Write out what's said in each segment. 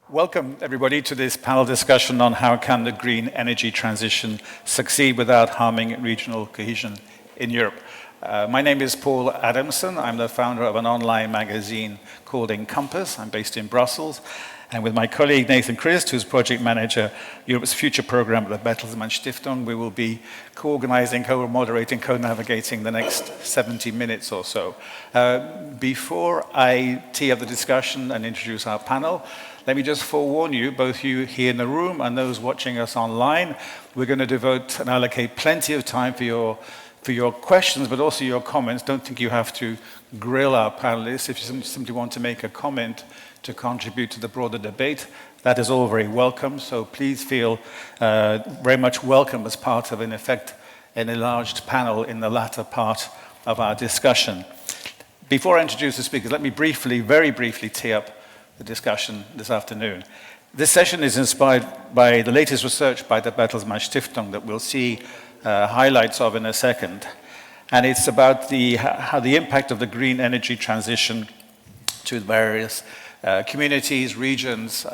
Welcome, everybody, to this panel discussion on how can the green energy transition succeed without harming regional cohesion in Europe. My name is Paul Adamson. I'm the founder of an online magazine called Encompass. I'm based in Brussels. And with my colleague Nathan Christ, who's project manager, Europe's Future Program at the Bertelsmann Stiftung, we will be co-organizing, co-moderating, co-navigating the next 70 minutes or so. Before I tee up the discussion and introduce our panel, let me just forewarn you, both you here in the room and those watching us online, we're going to devote and allocate plenty of time for your questions, but also your comments. Don't think you have to grill our panelists. If you simply want to make a comment to contribute to the broader debate, that is all very welcome. So please feel very much welcome as part of, in effect, an enlarged panel in the latter part of our discussion. Before I introduce the speakers, let me very briefly tee up the discussion this afternoon. This session is inspired by the latest research by the Bertelsmann Stiftung that we'll see highlights of in a second. And it's about how the impact of the green energy transition to various communities, regions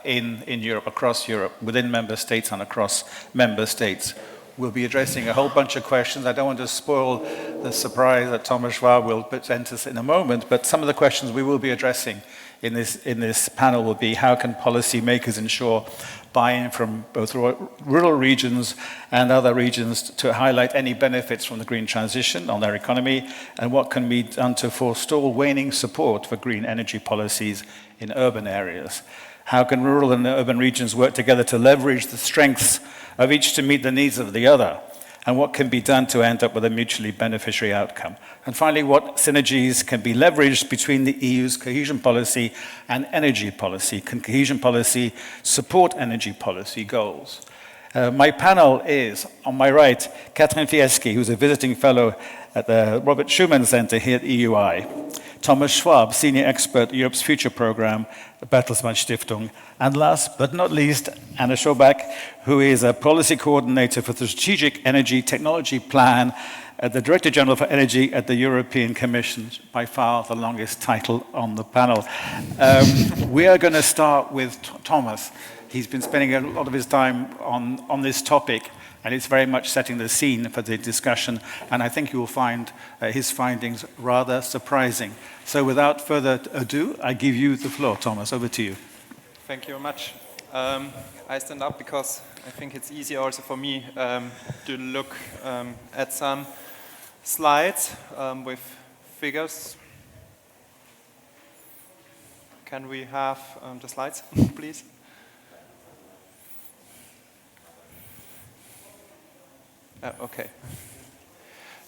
in Europe, across Europe, within member states and across member states. We'll be addressing a whole bunch of questions. I don't want to spoil the surprise that Thomas Schwab will present us in a moment, but some of the questions we will be addressing in this panel will be: how can policymakers ensure buy-in from both rural regions and other regions to highlight any benefits from the green transition on their economy, and what can be done to forestall waning support for green energy policies in urban areas? How can rural and urban regions work together to leverage the strengths of each to meet the needs of the other? And what can be done to end up with a mutually beneficiary outcome? And finally, what synergies can be leveraged between the EU's cohesion policy and energy policy? Can cohesion policy support energy policy goals? My panel is, on my right, Catherine Fieschi, who's a visiting fellow at the Robert Schuman Center here at EUI. Thomas Schwab, senior expert, Europe's Future Program, the Bertelsmann Stiftung. And last but not least, Anna Sobczak, who is a policy coordinator for the Strategic Energy Technology Plan at the Director General for Energy at the European Commission, by far the longest title on the panel. We are going to start with Thomas. He's been spending a lot of his time on this topic, and it's very much setting the scene for the discussion, and I think you will find his findings rather surprising. So without further ado, I give you the floor. Thomas, over to you. Thank you very much. I stand up because I think it's easier also for me to look at some slides with figures. Can we have the slides, please? Okay.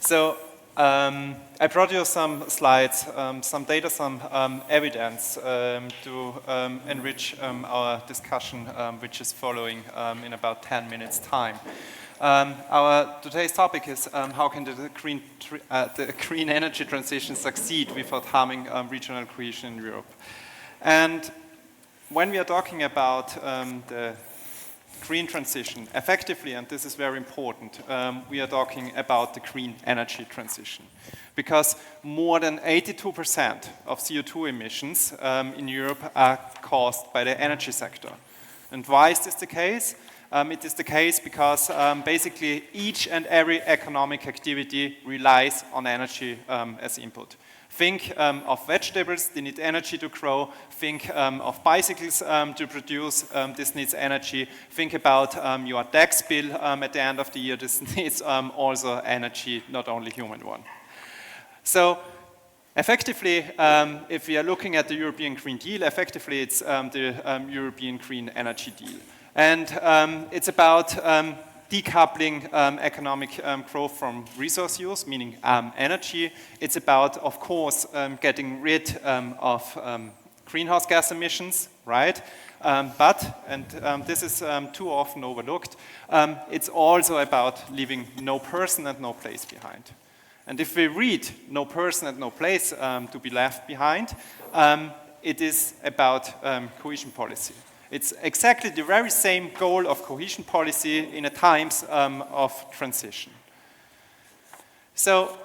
So I brought you some slides, some data, some evidence to enrich our discussion, which is following in about 10 minutes' time. Today's topic is how can the green energy transition succeed without harming regional cohesion in Europe. And when we are talking about the green transition, effectively, and this is very important, we are talking about the green energy transition. Because more than 82% of CO2 emissions in Europe are caused by the energy sector. And why is this the case? It is the case because basically each and every economic activity relies on energy as input. Think of vegetables, they need energy to grow. Think of bicycles to produce, this needs energy. Think about your tax bill at the end of the year, this needs also energy, not only human one. So effectively, if we are looking at the European Green Deal, effectively it's the European Green Energy Deal. And it's about decoupling economic growth from resource use, meaning energy. It's about, of course, getting rid of greenhouse gas emissions, right? But, and this is too often overlooked, it's also about leaving no person and no place behind. And if we read no person and no place to be left behind, it is about cohesion policy. It's exactly the very same goal of cohesion policy in a times of transition. So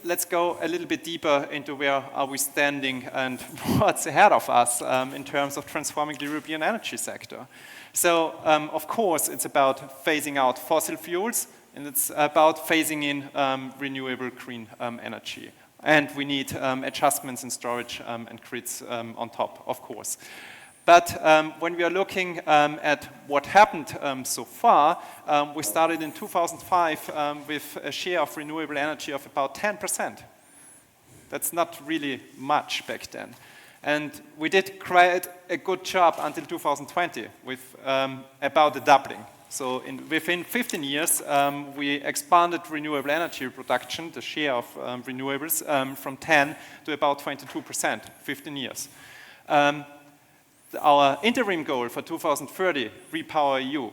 let's go a little bit deeper into where are we standing and what's ahead of us in terms of transforming the European energy sector. So, of course, it's about phasing out fossil fuels, and it's about phasing in renewable green energy. And we need adjustments in storage and grids on top, of course. But when we are looking at what happened so far, we started in 2005 with a share of renewable energy of about 10%. That's not really much back then. And we did quite a good job until 2020 with about a doubling. So within 15 years, we expanded renewable energy production, the share of renewables, from 10 to about 22%, 15 years. Our interim goal for 2030, Repower EU,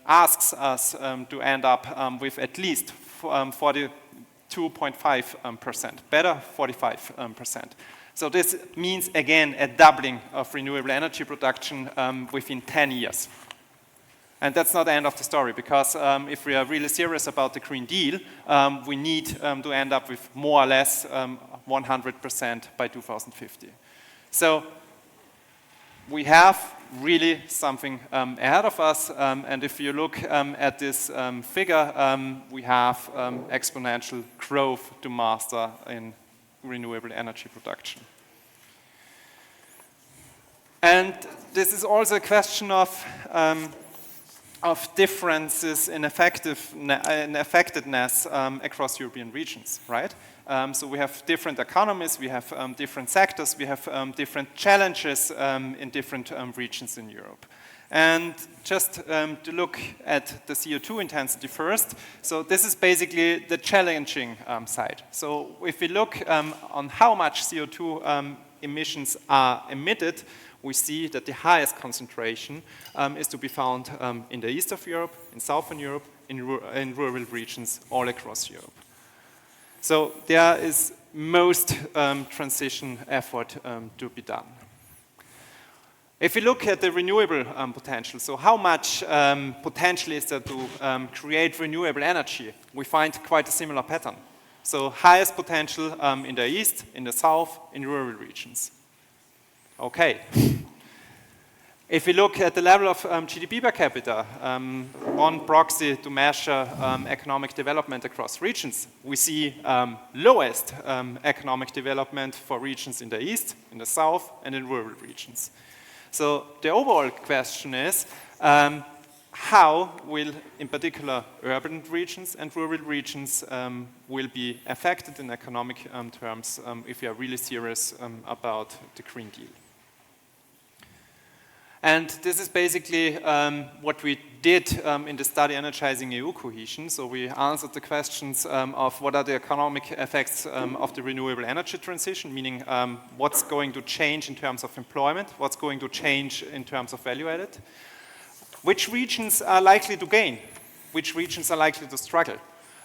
asks us to end up with at least 42.5%, better 45%. So this means, again, a doubling of renewable energy production within 10 years. And that's not the end of the story, because if we are really serious about the Green Deal, we need to end up with more or less 100% by 2050. So we have really something ahead of us, and if you look at this figure, we have exponential growth to master in renewable energy production. And this is also a question of differences in effectiveness across European regions, right? So we have different economies, we have different sectors, we have different challenges in different regions in Europe. And just to look at the CO2 intensity first, so this is basically the challenging side. So if we look on how much CO2 emissions are emitted, we see that the highest concentration is to be found in the east of Europe, in southern Europe, in rural regions all across Europe. So there is most transition effort to be done. If we look at the renewable potential, so how much potential is there to create renewable energy, we find quite a similar pattern. So highest potential in the east, in the south, in rural regions. Okay. If we look at the level of GDP per capita, one proxy to measure economic development across regions, we see lowest economic development for regions in the east, in the south, and in rural regions. So the overall question is, how will, in particular, urban regions and rural regions will be affected in economic terms if we are really serious about the Green Deal? And this is basically what we did in the study Energizing EU Cohesion. So we answered the questions of what are the economic effects of the renewable energy transition, meaning what's going to change in terms of employment, what's going to change in terms of value added, which regions are likely to gain, which regions are likely to struggle,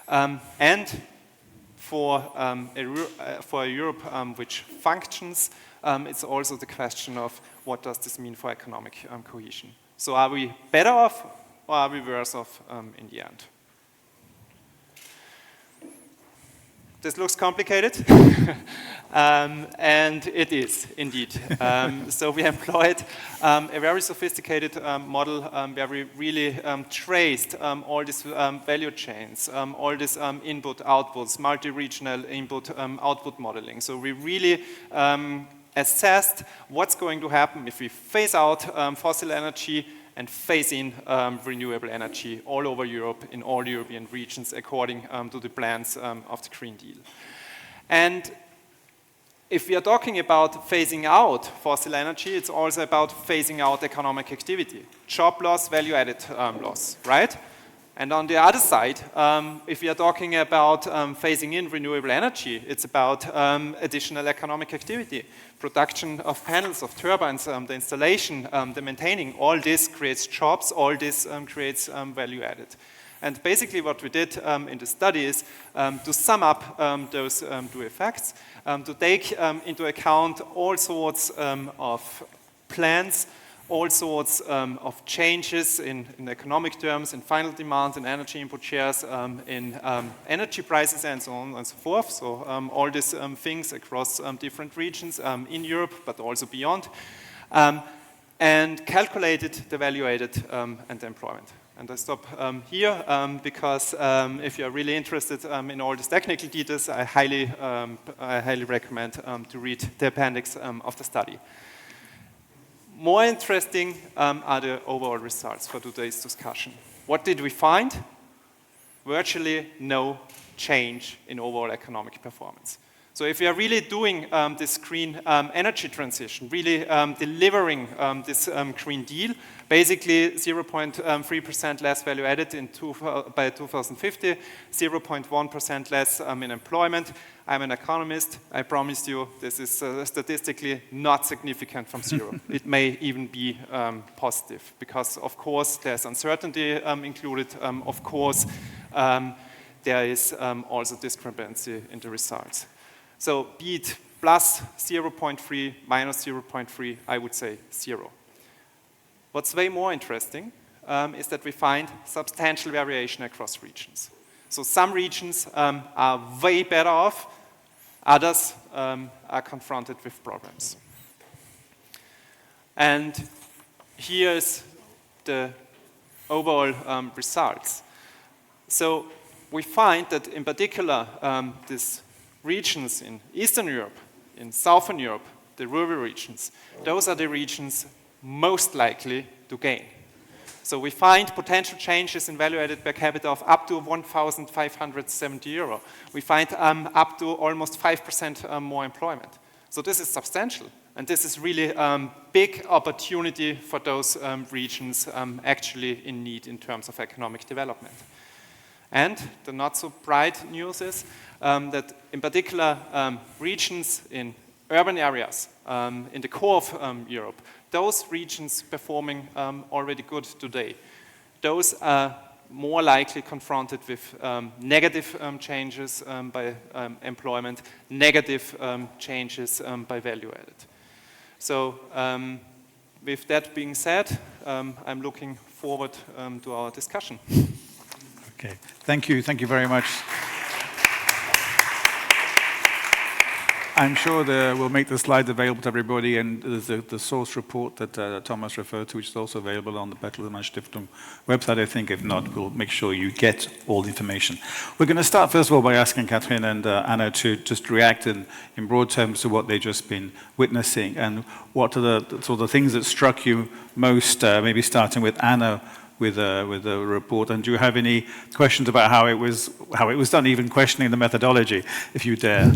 and for a Europe which functions, it's also the question of what does this mean for economic cohesion. So are we better off or are we worse off in the end? This looks complicated, and it is indeed. So we employed a very sophisticated model where we really traced all these value chains, all these input outputs, multi-regional input output modeling. So we really assessed what's going to happen if we phase out fossil energy and phase in renewable energy all over Europe, in all European regions, according to the plans of the Green Deal. And if we are talking about phasing out fossil energy, it's also about phasing out economic activity, job loss, value-added loss, right? And on the other side, if we are talking about phasing in renewable energy, it's about additional economic activity, production of panels, of turbines, the installation, the maintaining. All this creates jobs, all this creates value added. And basically what we did in the study is to sum up those two effects, to take into account all sorts of plans all sorts of changes in economic terms, in final demand, in energy input shares, in energy prices, and so on and so forth. So all these things across different regions in Europe, but also beyond, and calculated the value added and the employment. And I stop here because if you're really interested in all these technical details, I highly recommend to read the appendix of the study. More interesting are the overall results for today's discussion. What did we find? Virtually no change in overall economic performance. So if you are really doing this green energy transition, really delivering this Green Deal, basically 0.3% less value added by 2050, 0.1% less in employment. I'm an economist. I promise you this is statistically not significant from zero. It may even be positive because, of course, there's uncertainty included. Of course, there is also discrepancy in the results. So be it plus 0.3, minus 0.3, I would say 0. What's way more interesting is that we find substantial variation across regions. So some regions are way better off, others are confronted with problems. And here's the overall results. So we find that in particular these regions in Eastern Europe, in Southern Europe, the rural regions, those are the regions most likely to gain. So we find potential changes in value added per capita of up to 1,570 euro. We find up to almost 5% more employment. So this is substantial. And this is really a big opportunity for those regions actually in need in terms of economic development. And the not so bright news is that in particular regions in urban areas, in the core of Europe, those regions performing already good today, those are more likely confronted with negative changes by employment, negative changes by value added. So with that being said, I'm looking forward to our discussion. Okay, thank you very much. I'm sure we'll make the slides available to everybody, and there's the source report that Thomas referred to, which is also available on the Bertelsmann Stiftung website, I think. If not, we'll make sure you get all the information. We're going to start, first of all, by asking Catherine and Anna to just react in broad terms to what they've just been witnessing, and what are the sort of things that struck you most, maybe starting with Anna, with the report. And do you have any questions about how it was done, even questioning the methodology, if you dare?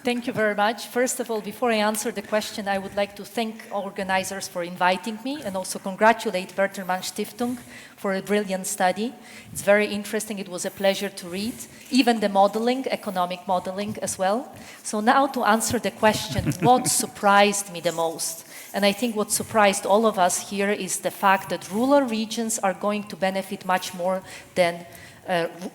Thank you very much. First of all, before I answer the question, I would like to thank organizers for inviting me and also congratulate Bertelsmann Stiftung for a brilliant study. It's very interesting. It was a pleasure to read, even the modeling, economic modeling as well. So now to answer the question, what surprised me the most? And I think what surprised all of us here is the fact that rural regions are going to benefit much more than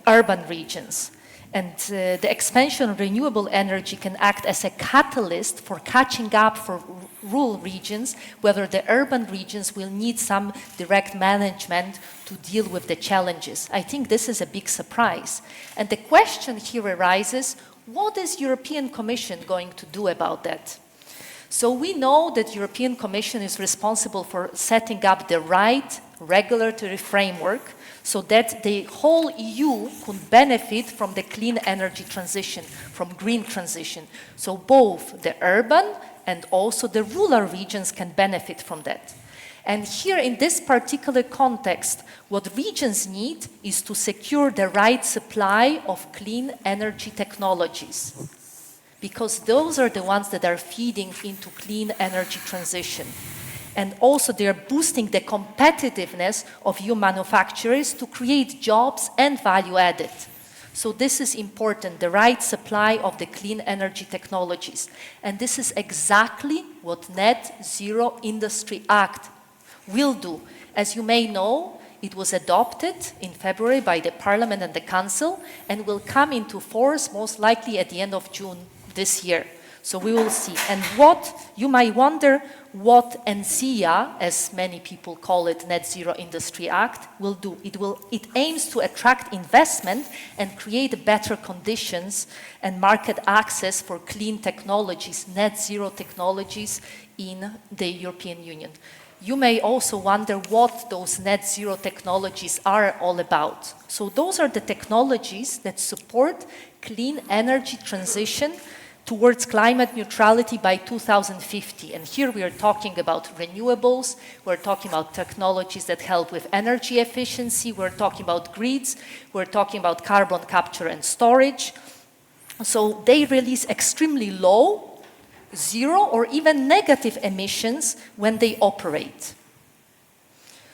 urban regions. And the expansion of renewable energy can act as a catalyst for catching up for rural regions, whether the urban regions will need some direct management to deal with the challenges. I think this is a big surprise. And the question here arises, what is European Commission going to do about that? So we know that European Commission is responsible for setting up the right regulatory framework so that the whole EU could benefit from the clean energy transition, from green transition. So both the urban and also the rural regions can benefit from that. And here in this particular context, what regions need is to secure the right supply of clean energy technologies, because those are the ones that are feeding into clean energy transition. And also they're boosting the competitiveness of EU manufacturers to create jobs and value added. So this is important, the right supply of the clean energy technologies. And this is exactly what Net Zero Industry Act will do. As you may know, it was adopted in February by the Parliament and the Council and will come into force most likely at the end of June this year. So we will see. And what, you might wonder, what NZIA, as many people call it, Net Zero Industry Act, will do. It aims to attract investment and create better conditions and market access for clean technologies, net zero technologies in the European Union. You may also wonder what those net zero technologies are all about. So those are the technologies that support clean energy transition towards climate neutrality by 2050. And here we are talking about renewables, we're talking about technologies that help with energy efficiency, we're talking about grids, we're talking about carbon capture and storage. So they release extremely low, zero or even negative emissions when they operate.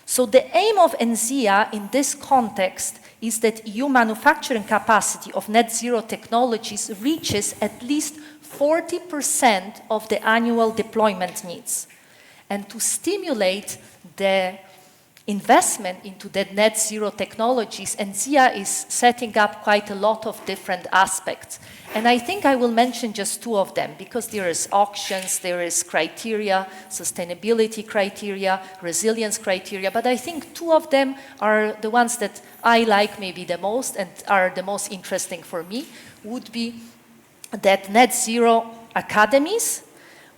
So the aim of NZIA in this context is that EU manufacturing capacity of net zero technologies reaches at least 40% of the annual deployment needs. And to stimulate the investment into the net zero technologies, NZIA is setting up quite a lot of different aspects. And I think I will mention just two of them, because there is auctions, there is criteria, sustainability criteria, resilience criteria, but I think two of them are the ones that I like maybe the most and are the most interesting for me, would be that net zero academies,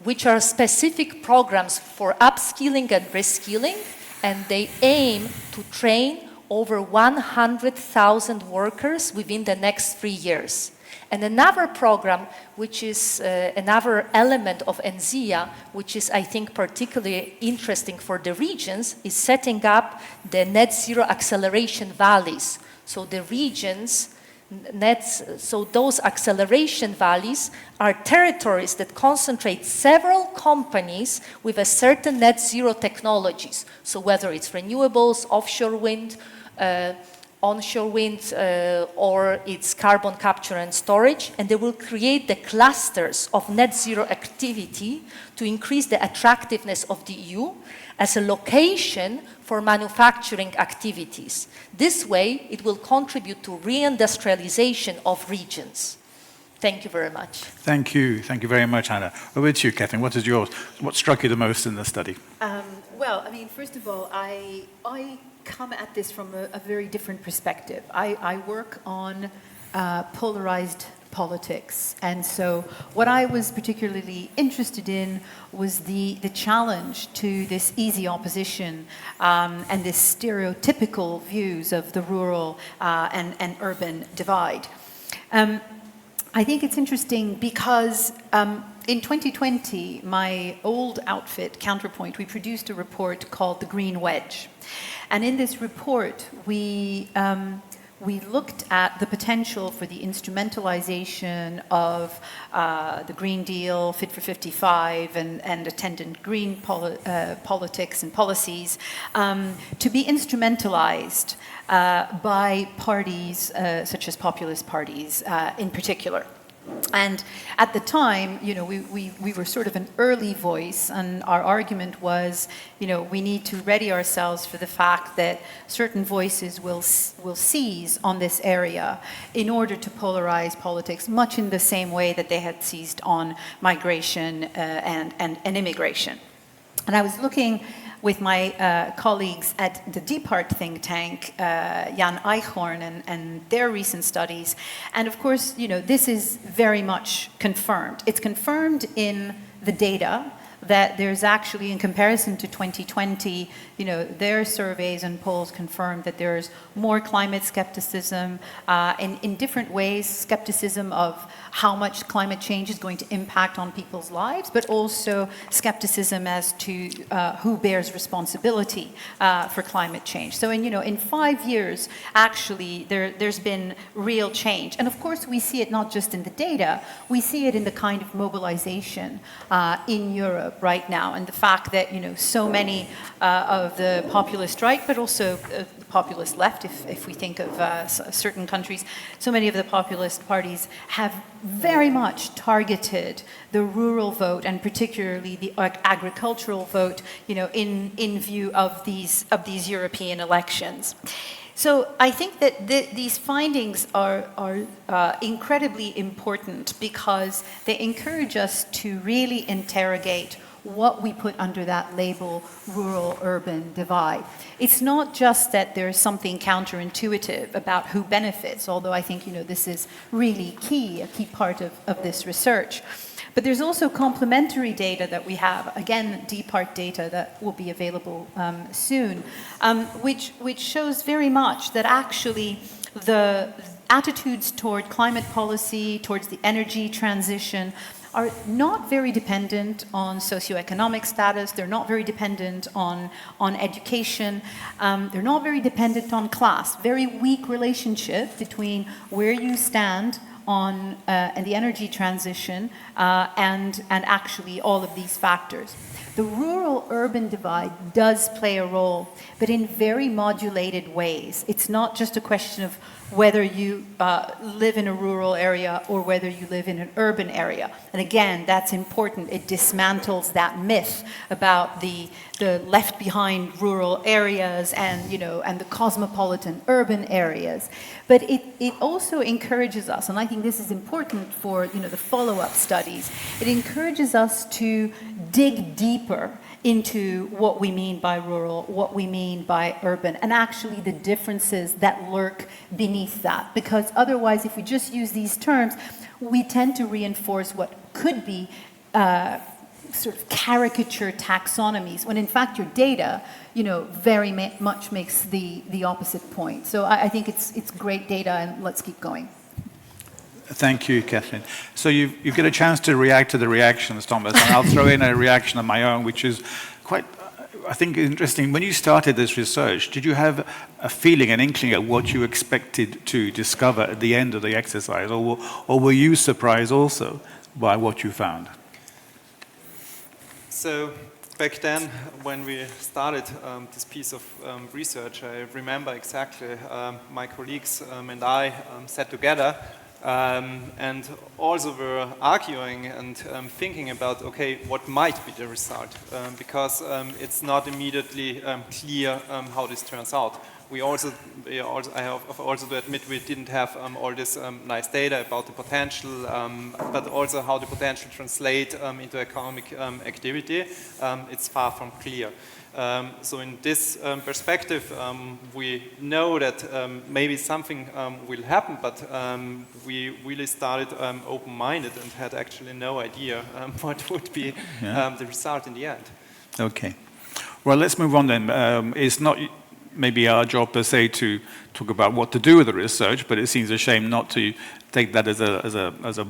which are specific programs for upskilling and reskilling, and they aim to train over 100,000 workers within the next 3 years. And another program, which is another element of NZIA, which is, I think, particularly interesting for the regions, is setting up the net zero acceleration valleys. So the regions, so those acceleration valleys are territories that concentrate several companies with a certain net zero technologies. So whether it's renewables, offshore wind, onshore wind, or it's carbon capture and storage, and they will create the clusters of net zero activity to increase the attractiveness of the EU as a location for manufacturing activities. This way, it will contribute to reindustrialization of regions. Thank you very much. Thank you. Thank you very much, Anna. Over to you, Catherine. What is yours? What struck you the most in the study? Well, I mean, first of all, I come at this from a very different perspective. I work on polarized politics. And so what I was particularly interested in was the challenge to this easy opposition and this stereotypical views of the rural and urban divide. I think it's interesting because in 2020, my old outfit, Counterpoint, we produced a report called The Green Wedge. And in this report, we looked at the potential for the instrumentalization of the Green Deal, Fit for 55, and attendant green politics and policies to be instrumentalized by parties such as populist parties in particular. And at the time, you know, we were sort of an early voice, and our argument was, you know, we need to ready ourselves for the fact that certain voices will seize on this area in order to polarize politics, much in the same way that they had seized on migration and immigration. And I was looking with my colleagues at the Depart think tank, Jan Eichhorn, and their recent studies. And of course, you know, this is very much confirmed. It's confirmed in the data that there's actually, in comparison to 2020, you know, their surveys and polls confirm that there's more climate skepticism in different ways, skepticism of how much climate change is going to impact on people's lives, but also skepticism as to who bears responsibility for climate change. So in 5 years, actually, there's been real change. And of course, we see it not just in the data, we see it in the kind of mobilization in Europe right now, and the fact that, you know, so many of the populist right, but also the populist left, if we think of certain countries, so many of the populist parties have very much targeted the rural vote, and particularly the agricultural vote, you know, in view of these European elections. So I think that these findings are incredibly important because they encourage us to really interrogate what we put under that label rural-urban divide. It's not just that there's something counterintuitive about who benefits, although I think this is really a key part of this research. But there's also complementary data that we have, again, DPART data that will be available soon, which shows very much that actually the attitudes toward climate policy, towards the energy transition, are not very dependent on socioeconomic status, they're not very dependent on education, they're not very dependent on class. Very weak relationship between where you stand on the energy transition and actually all of these factors. The rural-urban divide does play a role, but in very modulated ways. It's not just a question of whether you live in a rural area or whether you live in an urban area. And again, that's important. It dismantles that myth about the left behind rural areas and the cosmopolitan urban areas. But it also encourages us, and I think this is important for the follow-up studies, it encourages us to dig deeper into what we mean by rural, what we mean by urban, and actually the differences that lurk beneath that. Because otherwise, if we just use these terms, we tend to reinforce what could be sort of caricature taxonomies, when in fact your data, very much makes the opposite point. So I think it's great data, and let's keep going. Thank you, Kathleen. So you get a chance to react to the reactions, Thomas, and I'll throw in a reaction of my own, which is quite, I think, interesting. When you started this research, did you have a feeling, an inkling at what you expected to discover at the end of the exercise, or were you surprised also by what you found? So back then, when we started this piece of research, I remember exactly my colleagues and I sat together and also were arguing and thinking about, okay, what might be the result, because it's not immediately clear how this turns out. I have also to admit we didn't have all this nice data about the potential, but also how the potential translate into economic activity. It's far from clear. So in this perspective, we know that maybe something will happen, but we really started open-minded and had actually no idea what would be the result in the end. Okay. Well, let's move on then. It's not maybe our job per se to talk about what to do with the research, but it seems a shame not to take that as a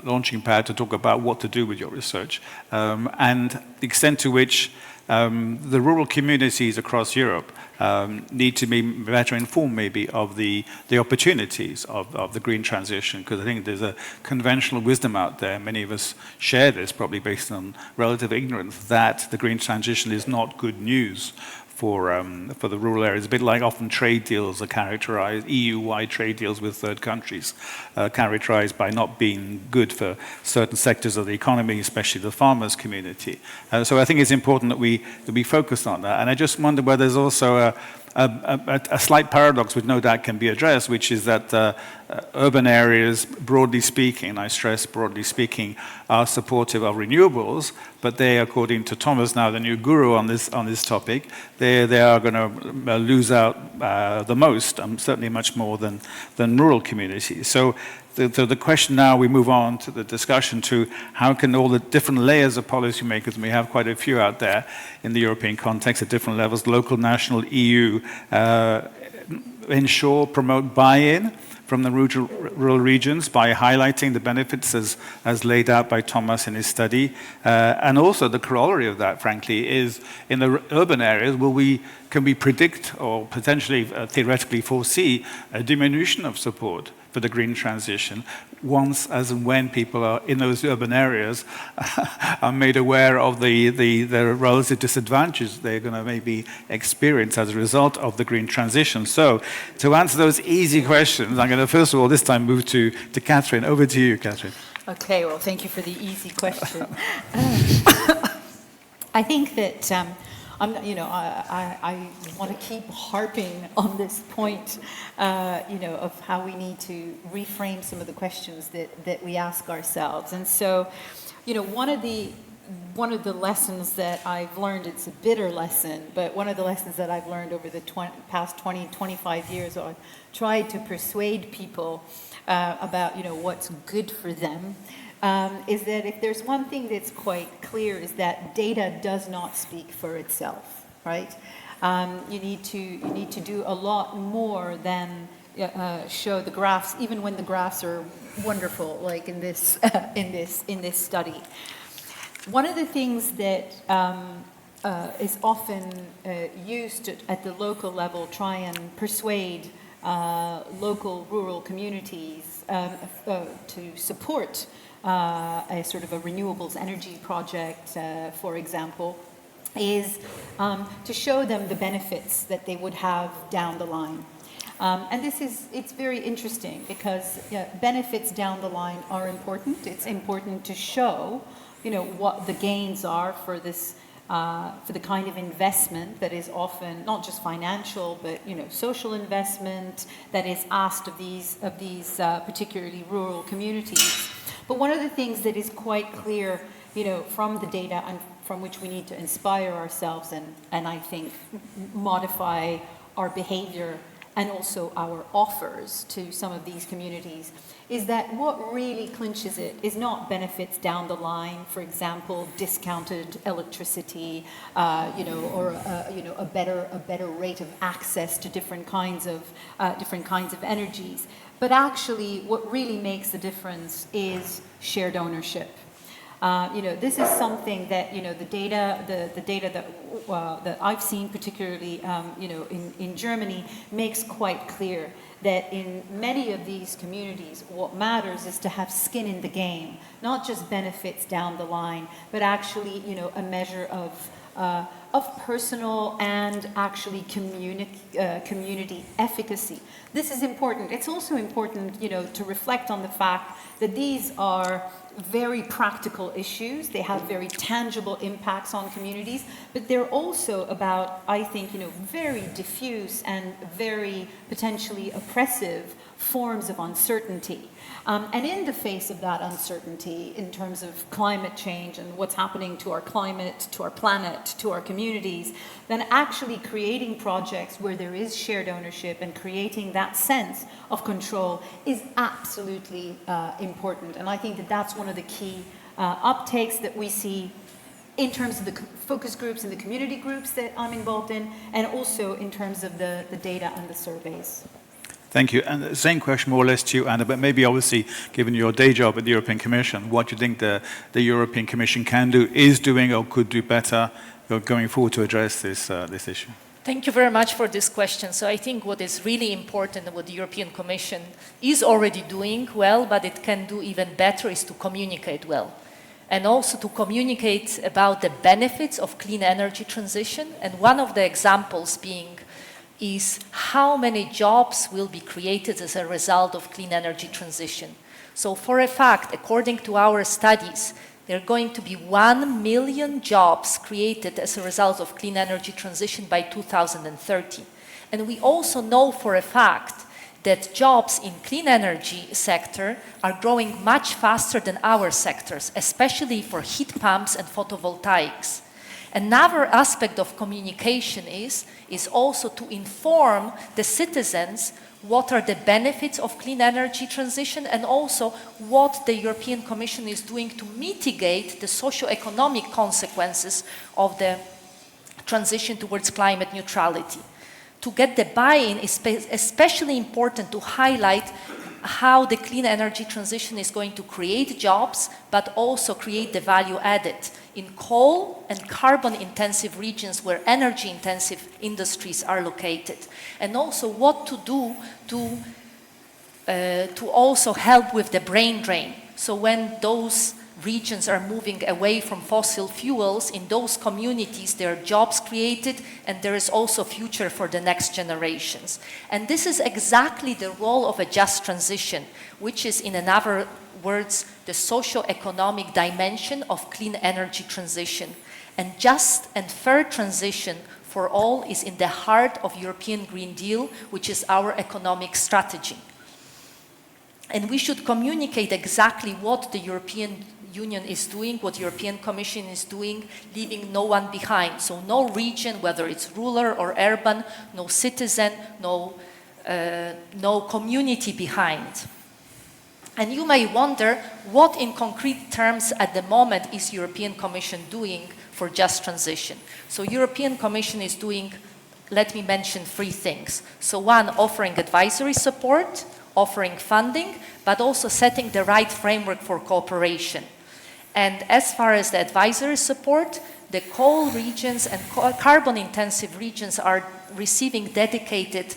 launching pad to talk about what to do with your research and the extent to which the rural communities across Europe need to be better informed maybe of the opportunities of the green transition, because I think there's a conventional wisdom out there, many of us share this probably based on relative ignorance, that the green transition is not good news for the rural areas. A bit like often trade deals are characterized, EU-wide trade deals with third countries, characterized by not being good for certain sectors of the economy, especially the farmers' community. So I think it's important that we focus on that. And I just wonder whether there's also a slight paradox which no doubt can be addressed, which is that urban areas, broadly speaking, I stress broadly speaking, are supportive of renewables, but they, according to Thomas, now the new guru on this topic, they are going to lose out the most, certainly much more than rural communities. So the question now, we move on to the discussion to how can all the different layers of policymakers, and we have quite a few out there in the European context at different levels, local, national, EU, ensure, promote buy-in from the rural regions by highlighting the benefits as laid out by Thomas in his study. And also the corollary of that, frankly, is in the urban areas, can we predict or potentially theoretically foresee a diminution of support for the green transition once as and when people are in those urban areas are made aware of the relative disadvantages they're going to maybe experience as a result of the green transition. So to answer those easy questions, I'm going to first of all this time move to Catherine. Over to you, Catherine. Okay, well, thank you for the easy question. I think that I want to keep harping on this point, of how we need to reframe some of the questions that we ask ourselves. And so, one of the lessons that I've learned, it's a bitter lesson, but one of the lessons that I've learned over the past 20, 25 years, I've tried to persuade people about, what's good for them, is that if there's one thing that's quite clear is that data does not speak for itself, right? You need to do a lot more than show the graphs, even when the graphs are wonderful, like in this in this study. One of the things that is often used at the local level, try and persuade local rural communities to support a sort of a renewables energy project, for example, is to show them the benefits that they would have down the line. And it's very interesting because benefits down the line are important. It's important to show, what the gains are for this, for the kind of investment that is often not just financial, but social investment that is asked of these particularly rural communities. But one of the things that is quite clear, from the data and from which we need to inspire ourselves and I think modify our behavior and also our offers to some of these communities, is that what really clinches it is not benefits down the line, for example, discounted electricity, or a better rate of access to different kinds of energies, but actually what really makes the difference is shared ownership. This is something that the data that I've seen, particularly in Germany, makes quite clear that in many of these communities, what matters is to have skin in the game, not just benefits down the line, but actually a measure of personal and actually community efficacy. This is important. It's also important, to reflect on the fact that these are very practical issues. They have very tangible impacts on communities, but they're also about, I think, very diffuse and very potentially oppressive forms of uncertainty. And in the face of that uncertainty, in terms of climate change and what's happening to our climate, to our planet, to our communities, then actually creating projects where there is shared ownership and creating that sense of control is absolutely important. And I think that that's one of the key uptakes that we see in terms of the focus groups and the community groups that I'm involved in, and also in terms of the data and the surveys. Thank you. And the same question more or less to you, Anna, but maybe obviously, given your day job at the European Commission, what do you think the European Commission can do, is doing, or could do better going forward to address this issue? Thank you very much for this question. So I think what is really important, what the European Commission is already doing well, but it can do even better, is to communicate well. And also to communicate about the benefits of clean energy transition. And one of the examples being is how many jobs will be created as a result of clean energy transition. So for a fact, according to our studies, there are going to be 1 million jobs created as a result of clean energy transition by 2030. And we also know for a fact that jobs in clean energy sector are growing much faster than our sectors, especially for heat pumps and photovoltaics. Another aspect of communication is also to inform the citizens what are the benefits of clean energy transition and also what the European Commission is doing to mitigate the socio-economic consequences of the transition towards climate neutrality. To get the buy-in, is especially important to highlight how the clean energy transition is going to create jobs, but also create the value added in coal and carbon-intensive regions where energy-intensive industries are located. And also what to do to also help with the brain drain. So when those regions are moving away from fossil fuels, in those communities there are jobs created and there is also future for the next generations. And this is exactly the role of a just transition, which is, in other words, the socio-economic dimension of clean energy transition. And just and fair transition for all is in the heart of European Green Deal, which is our economic strategy. And we should communicate exactly what the European Union is doing, what the European Commission is doing, leaving no one behind. So no region, whether it's rural or urban, no citizen, no community behind. And you may wonder, what in concrete terms at the moment is European Commission doing for just transition? So European Commission is doing, let me mention 3 things. So one, offering advisory support, offering funding, but also setting the right framework for cooperation. And as far as the advisory support, the coal regions and carbon-intensive regions are receiving dedicated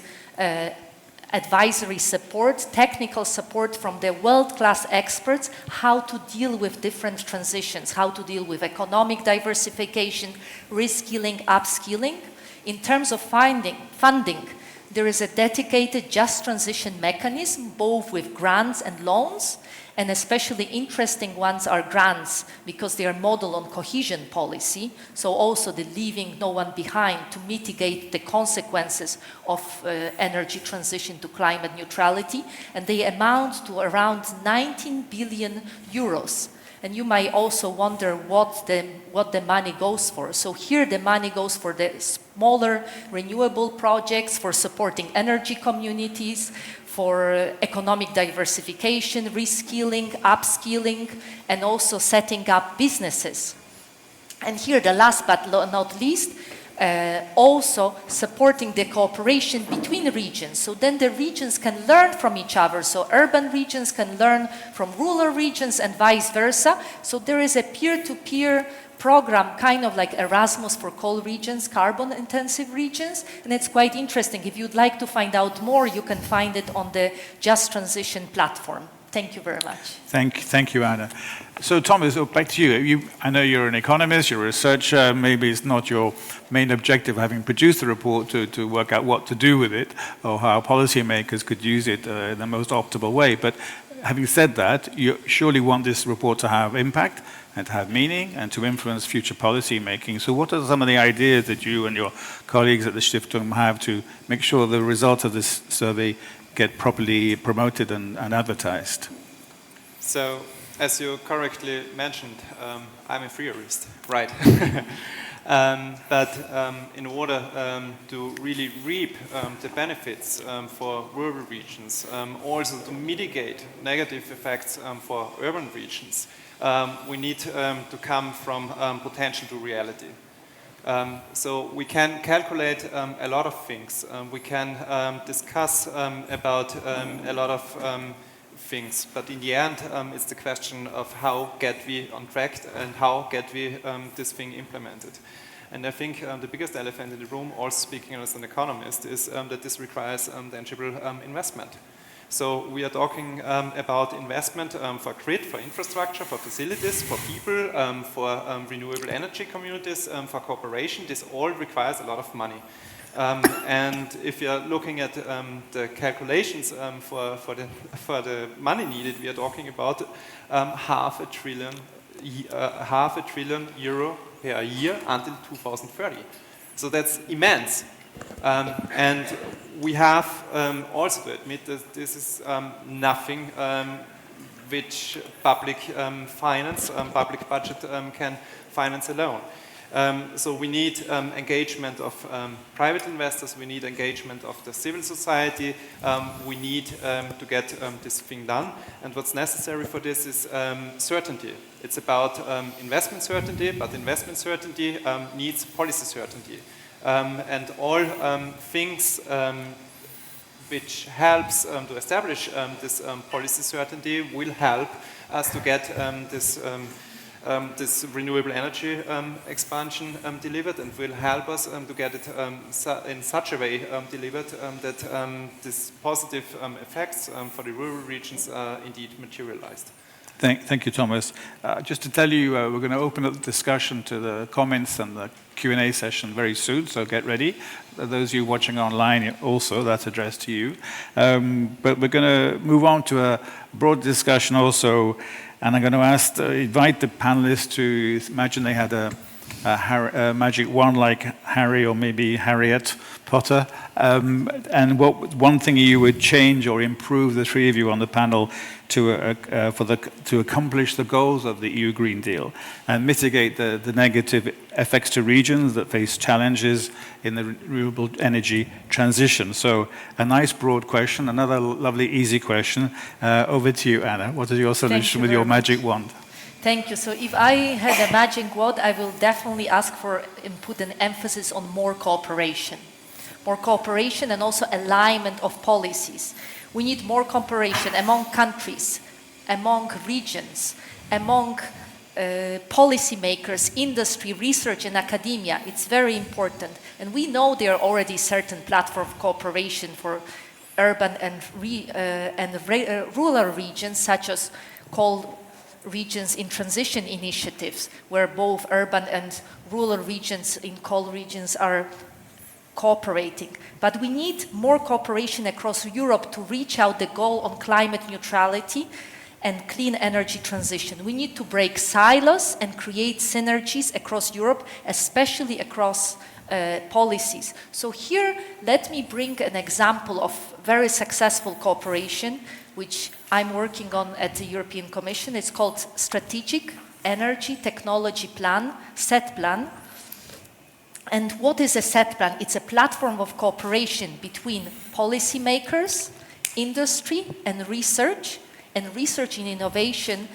advisory support, technical support from the world-class experts, how to deal with different transitions, how to deal with economic diversification, reskilling, upskilling. In terms of funding, there is a dedicated just transition mechanism, both with grants and loans, and especially interesting ones are grants because they are modeled on cohesion policy, so also the leaving no one behind to mitigate the consequences of energy transition to climate neutrality, and they amount to around 19 billion euros. And you might also wonder what the money goes for. So here the money goes for the smaller renewable projects, for supporting energy communities, for economic diversification, reskilling, upskilling, and also setting up businesses. And here the last but not least, also supporting the cooperation between regions. So then the regions can learn from each other. So urban regions can learn from rural regions and vice versa. So there is a peer-to-peer program, kind of like Erasmus for coal regions, carbon-intensive regions. And it's quite interesting. If you'd like to find out more, you can find it on the Just Transition platform. Thank you very much. Thank you, Anna. So, Thomas, back to you. I know you're an economist, you're a researcher. Maybe it's not your main objective, having produced the report, to work out what to do with it or how policymakers could use it in the most optimal way. But having said that, you surely want this report to have impact and to have meaning and to influence future policy making. So what are some of the ideas that you and your colleagues at the Stiftung have to make sure the results of this survey get properly promoted and advertised? So, as you correctly mentioned, I'm a theorist, right? But in order to really reap the benefits for rural regions, also to mitigate negative effects for urban regions, we need to come from potential to reality. So we can calculate a lot of things. We can discuss about a lot of things, but in the end, it's the question of how get we on track and how get we this thing implemented. And I think the biggest elephant in the room, also speaking as an economist, is that this requires tangible investment. So we are talking about investment for grid, for infrastructure, for facilities, for people, for renewable energy communities, for cooperation. This all requires a lot of money. And if you are looking at the calculations for the money needed, we are talking about half a trillion euro per year until 2030. So that's immense. And we have also to admit that this is nothing which public finance, public budget can finance alone. So we need engagement of private investors, we need engagement of the civil society, we need to get this thing done. And what's necessary for this is certainty. It's about investment certainty, but investment certainty needs policy certainty. And all things which helps to establish this policy certainty will help us to get this renewable energy expansion delivered, and will help us to get it in such a way delivered that these positive effects for the rural regions are indeed materialized. Thank you, Thomas. Just to tell you, we're going to open up the discussion to the comments and the Q&A session very soon, so get ready. Those of you watching online also, that's addressed to you. But we're going to move on to a broad discussion also, and I'm going to invite the panelists to imagine they had a magic wand like Harry or maybe Harriet Potter, and what one thing you would change or improve, the three of you on the panel, to accomplish the goals of the EU Green Deal and mitigate the negative effects to regions that face challenges in the renewable energy transition. So a nice broad question, another lovely easy question. Over to you, Anna. What is your solution with your magic wand? Thank you. So if I had a magic wand, I will definitely ask for and put an emphasis on more cooperation. More cooperation and also alignment of policies. We need more cooperation among countries, among regions, among policymakers, industry, research, and academia. It's very important. And we know there are already certain platforms of cooperation for urban and rural regions, such as called regions in transition initiatives, where both urban and rural regions in coal regions are cooperating. But we need more cooperation across Europe to reach out the goal on climate neutrality and clean energy transition. We need to break silos and create synergies across Europe, especially across policies. So here, let me bring an example of very successful cooperation, which I'm working on at the European Commission. It's called Strategic Energy Technology Plan, SET Plan. And what is a SET Plan? It's a platform of cooperation between policymakers, industry, and research and innovation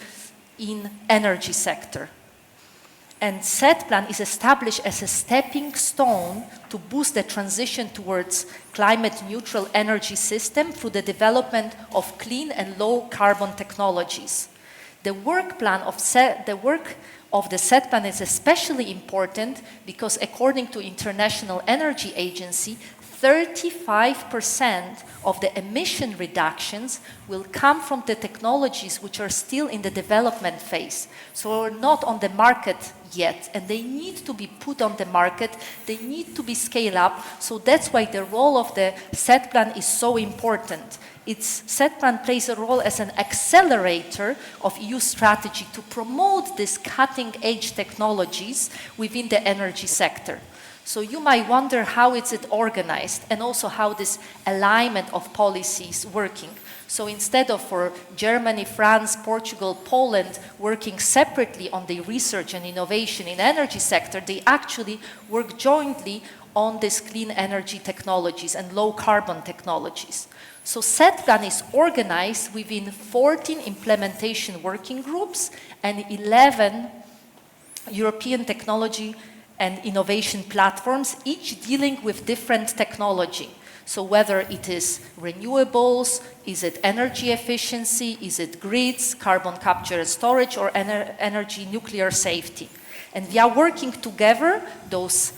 in energy sector. And SET Plan is established as a stepping stone to boost the transition towards climate-neutral energy system through the development of clean and low-carbon technologies. The work of the SET Plan is especially important because, according to International Energy Agency, 35% of the emission reductions will come from the technologies which are still in the development phase. So are not on the market yet, and they need to be put on the market, they need to be scaled up. So that's why the role of the SET Plan is so important. SET Plan plays a role as an accelerator of EU strategy to promote these cutting-edge technologies within the energy sector. So you might wonder how is it organized and also how this alignment of policy is working. So instead of for Germany, France, Portugal, Poland working separately on the research and innovation in energy sector, they actually work jointly on these clean energy technologies and low carbon technologies. So SET Plan is organized within 14 implementation working groups and 11 European technology and innovation platforms, each dealing with different technology. So whether it is renewables, is it energy efficiency, is it grids, carbon capture and storage, or energy nuclear safety. And we are working together, those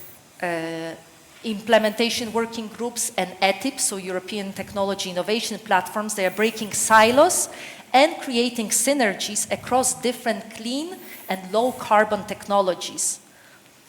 implementation working groups and ETIPs, so European Technology Innovation Platforms, they are breaking silos and creating synergies across different clean and low carbon technologies.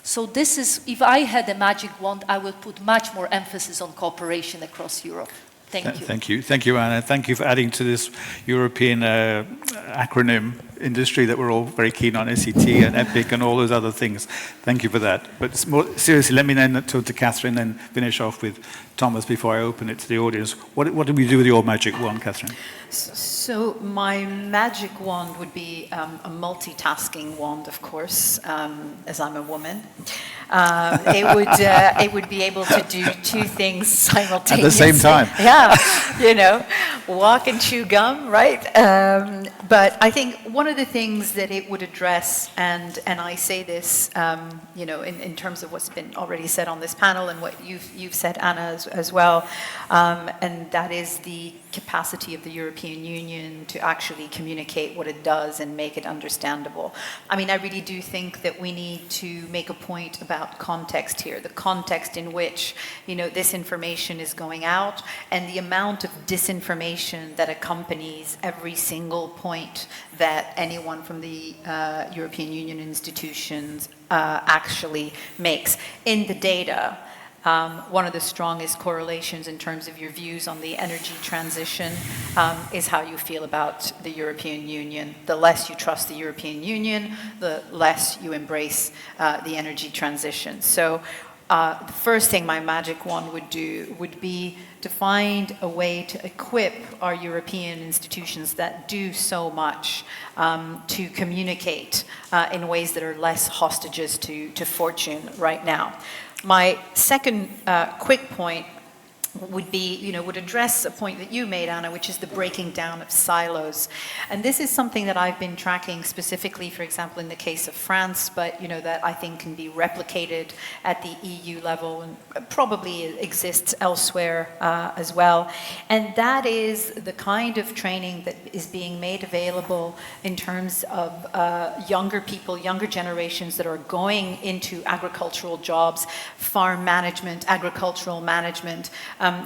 So this is, if I had a magic wand, I would put much more emphasis on cooperation across Europe. Thank you. Thank you. Thank you, Anna. Thank you for adding to this European acronym industry that we're all very keen on, SET and EPIC and all those other things. Thank you for that. But more seriously, let me then turn to Catherine and finish off with Thomas before I open it to the audience. What do we do with your magic wand, Catherine? So my magic wand would be a multitasking wand, of course, as I'm a woman. It would be able to do two things simultaneously. At the same time. Yeah, walk and chew gum, right? But I think one of the things that it would address, and I say this, in terms of what's been already said on this panel and what you've said, Anna, as well, and that is the capacity of the European Union to actually communicate what it does and make it understandable. I mean, I really do think that we need to make a point about context here, the context in which, this information is going out and the amount of disinformation that accompanies every single point that anyone from the European Union institutions actually makes. In the data, one of the strongest correlations in terms of your views on the energy transition is how you feel about the European Union. The less you trust the European Union, the less you embrace the energy transition. So the first thing my magic wand would do would be to find a way to equip our European institutions that do so much to communicate in ways that are less hostages to fortune right now. My second quick point would be, would address a point that you made, Anna, which is the breaking down of silos. And this is something that I've been tracking specifically, for example, in the case of France, but, that I think can be replicated at the EU level and probably exists elsewhere as well. And that is the kind of training that is being made available in terms of younger people, younger generations that are going into agricultural jobs, farm management, agricultural management.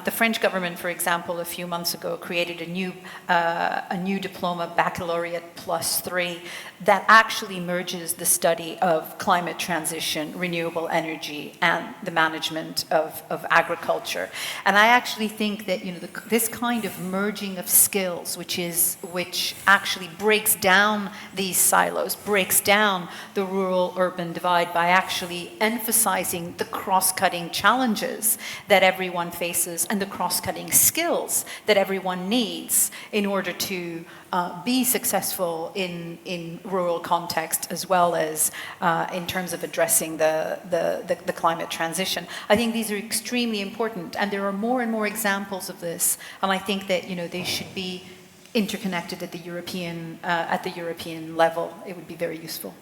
The French government, for example, a few months ago created a new diploma, Baccalaureate +3, that actually merges the study of climate transition, renewable energy, and the management of agriculture. And I actually think that this kind of merging of skills, which actually breaks down these silos, breaks down the rural-urban divide by actually emphasizing the cross-cutting challenges that everyone faces and the cross-cutting skills that everyone needs in order to be successful in rural context as well as in terms of addressing the climate transition. I think these are extremely important, and there are more and more examples of this, and I think that they should be interconnected at the European level. It would be very useful.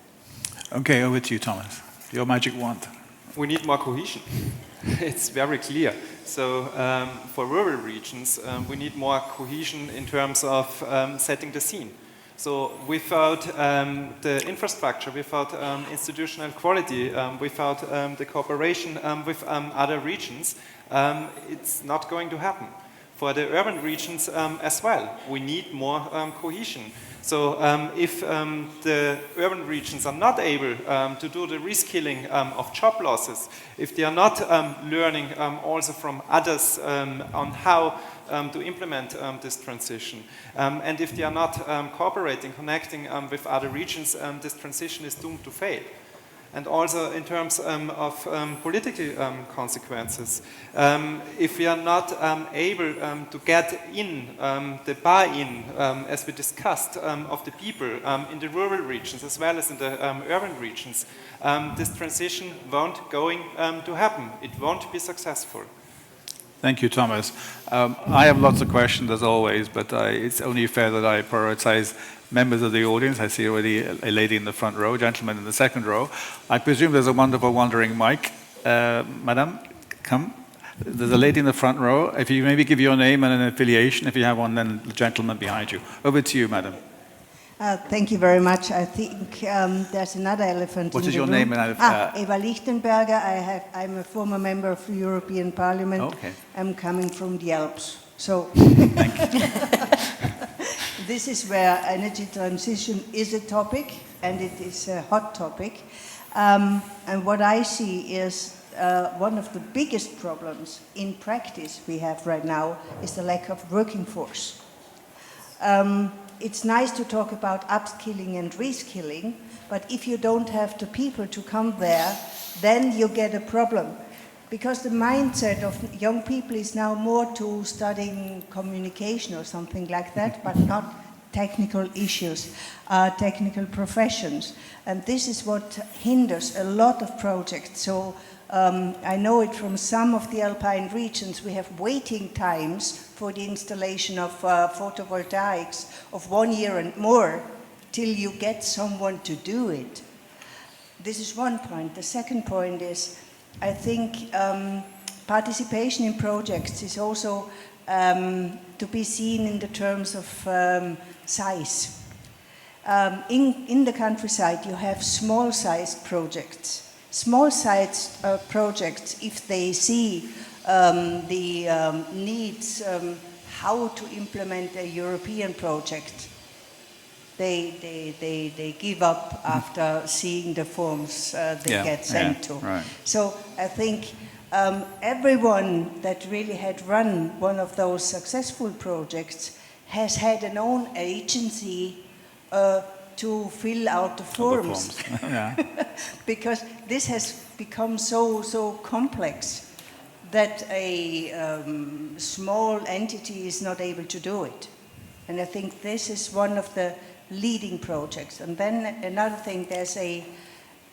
Okay, over to you, Thomas. Your magic wand. We need more cohesion. It's very clear. So for rural regions, we need more cohesion in terms of setting the scene. So without the infrastructure, without institutional quality, without the cooperation with other regions, it's not going to happen. For the urban regions as well, we need more cohesion. So if the urban regions are not able to do the reskilling of job losses, if they are not learning also from others on how to implement this transition, and if they are not cooperating, connecting with other regions, this transition is doomed to fail. And also in terms of political consequences. If we are not able to get in the buy-in, as we discussed, of the people in the rural regions as well as in the urban regions, this transition won't going to happen. It won't be successful. Thank you, Thomas. I have lots of questions as always, but it's only fair that I prioritize members of the audience. I see already a lady in the front row, gentleman in the second row. I presume there's a wonderful wandering mic. Madam, come. There's a lady in the front row. If you maybe give your name and an affiliation, if you have one, then the gentleman behind you. Over to you, madam. Thank you very much. I think there's another elephant What in is the your room. name? Eva Lichtenberger. I'm a former member of the European Parliament. Okay. I'm coming from the Alps. So Thank you. this is where energy transition is a topic, and it is a hot topic. And what I see is one of the biggest problems in practice we have right now is the lack of working force. It's nice to talk about upskilling and reskilling, but if you don't have the people to come there, then you get a problem. Because the mindset of young people is now more to studying communication or something like that, but not technical issues, technical professions. And this is what hinders a lot of projects. So I know it from some of the alpine regions, we have waiting times for the installation of photovoltaics of 1 year and more till you get someone to do it. This is one point. The second point is, I think participation in projects is also to be seen in the terms of size. In the countryside, you have small-sized projects. Small-sized projects, if they see the needs, how to implement a European project, they give up after seeing the forms they get sent to. Right. So I think everyone that really had run one of those successful projects has had an own agency to fill out the forms. Because this has become so complex that a small entity is not able to do it. And I think this is one of the leading projects. And then another thing, there's a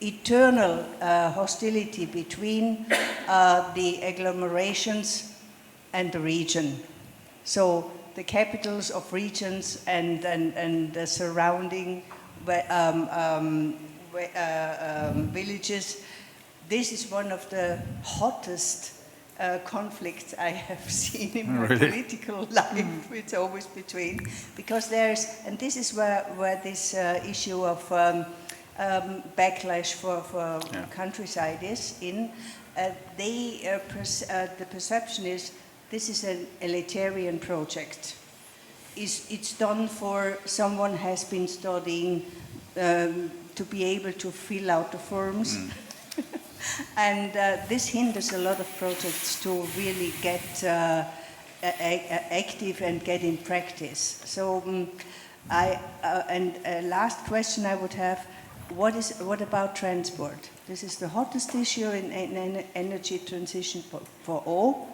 eternal hostility between the agglomerations and the region. So the capitals of regions and the surrounding villages. This is one of the hottest conflicts I have seen in my political life. It's always between, because and this is where this issue of backlash for countryside is in. The perception is this is an elitarian project. It's done for someone has been studying to be able to fill out the forms. And this hinders a lot of projects to really get active and get in practice. So last question I would have, what about transport? This is the hottest issue in energy transition for all.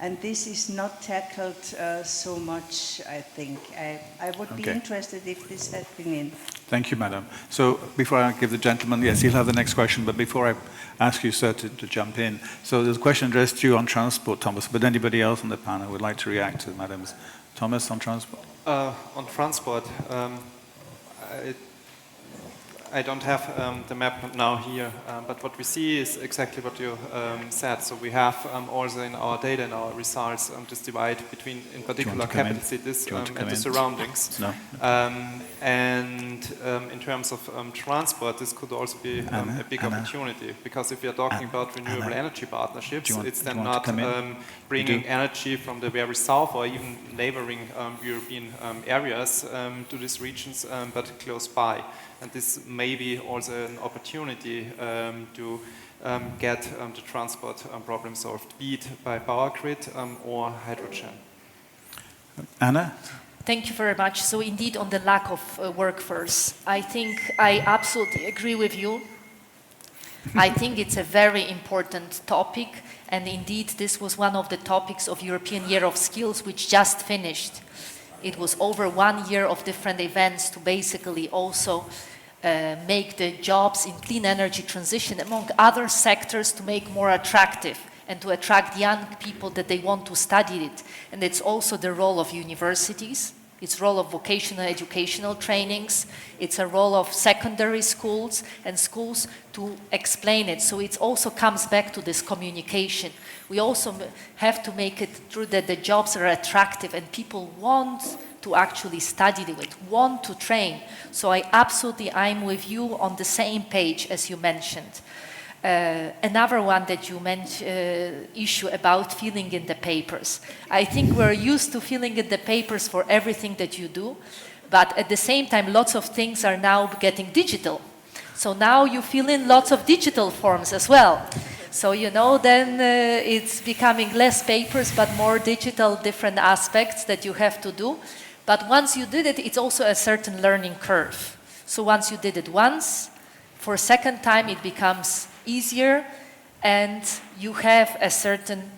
And this is not tackled so much, I think. I would be interested if this had been in. Thank you, Madam. So before I give the gentleman, yes, he'll have the next question, but before I ask you, sir, to jump in. So there's a question addressed to you on transport, Thomas, but anybody else on the panel would like to react to Madam's. Thomas, on transport? On transport, I don't have the map now here, but what we see is exactly what you said. So we have also in our data and our results this divide between, in particular, capital cities and the surroundings. No. And in terms of transport, this could also be a big opportunity, because if we are talking about renewable energy partnerships, it's then not bringing energy from the very south or even neighboring European areas to these regions, but close by. And this may be also an opportunity to get the transport problem solved, be it by power grid or hydrogen. Anna? Thank you very much. So indeed, on the lack of workforce, I think I absolutely agree with you. I think it's a very important topic, and indeed this was one of the topics of European Year of Skills, which just finished. It was over 1 year of different events to basically also make the jobs in clean energy transition, among other sectors, to make more attractive and to attract young people that they want to study it. And it's also the role of universities, it's role of vocational educational trainings, it's a role of secondary schools and schools to explain it. So it also comes back to this communication. We also have to make it true that the jobs are attractive and people want to actually study it, want to train. So I'm with you on the same page as you mentioned. Another one that you mentioned, issue about filling in the papers. I think we're used to filling in the papers for everything that you do, but at the same time, lots of things are now getting digital. So now you fill in lots of digital forms as well. So, then it's becoming less papers, but more digital, different aspects that you have to do. But once you did it, it's also a certain learning curve. So once you did it once, for a second time it becomes easier, and you have a certain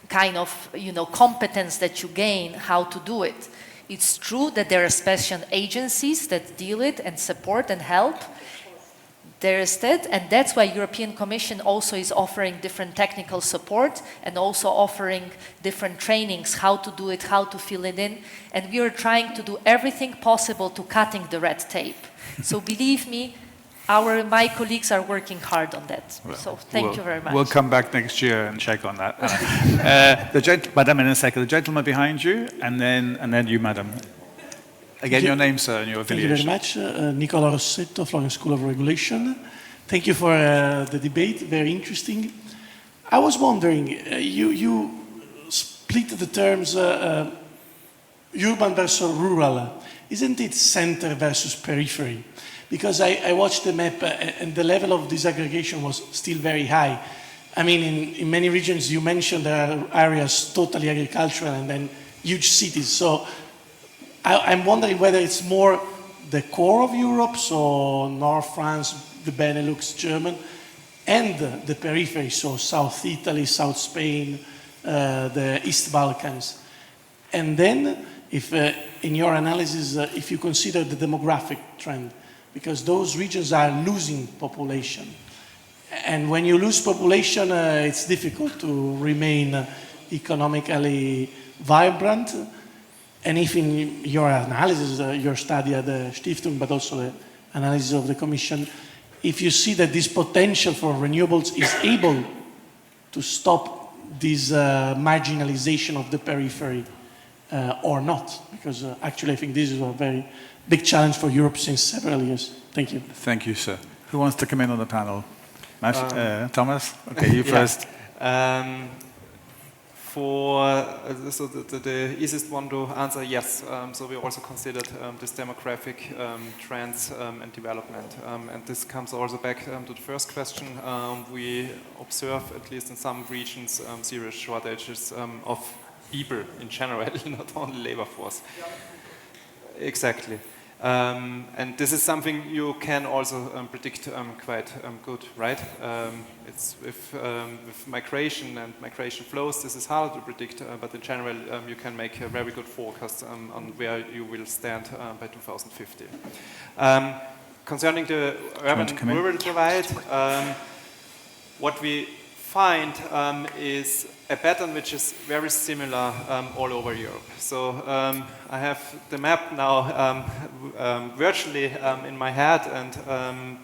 kind of competence that you gain how to do it. It's true that there are special agencies that deal it and support and help. There is that, and that's why European Commission also is offering different technical support and also offering different trainings, how to do it, how to fill it in. And we are trying to do everything possible to cutting the red tape. So believe me, my colleagues are working hard on that. So thank you very much. We'll come back next year and check on that. Madam, in a second, the gentleman behind you, and then you, madam. Again, your name, sir, and your affiliation. Thank you very much. Nicola Rossetto, Florence School of Regulation. Thank you for the debate, very interesting. I was wondering, you split the terms urban versus rural. Isn't it center versus periphery? Because I watched the map and the level of disaggregation was still very high. I mean, in many regions you mentioned there are areas totally agricultural and then huge cities. So I'm wondering whether it's more the core of Europe, so North France, the Benelux, German, and the periphery, so South Italy, South Spain, the East Balkans. And then, if in your analysis, if you consider the demographic trend, because those regions are losing population. And when you lose population, it's difficult to remain economically vibrant. And if in your analysis, your study at the Stiftung, but also the analysis of the Commission, if you see that this potential for renewables is able to stop this marginalization of the periphery or not, because actually I think this is a very big challenge for Europe since several years. Thank you. Thank you, sir. Who wants to come in on the panel? Thomas? Okay, you first. So the easiest one to answer, yes. So we also considered this demographic trends and development. And this comes also back to the first question. We observe, at least in some regions, serious shortages of people in general, not only labor force. Exactly. And this is something you can also predict quite good, right? It's with migration and migration flows, this is hard to predict, but in general you can make a very good forecast on where you will stand by 2050. Concerning the urban-rural divide, what we find is a pattern which is very similar all over Europe. So I have the map now virtually in my head, and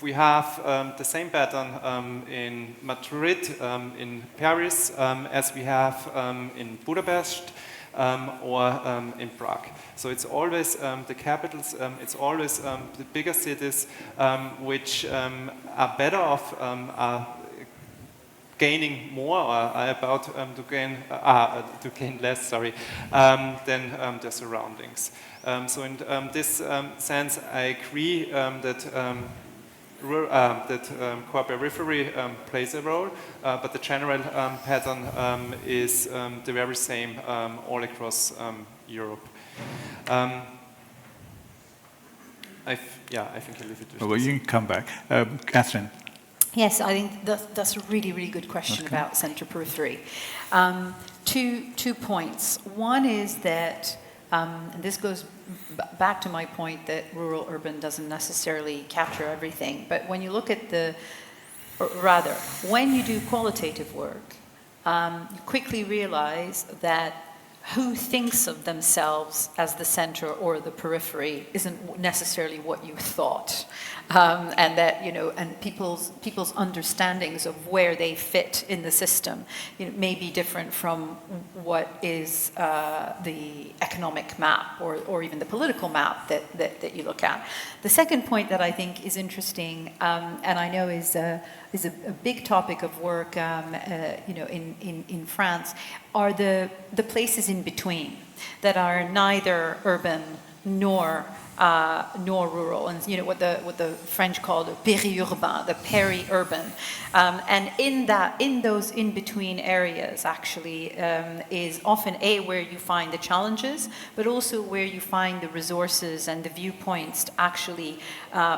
we have the same pattern in Madrid, in Paris, as we have in Budapest or in Prague. So it's always the capitals, it's always the bigger cities which are better off, are gaining more, or are about to gain less, sorry, than their surroundings. So in this sense, I agree that core periphery plays a role, but the general pattern is the very same all across Europe. I think I'll leave it with Well, you can come back. Catherine. Yes, I think that's a really, really good question about centre-periphery. Two points. One is that, and this goes back to my point that rural-urban doesn't necessarily capture everything, but when you look at when you do qualitative work, you quickly realize that who thinks of themselves as the center or the periphery isn't necessarily what you thought. And that, and people's understandings of where they fit in the system, may be different from what is the economic map or even the political map that you look at. The second point that I think is interesting, and I know is a big topic of work, in France, are the places in between that are neither urban nor rural, and what the French call the périurbain, the peri-urban, and in those in between areas actually is often where you find the challenges, but also where you find the resources and the viewpoints to actually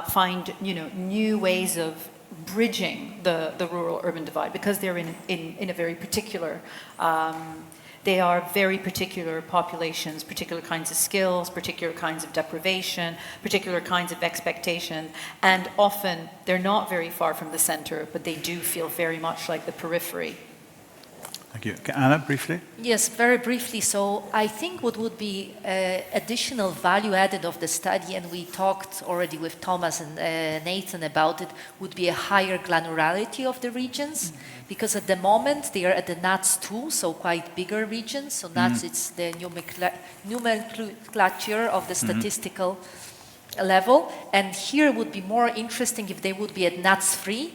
find new ways of bridging the rural-urban divide, because they're in a very particular. They are very particular populations, particular kinds of skills, particular kinds of deprivation, particular kinds of expectation, and often they're not very far from the center, but they do feel very much like the periphery. Thank you. Anna, briefly? Yes, very briefly. So I think what would be additional value added of the study, and we talked already with Thomas and Nathan about it, would be a higher granularity of the regions, because at the moment they are at the NUTS 2, so quite bigger regions. So NUTS, it's the nomenclature of the statistical level, and here would be more interesting if they would be at NUTS 3.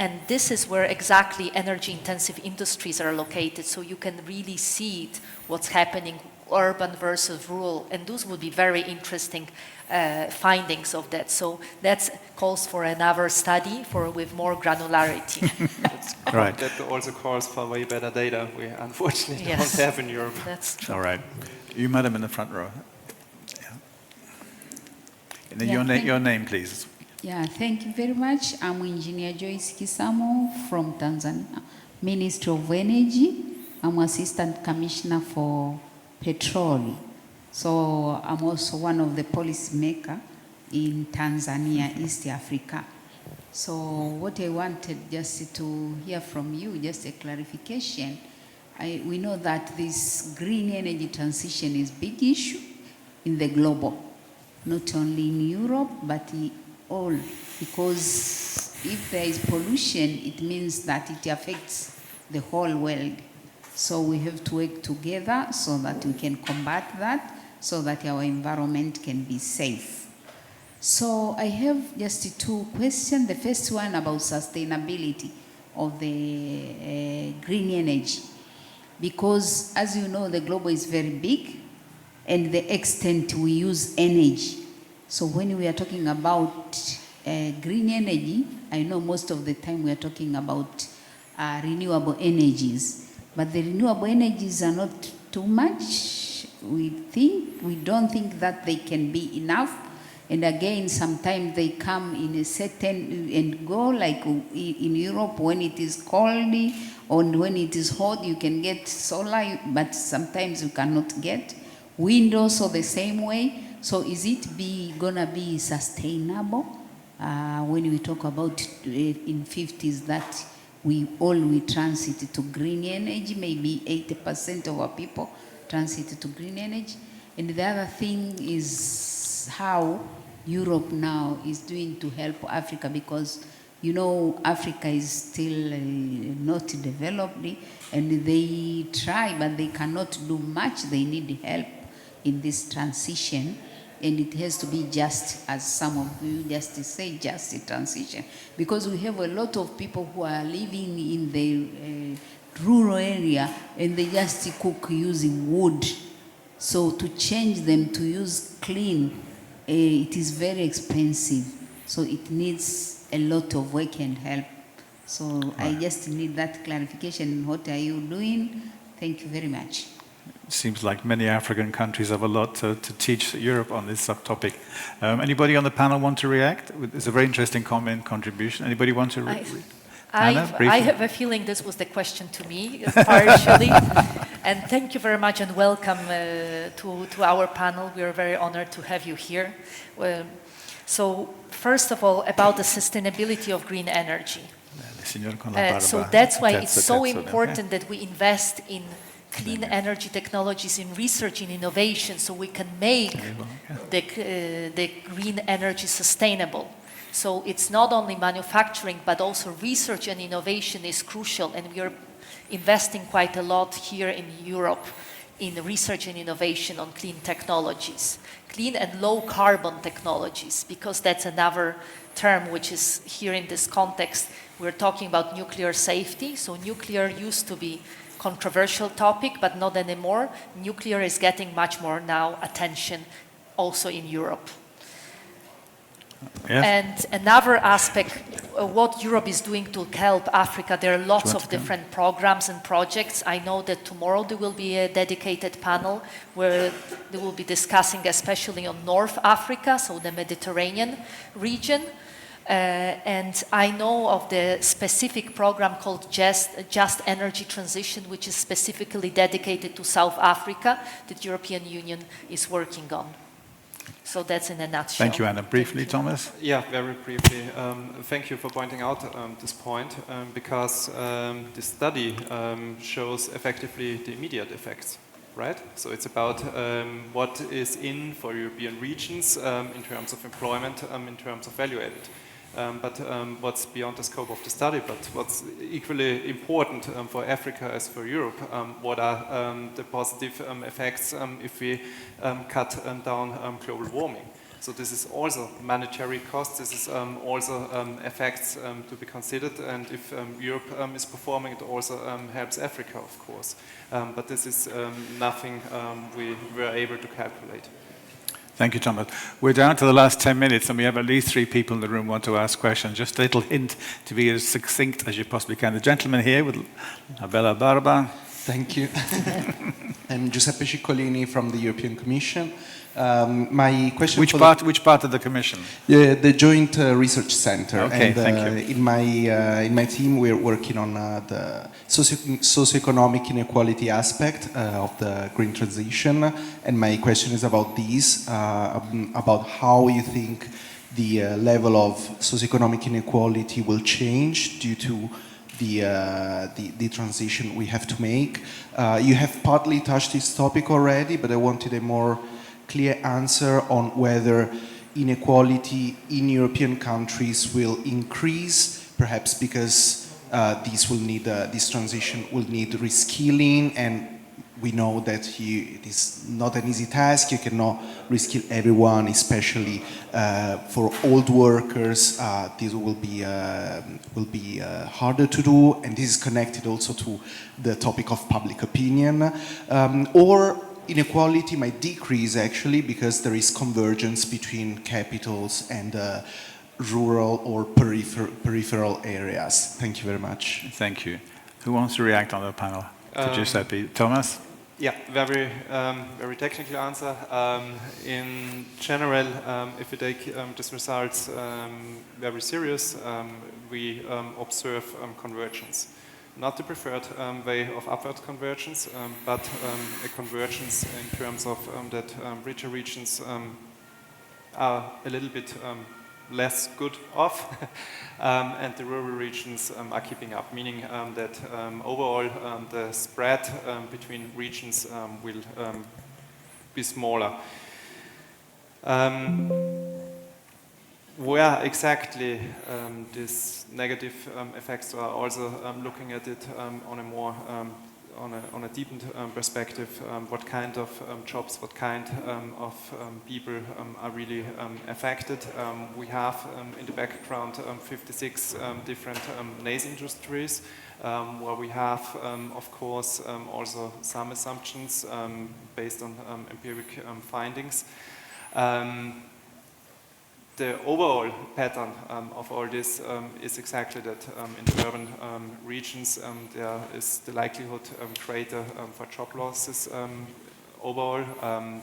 And this is where exactly energy-intensive industries are located, so you can really see it, what's happening, urban versus rural, and those would be very interesting findings of that. So that calls for another study with more granularity. Right. That also calls for way better data we unfortunately Yes. don't have in Europe. That's true. All right. You, madam, in the front row. Yeah. And then Yeah, your name, please. Yeah, thank you very much. I'm Engineer Joyce Kisamo from Tanzania, Ministry of Energy. I'm Assistant Commissioner for Petrol. So I'm also one of the policymakers in Tanzania, East Africa. So what I wanted just to hear from you, just a clarification. We know that this green energy transition is a big issue in the global, not only in Europe, but all, because if there is pollution, it means that it affects the whole world. So we have to work together so that we can combat that, so that our environment can be safe. So I have just two questions. The first one about sustainability of the green energy. Because as you know, the global is very big, and the extent we use energy. So when we are talking about green energy, I know most of the time we are talking about renewable energies, but the renewable energies are not too much. We don't think that they can be enough. And again, sometimes they come in a certain and go, like in Europe when it is cold, or when it is hot, you can get solar, but sometimes you cannot get. Wind also the same way. So is it gonna be sustainable when we talk about in 50s that we transit to green energy, maybe 80% of our people transit to green energy? And the other thing is how Europe now is doing to help Africa, because you know Africa is still not developed, and they try, but they cannot do much. They need help in this transition, and it has to be just, as some of you just say, just a transition, because we have a lot of people who are living in the rural area and they just cook using wood. So to change them to use clean, it is very expensive. So it needs a lot of work and help. So I just need that clarification. What are you doing? Thank you very much. Seems like many African countries have a lot to teach Europe on this subtopic. Anybody on the panel want to react? It's a very interesting comment, contribution. Anybody want to react? Anna, I have a feeling this was the question to me, partially. And thank you very much and welcome to our panel. We are very honored to have you here. So first of all, about the sustainability of green energy. So that's why it's so important that we invest in clean energy technologies, in research and innovation, so we can make the green energy sustainable. So it's not only manufacturing, but also research and innovation is crucial, and we are investing quite a lot here in Europe in research and innovation on clean technologies, clean and low carbon technologies, because that's another term which is here in this context. We're talking about nuclear safety. So nuclear used to be controversial topic, but not anymore. Nuclear is getting much more now attention also in Europe. Yes. And another aspect, what Europe is doing to help Africa, there are lots of different programs and projects. I know that tomorrow there will be a dedicated panel where they will be discussing especially on North Africa, so the Mediterranean region. And I know of the specific program called Just Energy Transition, which is specifically dedicated to South Africa that the European Union is working on. So that's in a nutshell. Thank you, Anna. Briefly, Thomas? Yeah, very briefly. Thank you for pointing out this point, because this study shows effectively the immediate effects, right? So it's about what is in for European regions in terms of employment, in terms of value added. But what's beyond the scope of the study, but what's equally important for Africa as for Europe, what are the positive effects if we cut down global warming. So this is also monetary costs, this is also effects to be considered, and if Europe is performing, it also helps Africa, of course. But this is nothing we were able to calculate. Thank you, Thomas. We're down to the last 10 minutes, and we have at least 3 people in the room who want to ask questions. Just a little hint to be as succinct as you possibly can. The gentleman here with a bella barba. Thank you. I'm Giuseppe Ciccolini from the European Commission. My question Which part of the Commission? The Joint Research Center. Okay, and, thank you. In my team, we're working on the socioeconomic inequality aspect of the green transition. And my question is about these, about how you think the level of socioeconomic inequality will change due to the transition we have to make. You have partly touched this topic already, but I wanted a more clear answer on whether inequality in European countries will increase, perhaps because this transition will need reskilling, and we know that it is not an easy task. You cannot reskill everyone, especially for old workers. This will be harder to do, and this is connected also to the topic of public opinion. Or inequality might decrease actually because there is convergence between capitals and rural or peripheral areas. Thank you very much. Thank you. Who wants to react on the panel? To Giuseppe. Thomas? Yeah, very technical answer. In general, if we take these results very serious, we observe convergence. Not the preferred way of upward convergence, but a convergence in terms of that richer regions are a little bit less good off, and the rural regions are keeping up, meaning that overall the spread between regions will be smaller. Where exactly these negative effects are also looking at it on a more on a deepened perspective, what kind of jobs, what kind of people are really affected. We have in the background 56 different NACE industries, where we have, of course, also some assumptions based on empiric findings. The overall pattern of all this is exactly that in the urban regions there is the likelihood greater for job losses overall,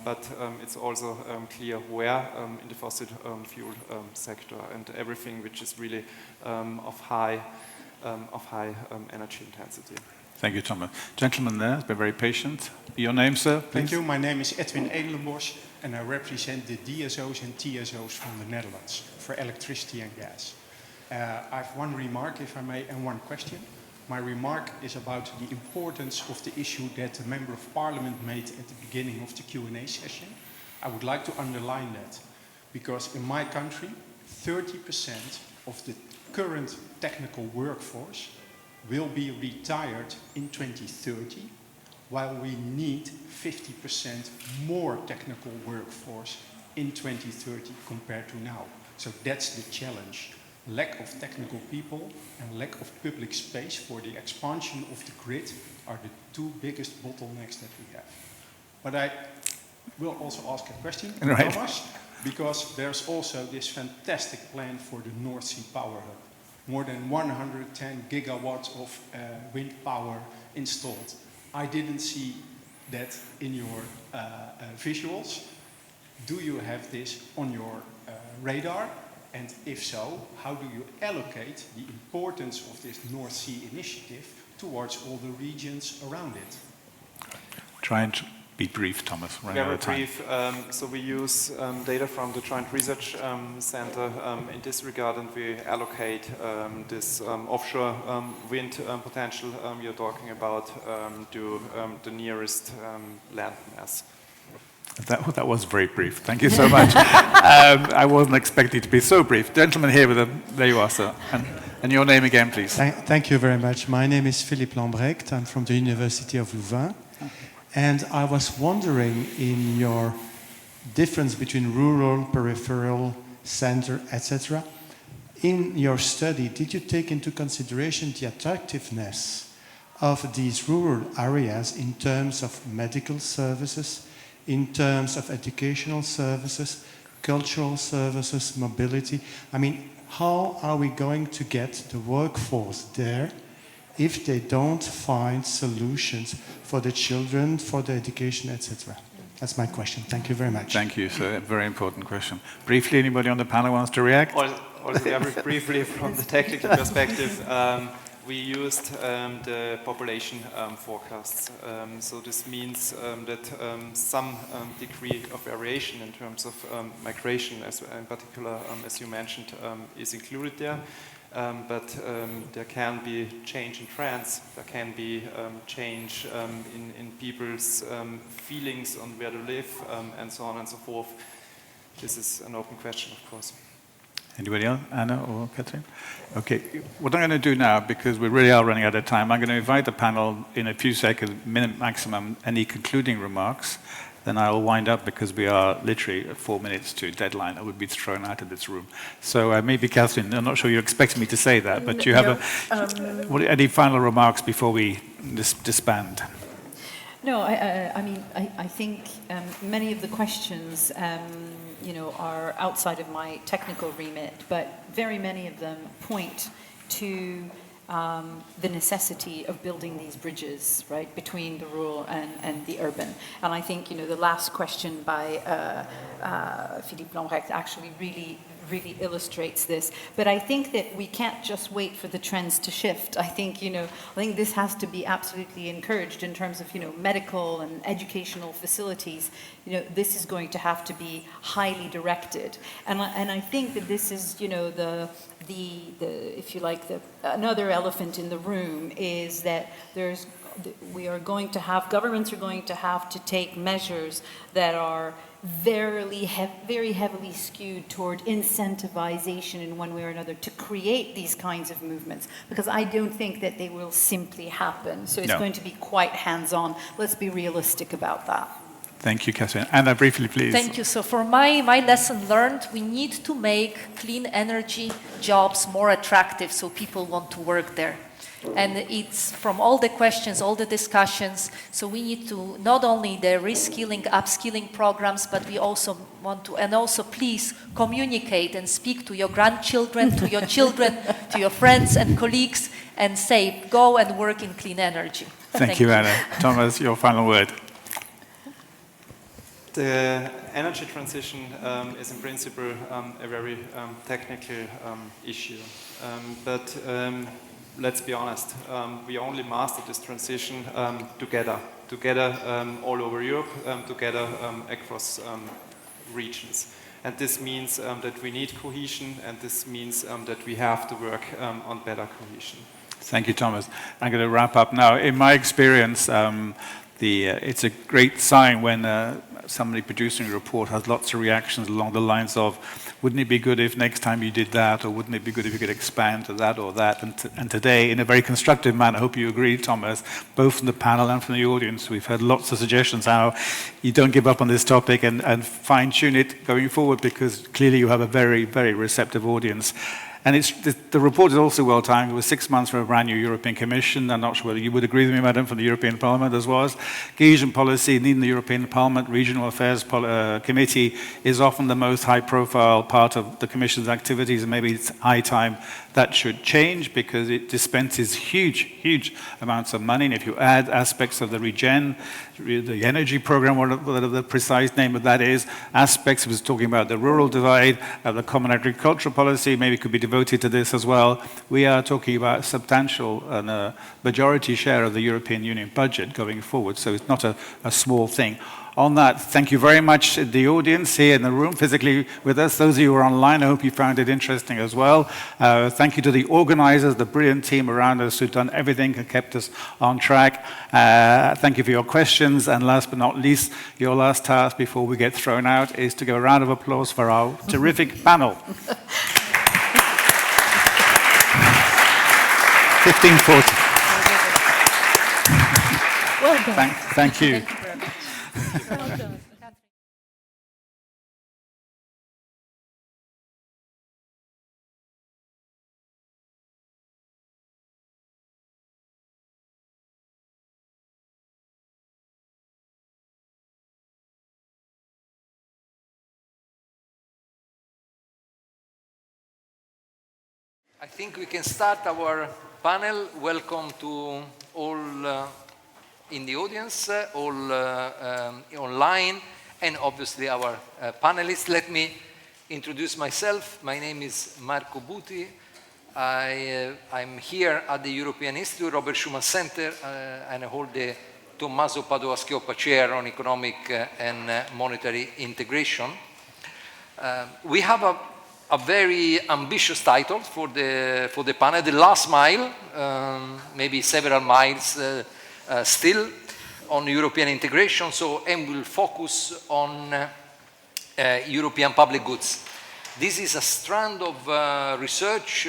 but it's also clear where in the fossil fuel sector and everything which is really of high energy intensity. Thank you, Thomas. Gentleman there has been very patient. Your name, sir, please? Thank you. My name is Edwin Edelenbosch, and I represent the DSOs and TSOs from the Netherlands for electricity and gas. I have one remark, if I may, and one question. My remark is about the importance of the issue that the Member of Parliament made at the beginning of the Q&A session. I would like to underline that, because in my country, 30% of the current technical workforce will be retired in 2030, while we need 50% more technical workforce in 2030 compared to now. So that's the challenge. Lack of technical people and lack of public space for the expansion of the grid are the two biggest bottlenecks that we have. But I will also ask a question to right. Thomas, because there's also this fantastic plan for the North Sea Power Hub. More than 110 gigawatts of wind power installed. I didn't see that in your visuals. Do you have this on your radar? And if so, how do you allocate the importance of this North Sea initiative towards all the regions around it? Try and Be brief, Thomas. Running out Very of time. brief. So we use data from the Joint Research Center in this regard, and we allocate this offshore wind potential you're talking about to the nearest land mass. That was very brief. Thank you so much. I wasn't expecting it to be so brief. Gentleman here with there you are, sir. And your name again, please. Thank you very much. My name is Philippe Lambrecht. I'm from the University of Louvain. And I was wondering, in your difference between rural, peripheral, center, etc., in your study, did you take into consideration the attractiveness of these rural areas in terms of medical services, in terms of educational services, cultural services, mobility? I mean, how are we going to get the workforce there if they don't find solutions for the children, for the education, etc.? That's my question. Thank you very much. Thank you, sir. Very important question. Briefly, anybody on the panel wants to react? Also, very briefly, from the technical perspective, we used the population forecasts. So this means that some degree of variation in terms of migration, in particular, as you mentioned, is included there. But there can be change in trends, there can be change in people's feelings on where to live, and so on and so forth. This is an open question, of course. Anybody else? Anna or Catherine? Okay, what I'm going to do now, because we really are running out of time, I'm going to invite the panel in a few seconds, minute maximum, any concluding remarks. Then I'll wind up because we are literally 4 minutes to deadline. I would be thrown out of this room. So maybe, Catherine, I'm not sure you're expecting me to say that, but you have any final remarks before we disband? No, I think many of the questions, are outside of my technical remit, but very many of them point to the necessity of building these bridges, right, between the rural and the urban. And I think, the last question by Philippe Lambrecht actually really illustrates this. But I think that we can't just wait for the trends to shift. I think this has to be absolutely encouraged in terms of, medical and educational facilities. This is going to have to be highly directed. And I think that this is, the if you like, another elephant in the room is that governments are going to have to take measures that are very heavily skewed toward incentivization in one way or another to create these kinds of movements, because I don't think that they will simply happen. So it's going to be quite hands-on. Let's be realistic about that. Thank you, Catherine. Anna, briefly, please. Thank you. So for my lesson learned, we need to make clean energy jobs more attractive so people want to work there. And it's from all the questions, all the discussions, so we need to not only the reskilling, upskilling programs, but we also want to, and also please communicate and speak to your grandchildren, to your children, to your friends and colleagues, and say, go and work in clean energy. Thank you, Anna. Thomas, your final word. The energy transition is in principle a very technical issue, but let's be honest, we only master this transition together all over Europe, together across regions. And this means that we need cohesion, and this means that we have to work on better cohesion. Thank you, Thomas. I'm going to wrap up now. In my experience, it's a great sign when somebody producing a report has lots of reactions along the lines of, wouldn't it be good if next time you did that, or wouldn't it be good if you could expand to that or that? And today, in a very constructive manner, I hope you agree, Thomas, both from the panel and from the audience, we've had lots of suggestions how you don't give up on this topic and fine-tune it going forward, because clearly you have a very, very receptive audience. And the report is also well timed. It was 6 months for a brand new European Commission. I'm not sure whether you would agree with me, Madam, from the European Parliament as was. Cohesion policy in the European Parliament, Regional Affairs Committee is often the most high-profile part of the Commission's activities, and maybe it's high time That should change because it dispenses huge amounts of money. And if you add aspects of the the energy program, whatever the precise name of that is, aspects, was talking about the rural divide, the common agricultural policy, maybe could be devoted to this as well. We are talking about a substantial and a majority share of the European Union budget going forward, so it's not a small thing. On that, thank you very much, the audience here in the room, physically with us. Those of you who are online, I hope you found it interesting as well. Thank you to the organizers, the brilliant team around us who've done everything and kept us on track. Thank you for your questions. And last but not least, your last task before we get thrown out is to give a round of applause for our terrific panel. 1540. Well done. Thank you. Thank you very much. Well done. I think we can start our panel. Welcome to all in the audience, all online, and obviously our panelists. Let me introduce myself. My name is Marco Buti. I'm here at the European Institute, Robert Schuman Center, and I hold the Tommaso Padoa-Schioppa Chair on Economic and Monetary Integration. We have a very ambitious title for the panel, The Last Mile, maybe several miles still on European integration, and we'll focus on European public goods. This is a strand of research,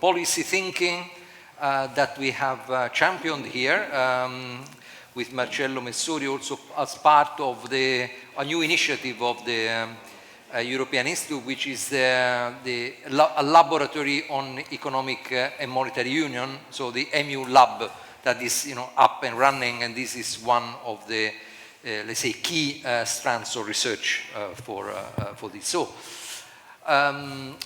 policy thinking that we have championed here with Marcello Messori, also as part of a new initiative of the European Institute, which is a laboratory on economic and monetary union, so the EMU lab that is up and running, and this is one of the let's say key strands of research for this. So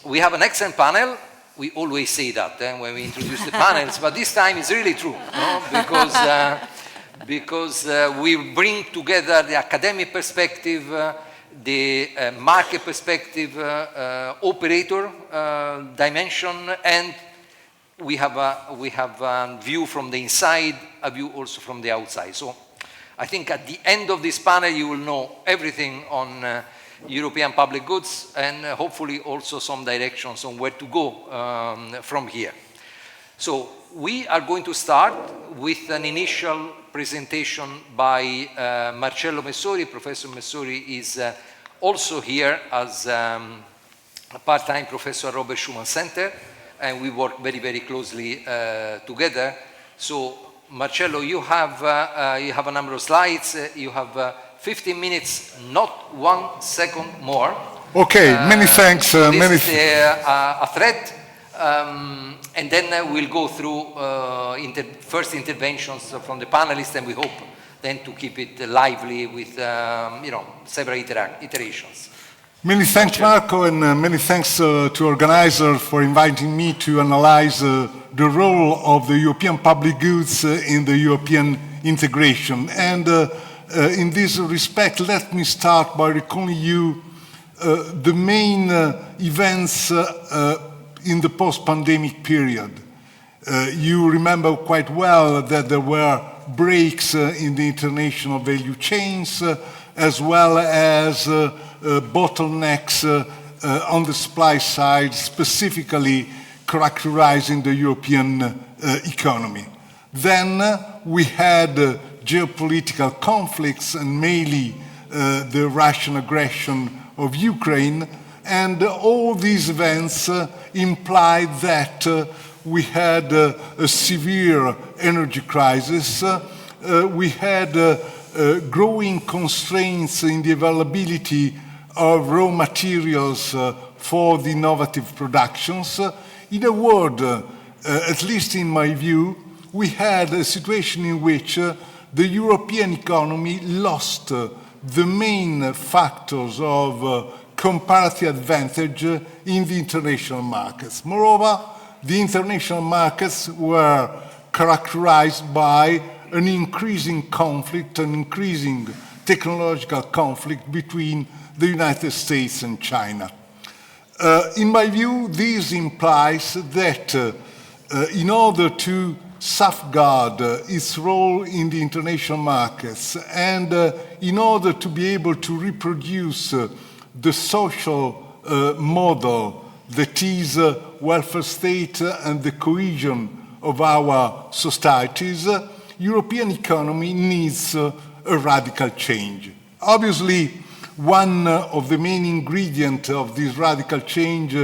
we have an excellent panel. We always say that when we introduce the panels, but this time it's really true, because we bring together the academic perspective, the market perspective, operator dimension, and we have a view from the inside, a view also from the outside. So I think at the end of this panel you will know everything on European public goods, and hopefully also some directions on where to go from here. So we are going to start with an initial presentation by Marcello Messori. Professor Messori is also here as a part-time professor at Robert Schuman Center, and we work very, very closely together. So Marcello, you have a number of slides. You have 15 minutes, not 1 second more. Okay, many thanks. This is a threat. And then we'll go through first interventions from the panelists, and we hope then to keep it lively with several iterations. Many thanks, Marco, and many thanks to organizers for inviting me to analyze the role of the European public goods in the European integration. And in this respect, let me start by recalling you the main events in the post-pandemic period. You remember quite well that there were breaks in the international value chains, as well as bottlenecks on the supply side, specifically characterizing the European economy. Then we had geopolitical conflicts, and mainly the Russian aggression of Ukraine, and all these events implied that we had a severe energy crisis. We had growing constraints in the availability of raw materials for the innovative productions. In a word, at least in my view, we had a situation in which the European economy lost the main factors of comparative advantage in the international markets. Moreover, the international markets were characterized by an increasing conflict, an increasing technological conflict between the United States and China. In my view, this implies that in order to safeguard its role in the international markets and in order to be able to reproduce the social model that is welfare state and the cohesion of our societies, European economy needs a radical change. Obviously, one of the main ingredients of this radical change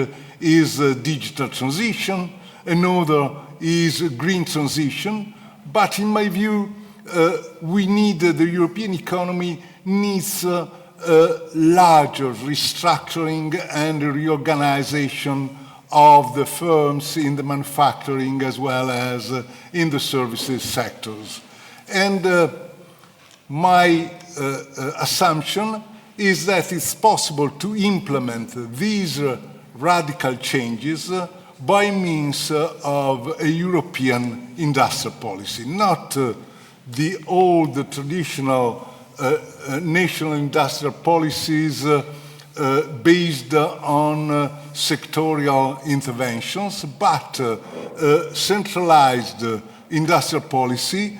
is digital transition, another is green transition, but in my view, the European economy needs a larger restructuring and reorganization of the firms in the manufacturing as well as in the services sectors. And my assumption is that it's possible to implement these radical changes by means of a European industrial policy, not the old traditional national industrial policies based on sectorial interventions, but centralized industrial policy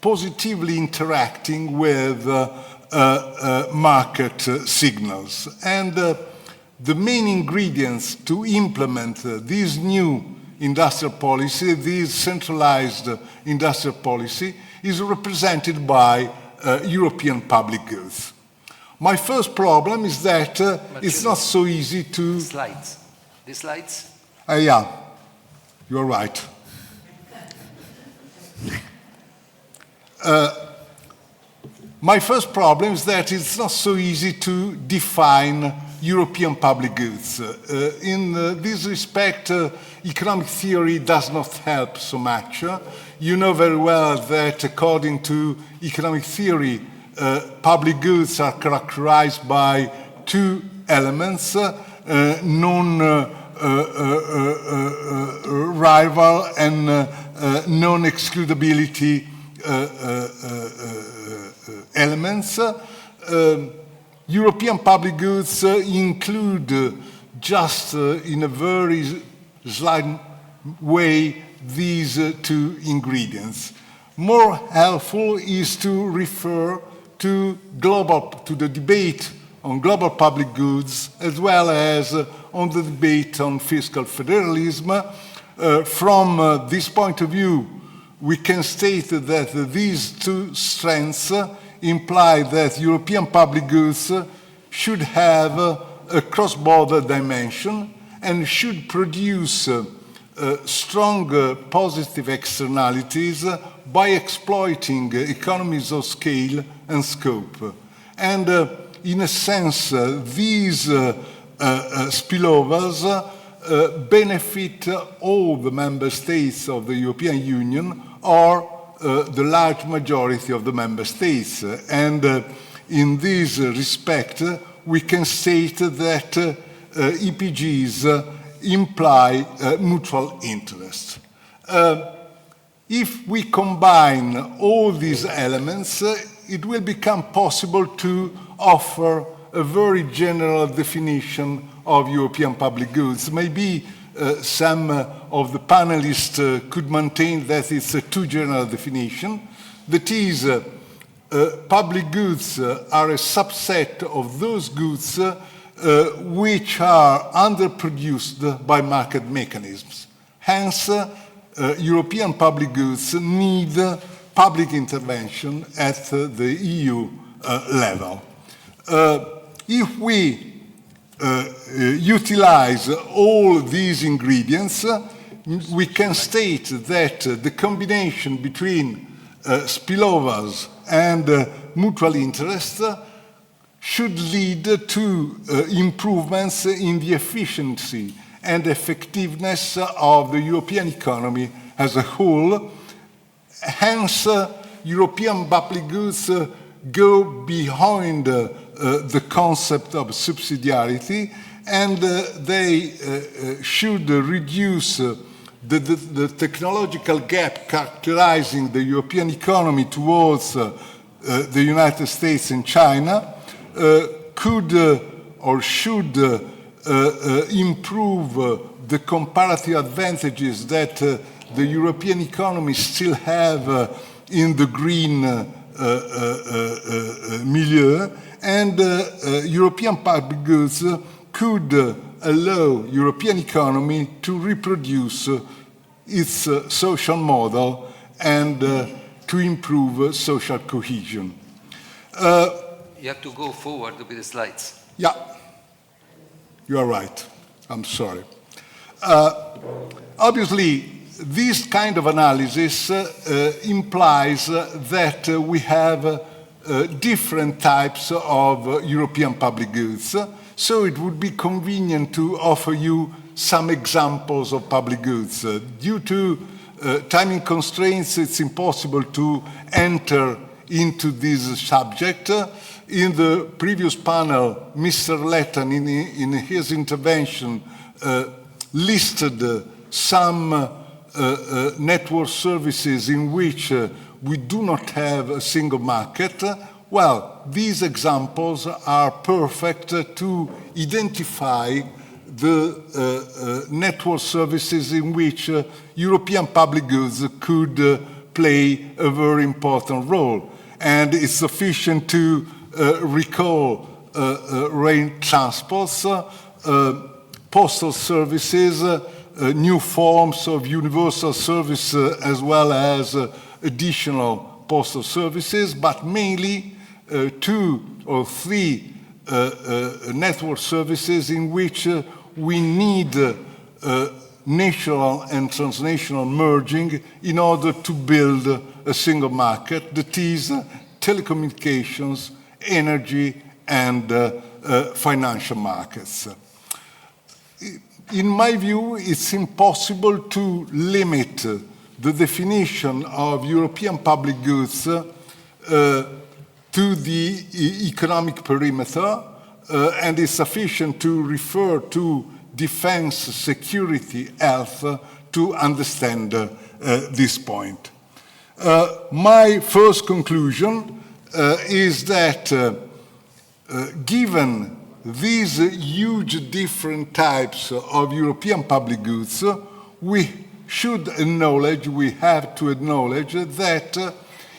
positively interacting with market signals. And the main ingredients to implement this new industrial policy, this centralized industrial policy, is represented by European public goods. My first problem is that it's not so easy to... Slides. The slides? Yeah, you're right. My first problem is that it's not so easy to define European public goods. In this respect, economic theory does not help so much. You know very well that according to economic theory, public goods are characterized by two elements, non-rival and non-excludability elements. European public goods include just in a very slight way these two ingredients. More helpful is to refer to the debate on global public goods as well as on the debate on fiscal federalism. From this point of view, we can state that these two strengths imply that European public goods should have a cross-border dimension and should produce strong positive externalities by exploiting economies of scale and scope. And in a sense, these spillovers benefit all the member states of the European Union or the large majority of the member states. And in this respect, we can state that EPGs imply mutual interest. If we combine all these elements, it will become possible to offer a very general definition of European public goods. Maybe some of the panelists could maintain that it's a too general definition. That is, public goods are a subset of those goods which are underproduced by market mechanisms. Hence, European public goods need public intervention at the EU level. If we utilize all these ingredients, we can state that the combination between spillovers and mutual interest should lead to improvements in the efficiency and effectiveness of the European economy as a whole. Hence, European public goods go behind the concept of subsidiarity and they should reduce the technological gap characterizing the European economy towards the United States and China, could or should improve the comparative advantages that the European economy still have in the green milieu, and European public goods could allow European economy to reproduce its social model and to improve social cohesion. You have to go forward with the slides. Yeah, you are right. I'm sorry. Obviously, this kind of analysis implies that we have different types of European public goods. So it would be convenient to offer you some examples of public goods. Due to timing constraints, it's impossible to enter into this subject. In the previous panel, Mr. Letton, in his intervention, listed some network services in which we do not have a single market. Well, these examples are perfect to identify the network services in which European public goods could play a very important role. And it's sufficient to recall rail transports, postal services, new forms of universal service as well as additional postal services, but mainly 2 or 3 network services in which we need national and transnational merging in order to build a single market, that is telecommunications, energy, and financial markets. In my view, it's impossible to limit the definition of European public goods to the economic perimeter, and it's sufficient to refer to defense, security, health to understand this point. My first conclusion is that given these huge different types of European public goods, we have to acknowledge that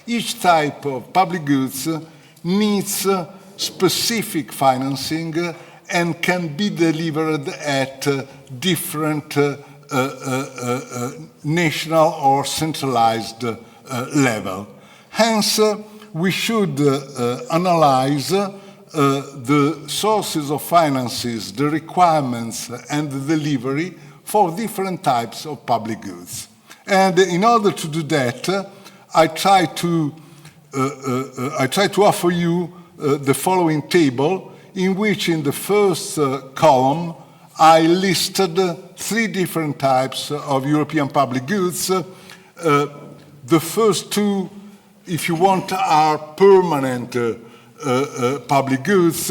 each type of public goods needs specific financing and can be delivered at different national or centralized level. Hence, we should analyze the sources of finances, the requirements, and the delivery for different types of public goods. And in order to do that, I try to offer you the following table, in which in the first column I listed 3 different types of European public goods. The first 2, if you want, are permanent public goods,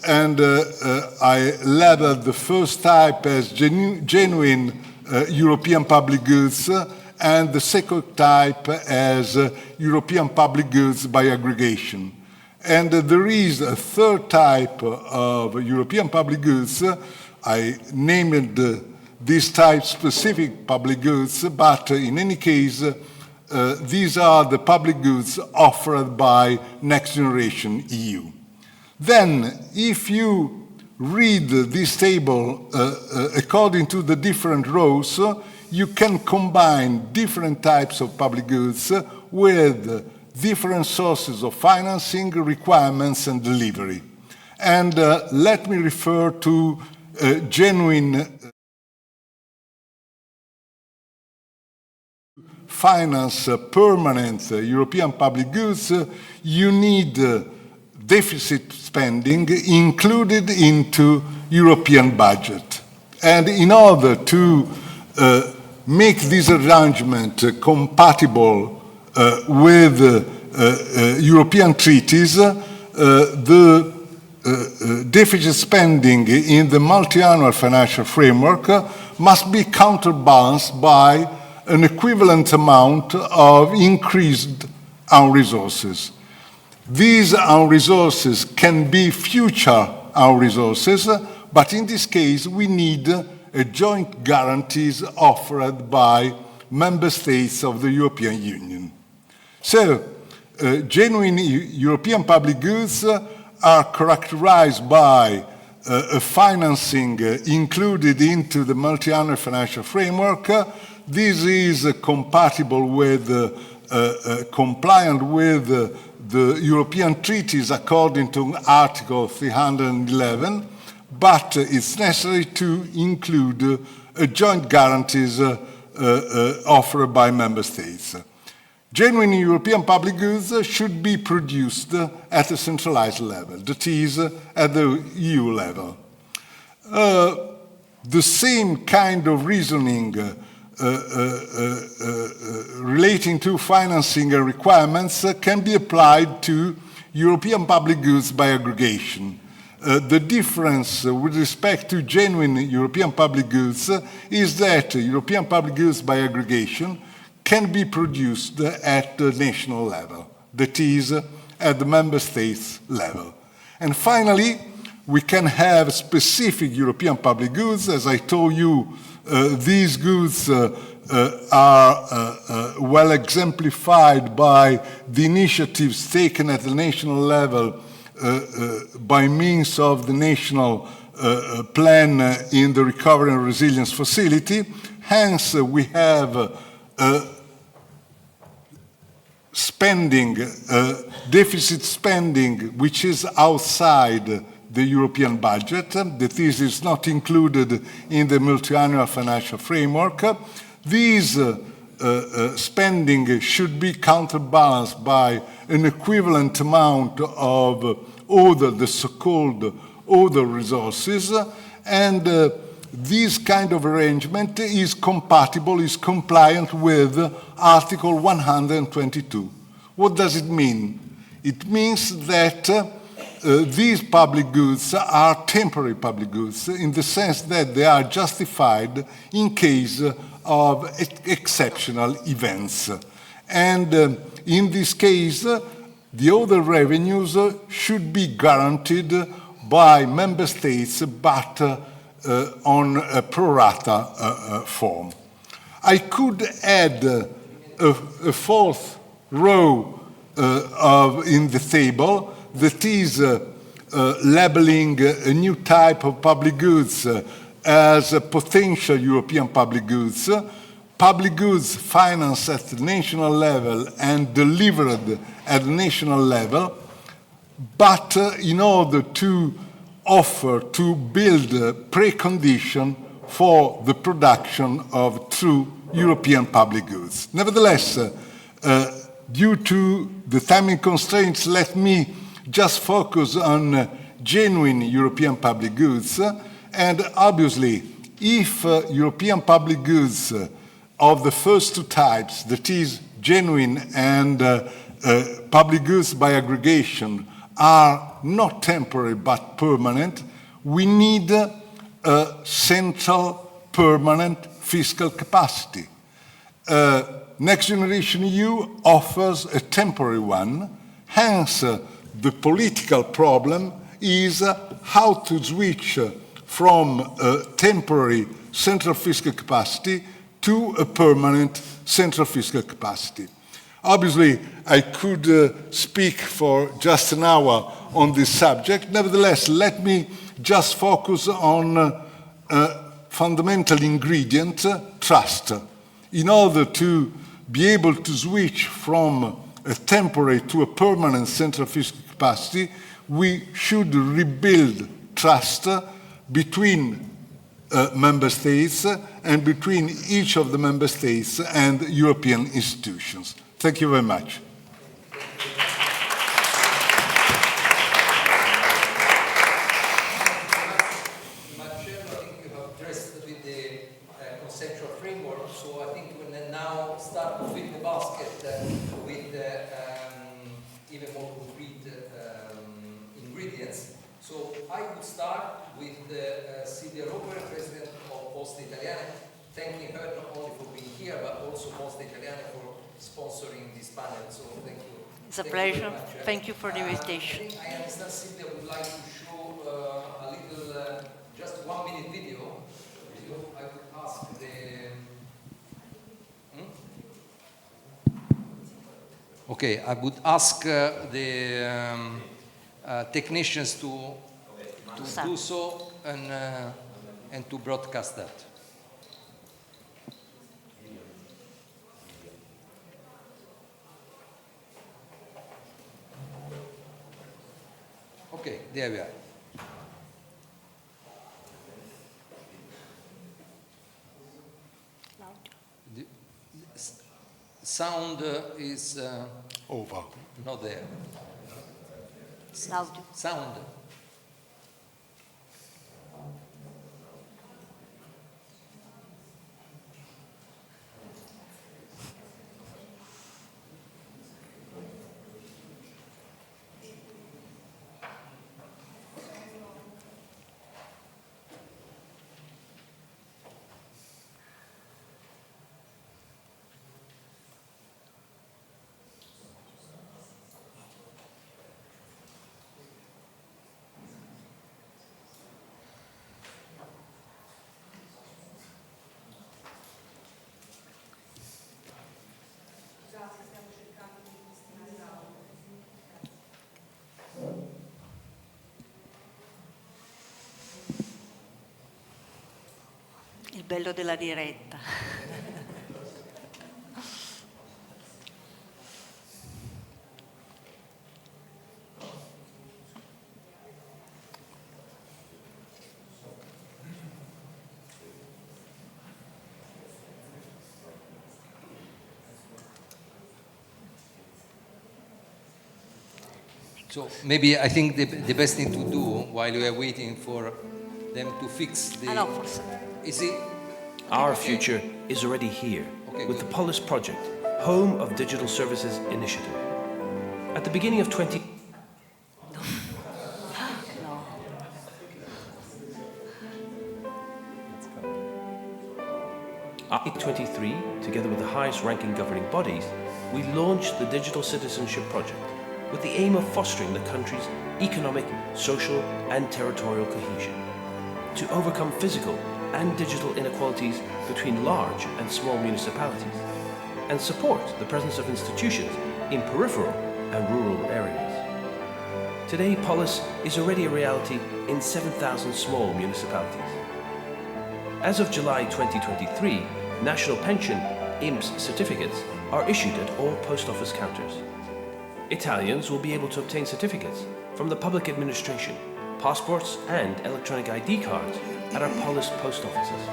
and I labeled the first type as genuine European public goods, and the second type as European public goods by aggregation. And there is a third type of European public goods. I named this type specific public goods, but in any case, these are the public goods offered by Next Generation EU. Then, if you read this table according to the different rows, you can combine different types of public goods with different sources of financing, requirements, and delivery. And let me refer to genuine finance permanent European public goods. You need deficit spending included into European budget. And in order to make this arrangement compatible with European treaties, the deficit spending in the multi-annual financial framework must be counterbalanced by an equivalent amount of increased own resources. These own resources can be future own resources, but in this case we need a joint guarantees offered by member states of the European Union. So, genuine European public goods are characterized by a financing included into the multi-annual financial framework. This is compatible with, compliant with the European treaties according to Article 311, but it's necessary to include joint guarantees offered by member states. Genuine European public goods should be produced at a centralized level, that is, at the EU level. The same kind of reasoning relating to financing requirements can be applied to European public goods by aggregation. The difference with respect to genuine European public goods is that European public goods by aggregation can be produced at the national level, that is, at the member states level. And finally, we can have specific European public goods. As I told you, these goods are well exemplified by the initiatives taken at the national level by means of the national plan in the Recovery and Resilience Facility. Hence, we have spending, deficit spending, which is outside the European budget. That is not included in the multi-annual financial framework. These spending should be counterbalanced by an equivalent amount of other, the so-called other resources, and this kind of arrangement is compatible, is compliant with Article 122. What does it mean? It means that these public goods are temporary public goods in the sense that they are justified in case of exceptional events. And in this case, the other revenues should be guaranteed by member states, but on a pro rata form. I could add a fourth row in the table that is labeling a new type of public goods as potential European public goods financed at the national level and delivered at the national level, but in order to offer, to build a precondition for the production of true European public goods. Nevertheless, due to the timing constraints, let me just focus on genuine European public goods. And obviously, if European public goods of the first two types, that is genuine and public goods by aggregation, are not temporary but permanent, we need a central permanent fiscal capacity. Next Generation EU offers a temporary one, hence the political problem is how to switch from a temporary central fiscal capacity to a permanent central fiscal capacity. Obviously, I could speak for just an hour on this subject. Nevertheless, let me just focus on a fundamental ingredient, trust. In order to be able to switch from a temporary to a permanent central fiscal capacity, we should rebuild trust between member states and between each of the member states and European institutions. Thank you very much. Marcello, I think you have addressed with the conceptual framework, so I think we will now start to fill the basket with even more concrete ingredients. So I would start with Silvia Roper, President of Poste Italiane, thanking her not only for being here, but also Poste Italiane for sponsoring this panel. So thank you. It's a pleasure. Thank you for the invitation. I understand Silvia would like to show a little, just 1 minute video. I would ask Okay, I would ask the technicians to do so and to broadcast that. Okay, there we are. The sound is over. Not there. Sound. Sound. Il bello della diretta. So maybe I think the best thing to do while we are waiting for them to fix the... Is it? Our future is already here with the Polis project, home of Digital Services Initiative. At the beginning of 2023, together with the highest ranking governing bodies, we launched the Digital Citizenship Project with the aim of fostering the country's economic, social and territorial cohesion, to overcome physical and digital inequalities between large and small municipalities, and support the presence of institutions in peripheral and rural areas. Today, Polis is already a reality in 7,000 small municipalities. As of July 2023, national pension INPS certificates are issued at all post office counters. Italians will be able to obtain certificates from the public administration, passports and electronic ID cards at our Polis post offices.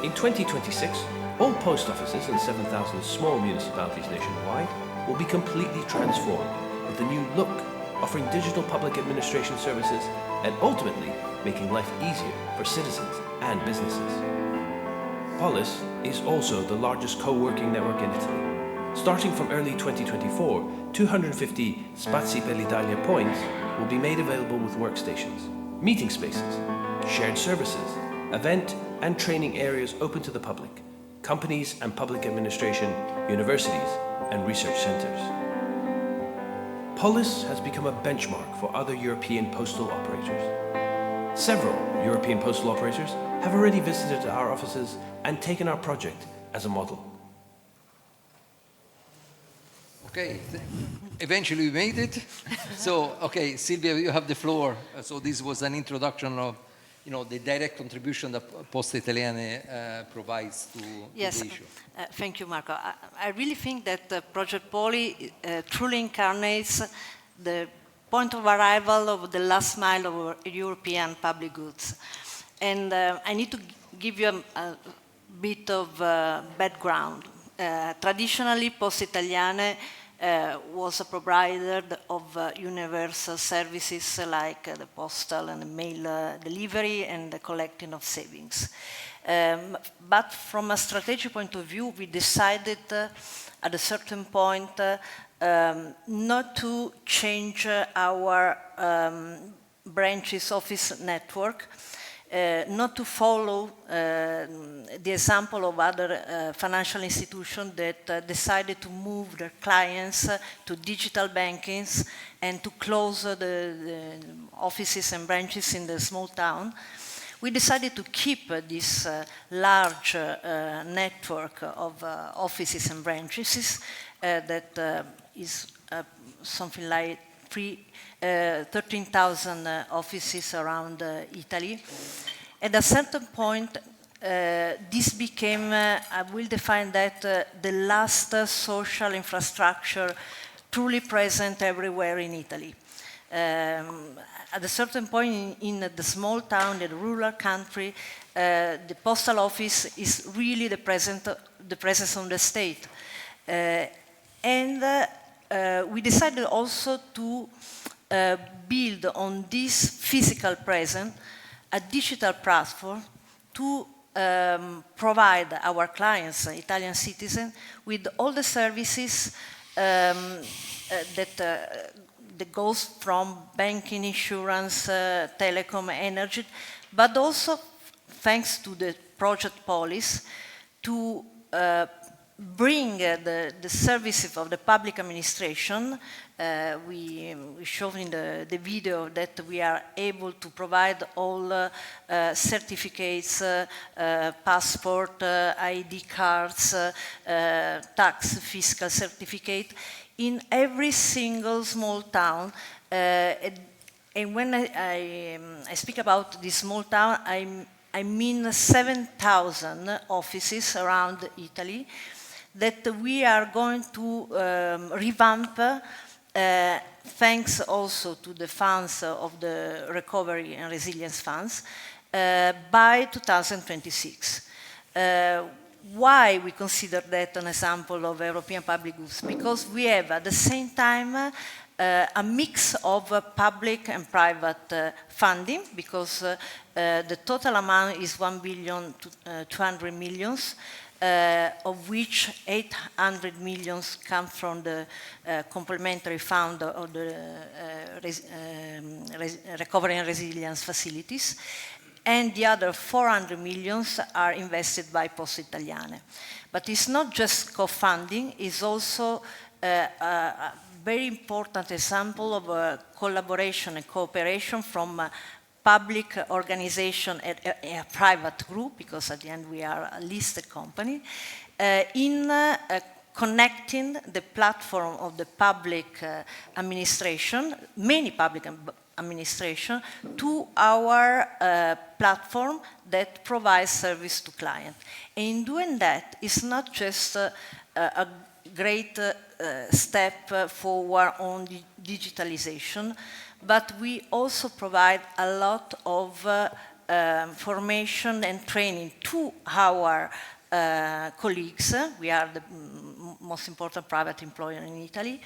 In 2026, all post offices in 7,000 small municipalities nationwide will be completely transformed with a new look, offering digital public administration services and ultimately making life easier for citizens and businesses. Polis is also the largest co-working network in Italy. Starting from early 2024, 250 Spazi per l'Italia points will be made available with workstations, meeting spaces, shared services, event and training areas open to the public, companies and public administration, universities and research centers. Polis has become a benchmark for other European postal operators. Several European postal operators have already visited our offices and taken our project as a model. Okay, eventually we made it. So, okay, Silvia, you have the floor. So this was an introduction of, the direct contribution that Poste Italiane provides to the issue. Thank you, Marco. I really think that Project Poli truly incarnates the point of arrival of the last mile of European public goods. And I need to give you a bit of background. Traditionally, Poste Italiane was a provider of universal services like the postal and the mail delivery and the collecting of savings. But from a strategic point of view, we decided at a certain point not to change our branches office network, not to follow the example of other financial institutions that decided to move their clients to digital bankings and to close the offices and branches in the small town. We decided to keep this large network of offices and branches that is something like 13,000 offices around Italy. At a certain point, this became, I will define that, the last social infrastructure truly present everywhere in Italy. At a certain point in the small town, in the rural country, the postal office is really the presence of the state. We decided also to build on this physical presence a digital platform to provide our clients, Italian citizens, with all the services that goes from banking, insurance, telecom, energy, but also, thanks to the project policy, to bring the services of the public administration. We showed in the video that we are able to provide all certificates, passport, ID cards, tax, fiscal certificate in every single small town. And when I speak about this small town, I mean 7,000 offices around Italy that we are going to revamp, thanks also to the funds of the Recovery and Resilience Funds, by 2026. Why we consider that an example of European public goods? Because we have at the same time a mix of public and private funding, because the total amount is 1.2 billion, of which 800 million come from the complementary fund of the recovery and resilience facilities, and the other 400 million are invested by Poste Italiane. But it's not just co-funding, it's also a very important example of collaboration and cooperation from public organization and a private group, because at the end we are a listed company, in connecting the platform of the public administration, many public administration, to our platform that provides service to clients. And in doing that, it's not just a great step forward on the digitalization, but we also provide a lot of formation and training to our colleagues. We are the most important private employer in Italy,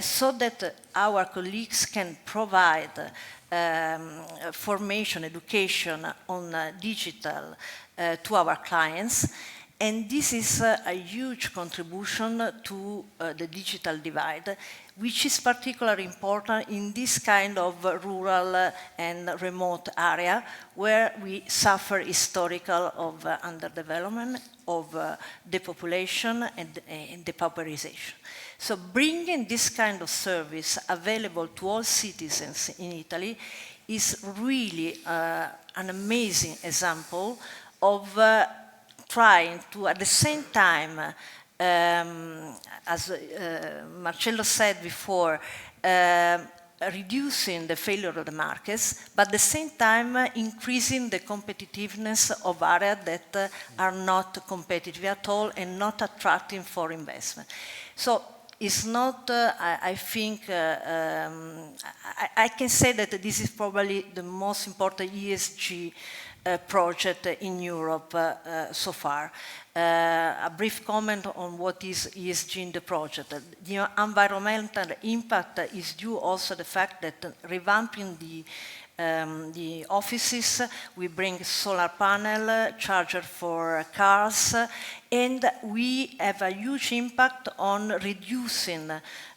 so that our colleagues can provide formation, education on digital to our clients. And this is a huge contribution to the digital divide, which is particularly important in this kind of rural and remote area where we suffer historical of underdevelopment, of depopulation and depauperization. So bringing this kind of service available to all citizens in Italy is really an amazing example of trying to, at the same time, as Marcello said before, reducing the failure of the markets, but at the same time increasing the competitiveness of areas that are not competitive at all and not attracting for investment. So it's not, I think, I can say that this is probably the most important ESG project in Europe so far. A brief comment on what is ESG in the project. The environmental impact is due also to the fact that revamping the offices, we bring solar panel, charger for cars, and we have a huge impact on reducing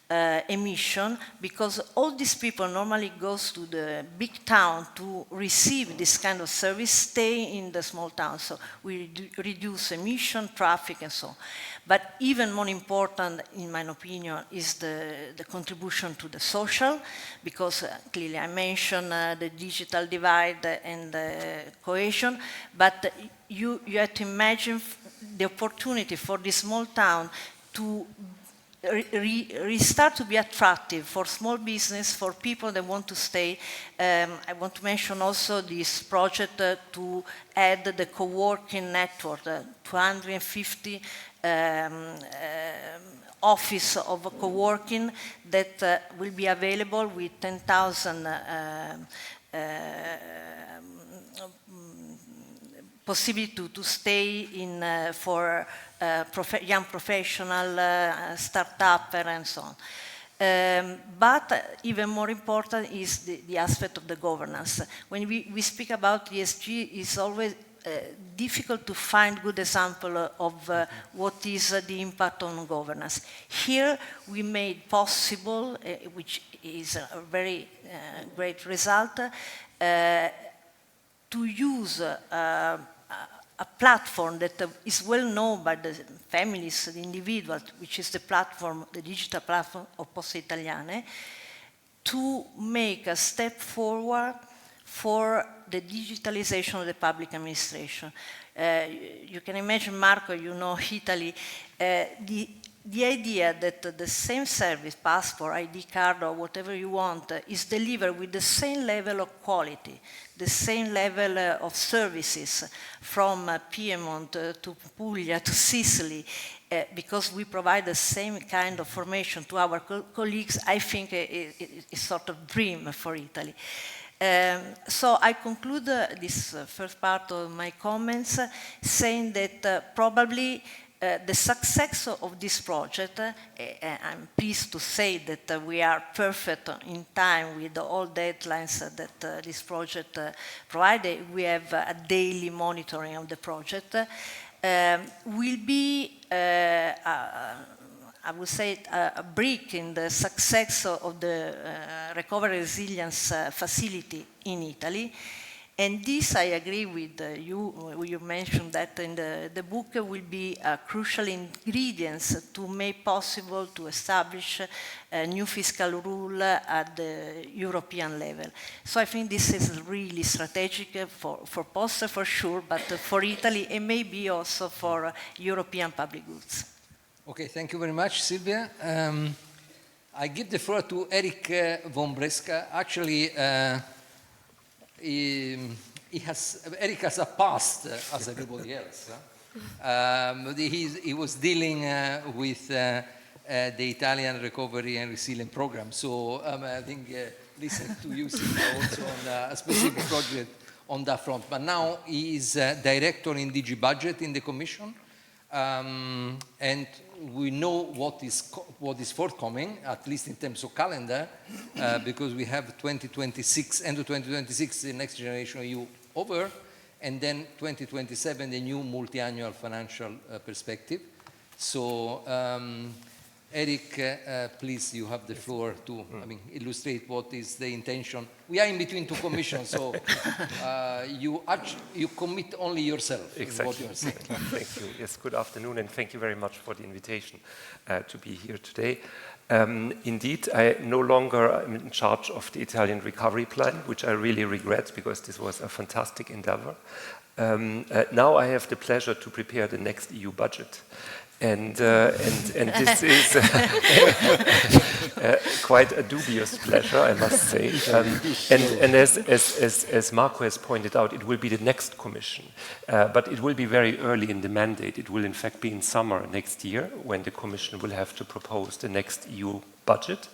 emission, because all these people normally goes to the big town to receive this kind of service, stay in the small town. So we reduce emission, traffic, and so on. But even more important, in my opinion, is the contribution to the social, because clearly I mentioned the digital divide and the cohesion, but you have to imagine the opportunity for this small town to restart to be attractive for small business, for people that want to stay. I want to mention also this project to add the co-working network, 250 office of co-working that will be available with 10,000 possibility to stay in for young professional, start-upper, and so on. But even more important is the aspect of the governance. When we speak about ESG, it's always difficult to find good example of what is the impact on governance. Here we made possible, which is a very great result, to use a platform that is well known by the families, the individuals, which is the platform, the digital platform of Poste Italiane, to make a step forward for the digitalization of the public administration. You can imagine, Marco, you know Italy, the idea that the same service, passport, ID card, or whatever you want, is delivered with the same level of quality, the same level of services from Piedmont to Puglia to Sicily, because we provide the same kind of formation to our colleagues, I think it's a sort of dream for Italy. So I conclude this first part of my comments saying that probably the success of this project, I'm pleased to say that we are perfect in time with all deadlines that this project provided. We have a daily monitoring of the project. Will be, I would say, a brick in the success of the recovery resilience facility in Italy. And this, I agree with you mentioned that in the book will be crucial ingredients to make possible to establish a new fiscal rule at the European level. So I think this is really strategic for Poste for sure, but for Italy and maybe also for European public goods. Okay, thank you very much, Silvia. I give the floor to Eric von Breska. Actually, Eric has a past as everybody else. He was dealing with the Italian Recovery and Resilience Program. So I think listen to you, Silvia, also on a specific project on that front. But now he is director in DG Budget in the Commission. And we know what is forthcoming, at least in terms of calendar, because we have 2026, end of 2026, the Next Generation EU over, and then 2027, the new multi-annual financial perspective. So, Eric, please, you have the floor to illustrate what is the intention. We are in between two commissions, so you commit only yourself. Exactly. What you are saying. Thank you. Yes, good afternoon, and thank you very much for the invitation to be here today. Indeed, I no longer am in charge of the Italian recovery plan, which I really regret because this was a fantastic endeavor. Now I have the pleasure to prepare the next EU budget. And this is quite a dubious pleasure, I must say. And as Marco has pointed out, it will be the next Commission, but it will be very early in the mandate. It will in fact be in summer next year when the Commission will have to propose the next EU budget.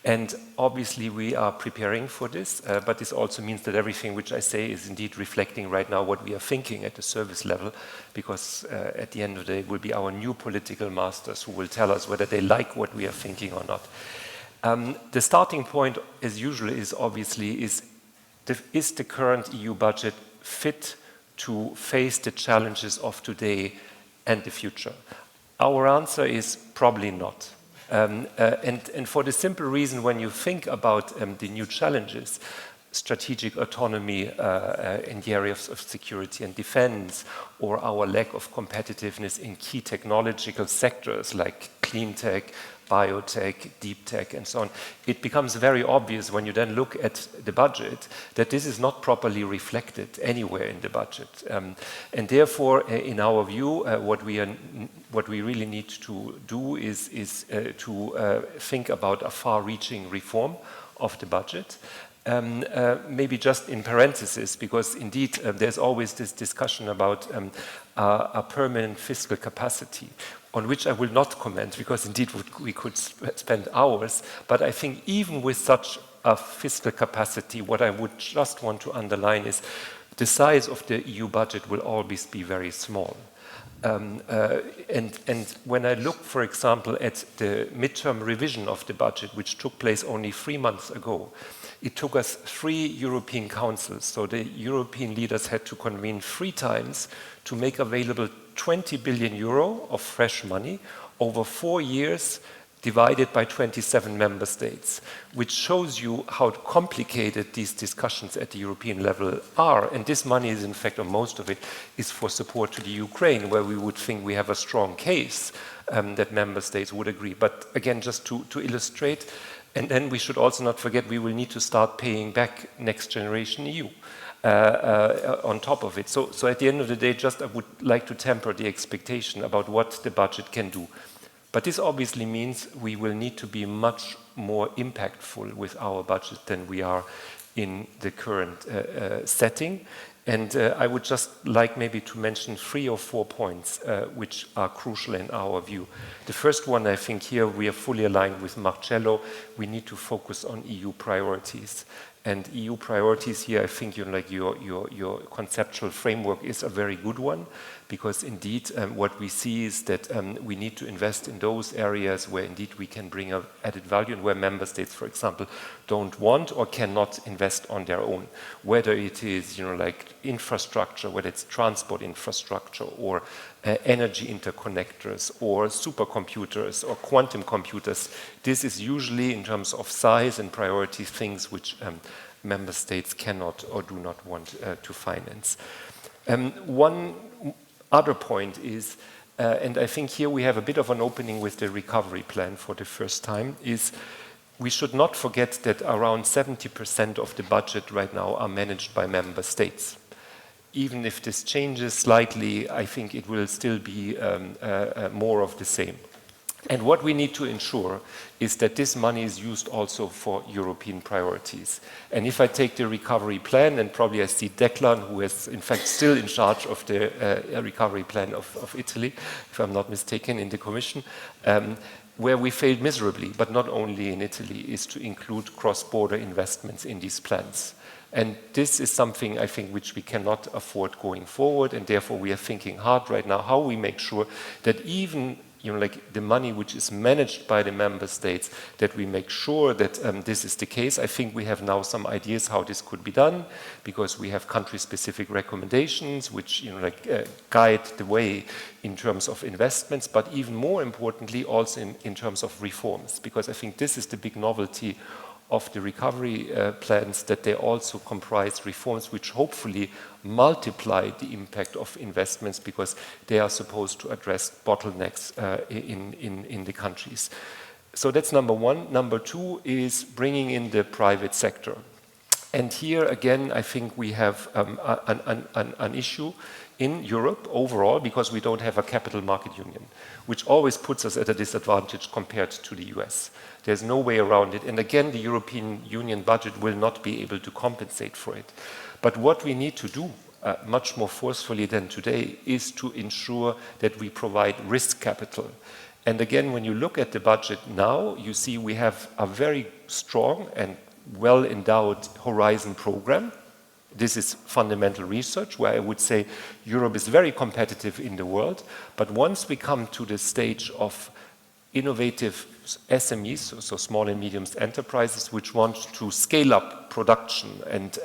And obviously we are preparing for this, but this also means that everything which I say is indeed reflecting right now what we are thinking at the service level, because at the end of the day it will be our new political masters who will tell us whether they like what we are thinking or not. The starting point, as usual, is obviously is the current EU budget fit to face the challenges of today and the future? Our answer is probably not. And for the simple reason, when you think about the new challenges, strategic autonomy in the areas of security and defense, or our lack of competitiveness in key technological sectors like clean tech, biotech, deep tech, and so on, it becomes very obvious when you then look at the budget that this is not properly reflected anywhere in the budget. And therefore, in our view, what we really need to do is to think about a far-reaching reform of the budget. Maybe just in parentheses, because indeed there's always this discussion about a permanent fiscal capacity, on which I will not comment, because indeed we could spend hours. But I think even with such a fiscal capacity, what I would just want to underline is the size of the EU budget will always be very small. And when I look, for example, at the midterm revision of the budget, which took place only 3 months ago, it took us 3 European councils. So the European leaders had to convene 3 times to make available 20 billion euro of fresh money over 4 years, divided by 27 member states, which shows you how complicated these discussions at the European level are. And this money is, in fact, or most of it, is for support to the Ukraine, where we would think we have a strong case that member states would agree. But again, just to illustrate, and then we should also not forget we will need to start paying back Next Generation EU on top of it. So at the end of the day, just I would like to temper the expectation about what the budget can do. But this obviously means we will need to be much more impactful with our budget than we are in the current setting. And I would just like maybe to mention 3 or 4 points which are crucial in our view. The first one, I think here we are fully aligned with Marcello. We need to focus on EU priorities. And EU priorities here, I think your conceptual framework is a very good one, because indeed what we see is that we need to invest in those areas where indeed we can bring added value, and where member states, for example, don't want or cannot invest on their own. Whether it is like infrastructure, whether it's transport infrastructure, or energy interconnectors, or supercomputers, or quantum computers. This is usually, in terms of size and priority, things which member states cannot or do not want to finance. One other point is, and I think here we have a bit of an opening with the recovery plan for the first time, is we should not forget that around 70% of the budget right now are managed by member states. Even if this changes slightly, I think it will still be more of the same. And what we need to ensure is that this money is used also for European priorities. And if I take the recovery plan, and probably I see Declan, who is in fact still in charge of the recovery plan of Italy, if I'm not mistaken, in the Commission, where we failed miserably, but not only in Italy, is to include cross-border investments in these plans. And this is something, I think, which we cannot afford going forward, and therefore we are thinking hard right now how we make sure that even like the money which is managed by the member states, that we make sure that this is the case. I think we have now some ideas how this could be done, because we have country-specific recommendations which guide the way in terms of investments, but even more importantly also in terms of reforms, because I think this is the big novelty of the recovery plans, that they also comprise reforms which hopefully multiply the impact of investments, because they are supposed to address bottlenecks in the countries. So that's number one. Number two is bringing in the private sector. And here again, I think we have an issue in Europe overall, because we don't have a capital market union, which always puts us at a disadvantage compared to the US. There's no way around it. And again, the European Union budget will not be able to compensate for it. But what we need to do much more forcefully than today is to ensure that we provide risk capital. And again, when you look at the budget now, you see we have a very strong and well-endowed Horizon program. This is fundamental research, where I would say Europe is very competitive in the world. But once we come to the stage of innovative SMEs, so small and medium enterprises, which want to scale up production, and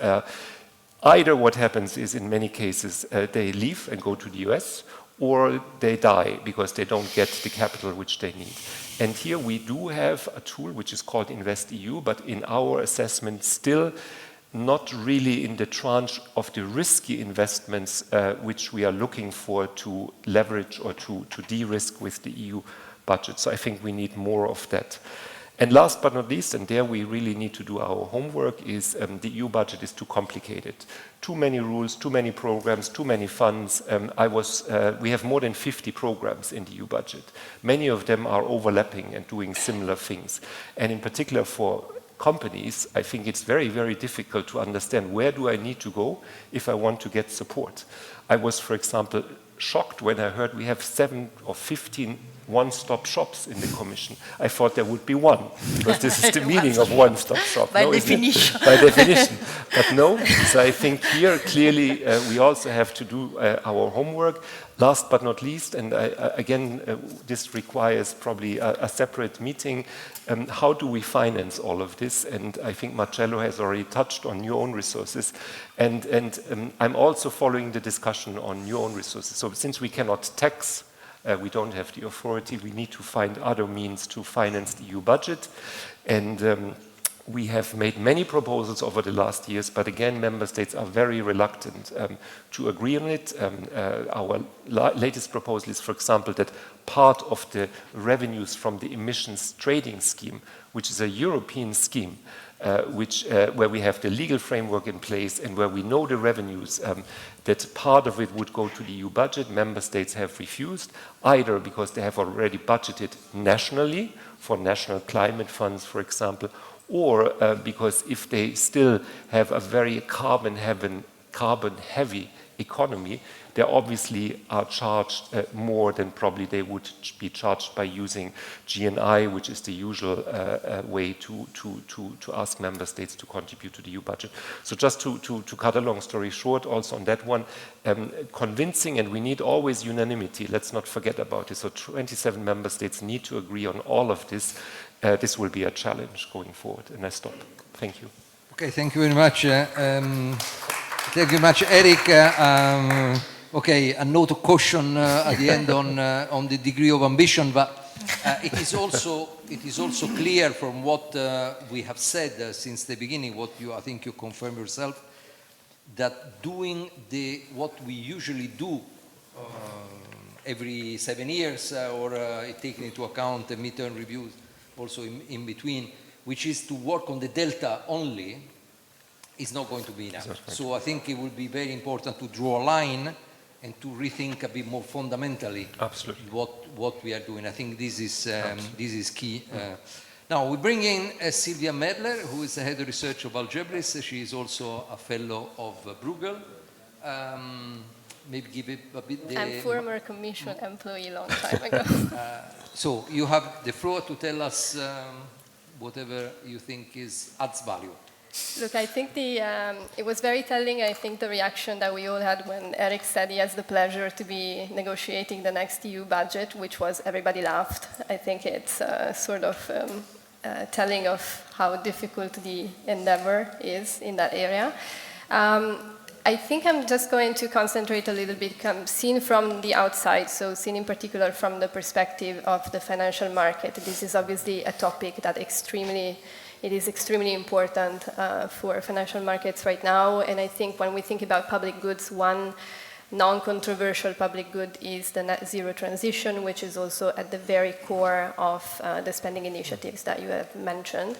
either what happens is, in many cases, they leave and go to the US, or they die because they don't get the capital which they need. And here we do have a tool which is called InvestEU, but in our assessment still not really in the tranche of the risky investments which we are looking for to leverage or to de-risk with the EU budget. So I think we need more of that. And last but not least, and there we really need to do our homework, is the EU budget is too complicated. Too many rules, too many programs, too many funds. We have more than 50 programs in the EU budget. Many of them are overlapping and doing similar things. And in particular for companies, I think it's very, very difficult to understand where do I need to go if I want to get support. I was, for example, shocked when I heard we have 7 or 15 one-stop shops in the Commission. I thought there would be one, because this is the meaning of one-stop shop. By definition. By definition. But no, so I think here clearly we also have to do our homework. Last but not least, and again, this requires probably a separate meeting, how do we finance all of this? And I think Marcello has already touched on new own resources. And I'm also following the discussion on new own resources. So since we cannot tax, we don't have the authority, we need to find other means to finance the EU budget. And we have made many proposals over the last years, but again, member states are very reluctant to agree on it. Our latest proposal is, for example, that part of the revenues from the emissions trading scheme, which is a European scheme, where we have the legal framework in place and where we know the revenues, that part of it would go to the EU budget. Member states have refused, either because they have already budgeted nationally for national climate funds, for example, or because if they still have a very carbon-heavy economy, they obviously are charged more than probably they would be charged by using GNI, which is the usual way to ask member states to contribute to the EU budget. So just to cut a long story short, also on that one, convincing, and we need always unanimity, let's not forget about it. So 27 member states need to agree on all of this. This will be a challenge going forward, and I stop. Thank you. Okay, thank you very much. Thank you very much, Eric. Okay, a note of caution at the end on the degree of ambition, but it is also clear from what we have said since the beginning, I think you confirm yourself, that doing what we usually do every 7 years, or taking into account the midterm reviews also in between, which is to work on the delta only, is not going to be enough. So I think it would be very important to draw a line and to rethink a bit more fundamentally what we are doing. I think this is key. Now we bring in Sylvia Merler, who is the head of research of Algebris. She is also a fellow of Bruegel. Maybe give it a bit. I'm former commission employee long time ago. So you have the floor to tell us whatever you think adds value. Look, I think it was very telling, I think, the reaction that we all had when Eric said he has the pleasure to be negotiating the next EU budget, which was everybody laughed. I think it's sort of telling of how difficult the endeavor is in that area. I think I'm just going to concentrate a little bit, seen from the outside, so seen in particular from the perspective of the financial market. This is obviously a topic that it is extremely important for financial markets right now, and I think when we think about public goods, one non-controversial public good is the net zero transition, which is also at the very core of the spending initiatives that you have mentioned.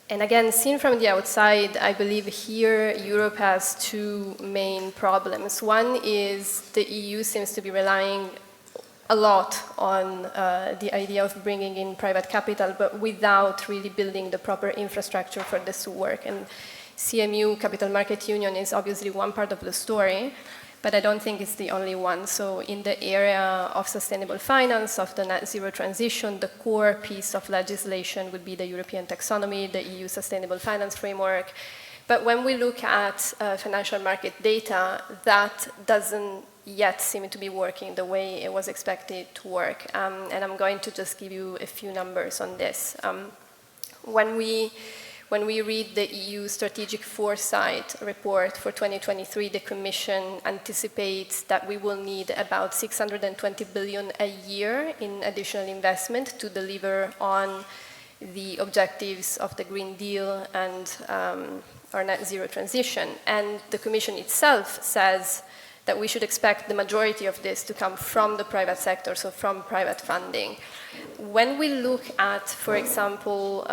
And again, seen from the outside, I believe here Europe has two main problems. One is the EU seems to be relying a lot on the idea of bringing in private capital, but without really building the proper infrastructure for this to work. And CMU, Capital Market Union, is obviously one part of the story, but I don't think it's the only one. So in the area of sustainable finance, of the net zero transition, the core piece of legislation would be the European taxonomy, the EU sustainable finance framework. But when we look at financial market data, that doesn't yet seem to be working the way it was expected to work. And I'm going to just give you a few numbers on this. When When we read the EU Strategic Foresight report for 2023, the Commission anticipates that we will need about 620 billion a year in additional investment to deliver on the objectives of the Green Deal and our net zero transition. And the Commission itself says that we should expect the majority of this to come from the private sector, so from private funding. When we look at, for example,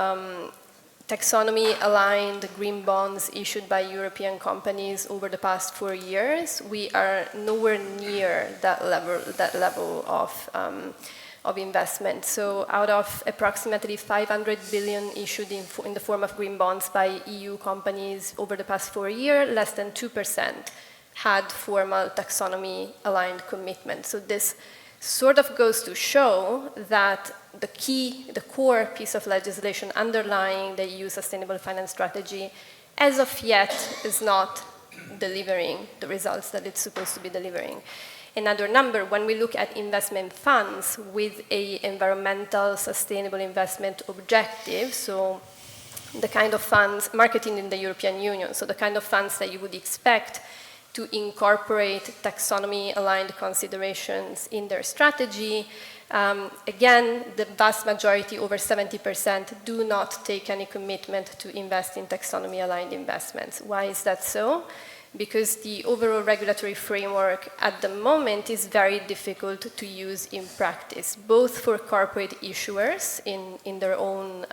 taxonomy-aligned green bonds issued by European companies over the past 4 years, we are nowhere near that level of investment. So out of approximately 500 billion issued in the form of green bonds by EU companies over the past 4 years, less than 2% had formal taxonomy-aligned commitment. So this sort of goes to show that the core piece of legislation underlying the EU Sustainable Finance Strategy, as of yet, is not delivering the results that it's supposed to be delivering. Another number, when we look at investment funds with an environmental sustainable investment objective, so the kind of funds marketed in the European Union, so the kind of funds that you would expect to incorporate taxonomy-aligned considerations in their strategy. Again, the vast majority, over 70%, do not take any commitment to invest in taxonomy-aligned investments. Why is that so? Because the overall regulatory framework at the moment is very difficult to use in practice, both for corporate issuers in their own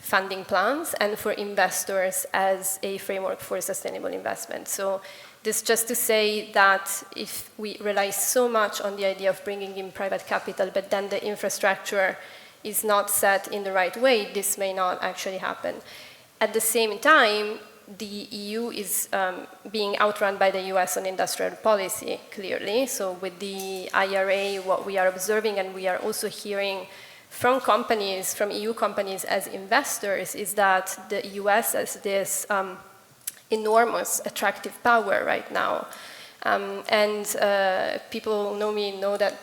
funding plans and for investors as a framework for sustainable investment. So this just to say that if we rely so much on the idea of bringing in private capital, but then the infrastructure is not set in the right way, this may not actually happen. At the same time, the EU is being outrun by the US on industrial policy, clearly. So with the IRA, what we are observing, and we are also hearing from companies, from EU companies as investors, is that the US has this enormous attractive power right now. People know me, know that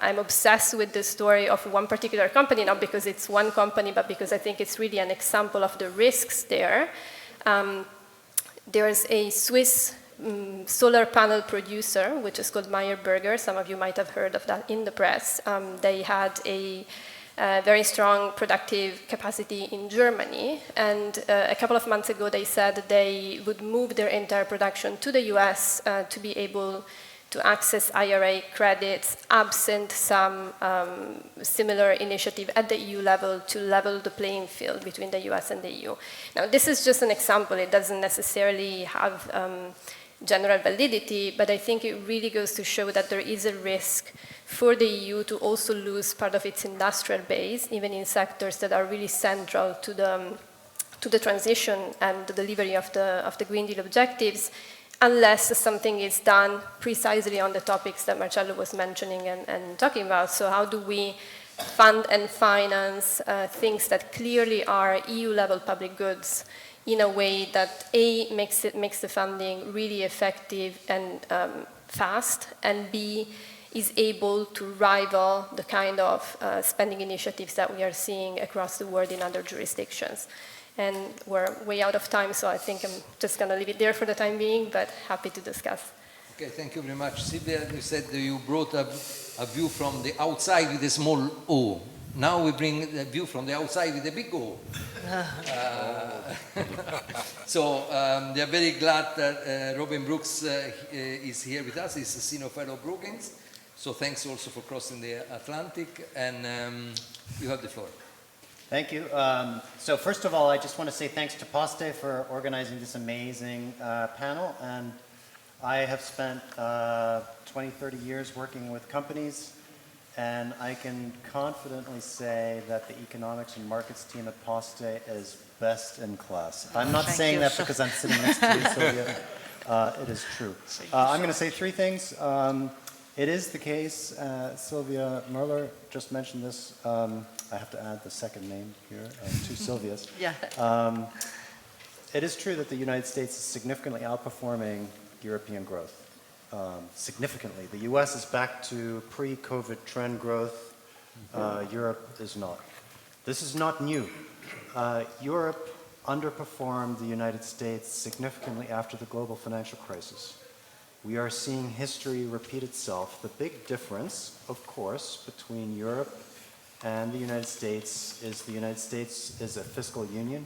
I'm obsessed with the story of one particular company, not because it's one company, but because I think it's really an example of the risks there. There's a Swiss solar panel producer, which is called Meyer Burger. Some of you might have heard of that in the press. They had a very strong productive capacity in Germany. And a couple of months ago, they said that they would move their entire production to the US to be able to access IRA credits, absent some similar initiative at the EU level to level the playing field between the US and the EU. Now, this is just an example. It doesn't necessarily have general validity, but I think it really goes to show that there is a risk for the EU to also lose part of its industrial base, even in sectors that are really central to the transition and the delivery of the Green Deal objectives, unless something is done precisely on the topics that Marcello was mentioning and talking about. So how do we fund and finance things that clearly are EU-level public goods in a way that A, makes the funding really effective and fast, and B, is able to rival the kind of spending initiatives that we are seeing across the world in other jurisdictions. And we're way out of time, so I think I'm just going to leave it there for the time being, but happy to discuss. Okay, thank you very much. Silvia, you said that you brought a view from the outside with a small O. Now we bring the view from the outside with a big O. So they are very glad that Robin Brooks is here with us. He's a senior fellow of Brookings. So thanks also for crossing the Atlantic, and you have the floor. Thank you. So first of all, I just want to say thanks to Poste for organizing this amazing panel. And I have spent 20, 30 years working with companies, and I can confidently say that the economics and markets team at Poste is best in class. I'm not saying that because I'm sitting next to you, Sylvia. It is true. I'm going to say three things. It is the case, Sylvia Merler just mentioned this. I have to add the second name here, two Sylvias. Yeah. It is true that the United States is significantly outperforming European growth. Significantly. The US is back to pre-COVID trend growth. Europe is not. This is not new. Europe underperformed the United States significantly after the global financial crisis. We are seeing history repeat itself. The big difference, of course, between Europe and the United States is a fiscal union.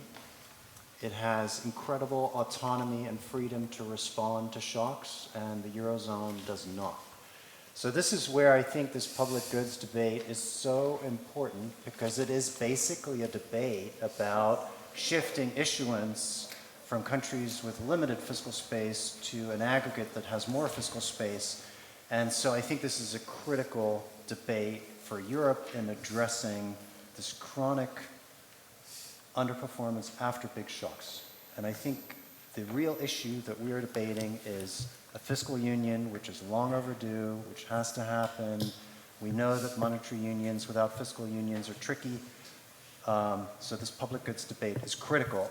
It has incredible autonomy and freedom to respond to shocks, and the Eurozone does not. So this is where I think this public goods debate is so important, because it is basically a debate about shifting issuance from countries with limited fiscal space to an aggregate that has more fiscal space. And so I think this is a critical debate for Europe in addressing this chronic underperformance after big shocks. And I think the real issue that we are debating is a fiscal union, which is long overdue, which has to happen. We know that monetary unions without fiscal unions are tricky. So this public goods debate is critical,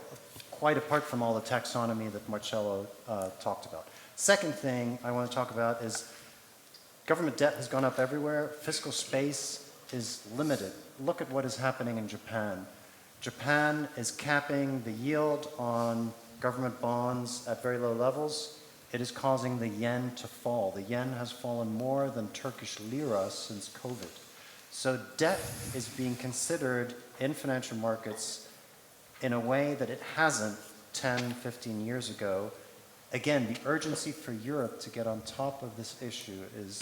quite apart from all the taxonomy that Marcello talked about. Second thing I want to talk about is government debt has gone up everywhere. Fiscal space is limited. Look at what is happening in Japan. Japan is capping the yield on government bonds at very low levels. It is causing the yen to fall. The yen has fallen more than Turkish lira since COVID. So debt is being considered in financial markets in a way that it hasn't 10, 15 years ago. Again, the urgency for Europe to get on top of this issue is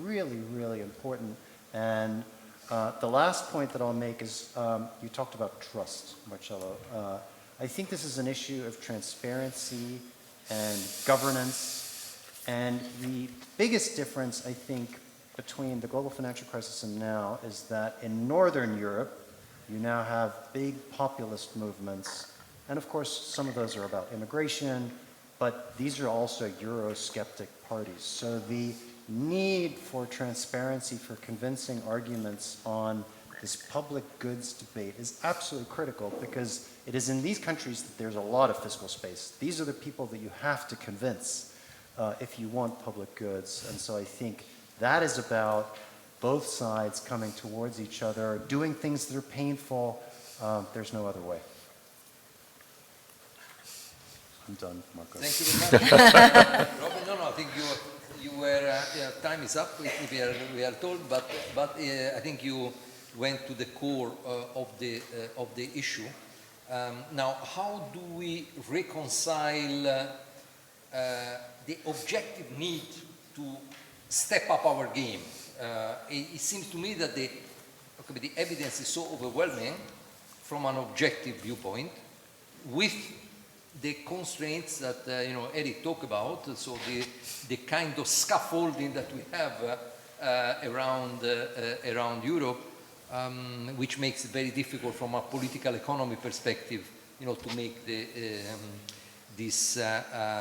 really, really important. And the last point that I'll make is you talked about trust, Marcello. I think this is an issue of transparency and governance. And the biggest difference, I think, between the global financial crisis and now is that in Northern Europe, you now have big populist movements. And of course, some of those are about immigration, but these are also Eurosceptic parties. So the need for transparency, for convincing arguments on this public goods debate is absolutely critical, because it is in these countries that there's a lot of fiscal space. These are the people that you have to convince if you want public goods. And so I think that is about both sides coming towards each other, doing things that are painful. There's no other way. I'm done, Marco. Thank you very much. Robin, no, I think you were, time is up, we are told, but I think you went to the core of the issue. Now, how do we reconcile the objective need to step up our game? It seems to me that the evidence is so overwhelming from an objective viewpoint, with the constraints that Eric talked about, so the kind of scaffolding that we have around Europe, which makes it very difficult from a political economy perspective, to make this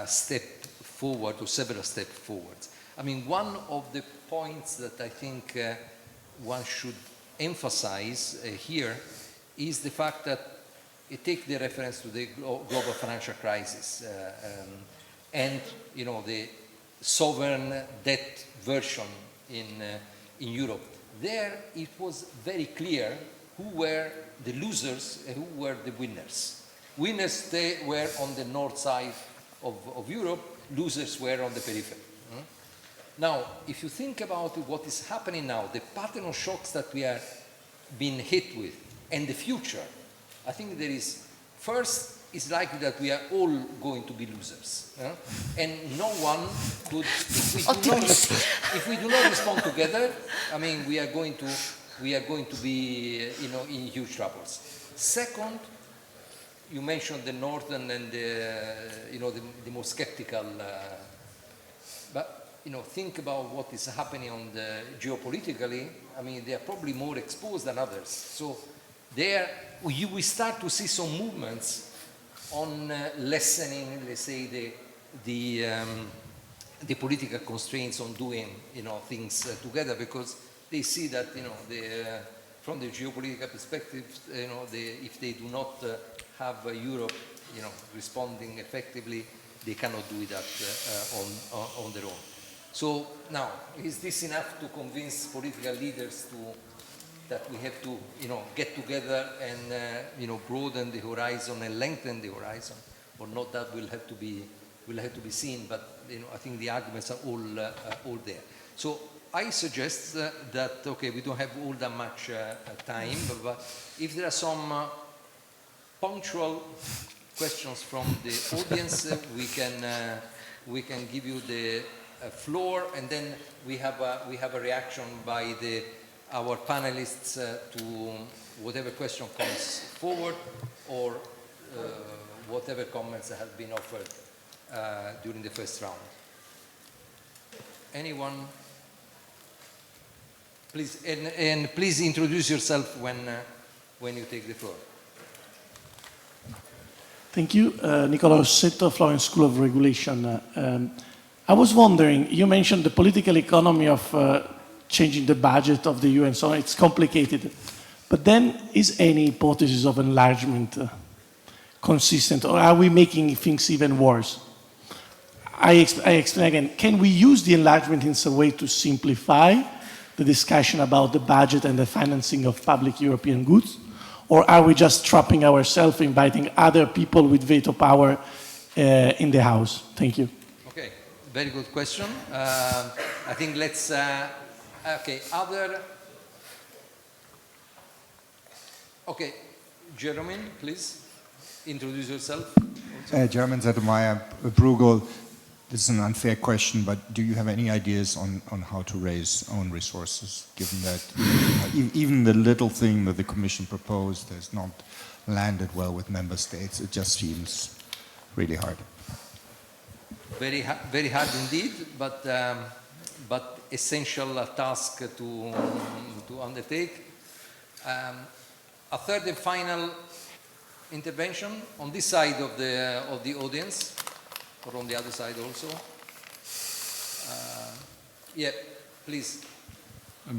step forward, or several steps forward. I mean, one of the points that I think one should emphasize here is the fact that it takes the reference to the global financial crisis and the sovereign debt version in Europe. There it was very clear who were the losers and who were the winners. Winners, they were on the north side of Europe, losers were on the periphery. Now, if you think about what is happening now, the pattern of shocks that we are being hit with, and the future, I think there is, first, it's likely that we are all going to be losers. And no one could, if we do not respond together, I mean, we are going to be, in huge troubles. Second, you mentioned the northern and the more skeptical, but think about what is happening on the geopolitically. I mean, they are probably more exposed than others. So there, we start to see some movements on lessening, let's say, the political constraints on doing, things together, because they see that, from the geopolitical perspective, if they do not have Europe, responding effectively, they cannot do that on their own. So now, is this enough to convince political leaders to that we have to, get together and, broaden the horizon and lengthen the horizon, or not, that will have to be seen. But I think the arguments are all there. So I suggest that we don't have all that much time, but if there are some punctual questions from the audience, we can give you the floor, and then we have a reaction by our panelists to whatever question comes forward, or whatever comments that have been offered during the first round. Anyone? Please, and please introduce yourself when you take the floor. Thank you. Nicola Rossetto, Florence School of Regulation. I was wondering, you mentioned the political economy of changing the budget of the EU and so on. It's complicated. But then, is any hypothesis of enlargement consistent, or are we making things even worse? I explain again. Can we use the enlargement in some way to simplify the discussion about the budget and the financing of public European goods? Or are we just trapping ourselves, inviting other people with veto power in the House? Thank you. Okay, very good question. I think let's, Jerome, please introduce yourself. German Zettelmeier, Bruegel. This is an unfair question, but do you have any ideas on how to raise own resources, given that even the little thing that the Commission proposed has not landed well with member states? It just seems really hard. Very hard indeed, but essential task to undertake. A third and final intervention on this side of the audience. Or on the other side also. Yeah, please.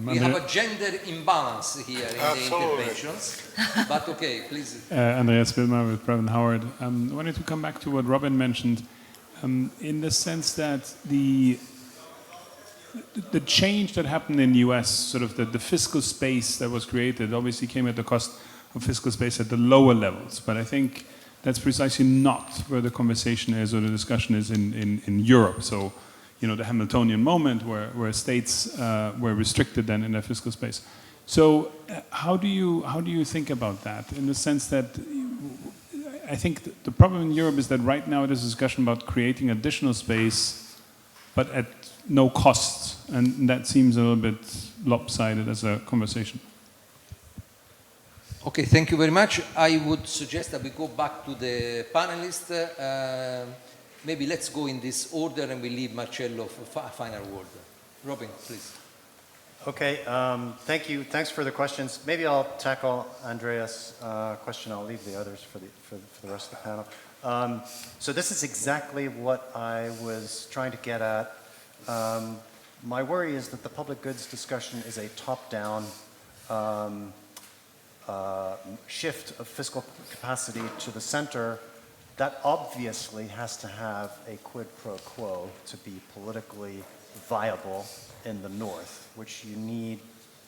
We have a gender imbalance here in the interventions, but okay, please. Andreas Wilmer with Brevin Howard. I wanted to come back to what Robin mentioned, in the sense that the change that happened in the US, sort of the fiscal space that was created, obviously came at the cost of fiscal space at the lower levels, but I think that's precisely not where the conversation is, or the discussion is in Europe. So, the Hamiltonian moment where states were restricted then in their fiscal space. So, how do you think about that? In the sense that I think the problem in Europe is that right now there's a discussion about creating additional space, but at no cost, and that seems a little bit lopsided as a conversation. Okay, thank you very much. I would suggest that we go back to the panelists. Maybe let's go in this order, and we leave Marcello for a final word. Robin, please. Okay, thank you. Thanks for the questions. Maybe I'll tackle Andreas' question. I'll leave the others for the rest of the panel. So this is exactly what I was trying to get at. My worry is that the public goods discussion is a top-down shift of fiscal capacity to the center that obviously has to have a quid pro quo to be politically viable in the North, which you need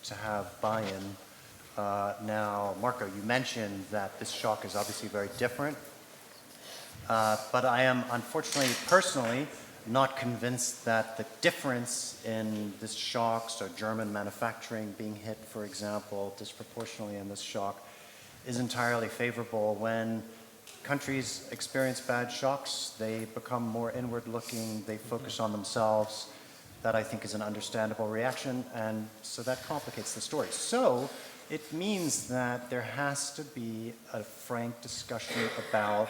to have buy-in. Now, Marco, you mentioned that this shock is obviously very different, but I am unfortunately, personally, not convinced that the difference in this shock, so German manufacturing being hit, for example, disproportionately in this shock, is entirely favorable. When countries experience bad shocks, they become more inward-looking, they focus on themselves. That, I think, is an understandable reaction, and so that complicates the story. So it means that there has to be a frank discussion about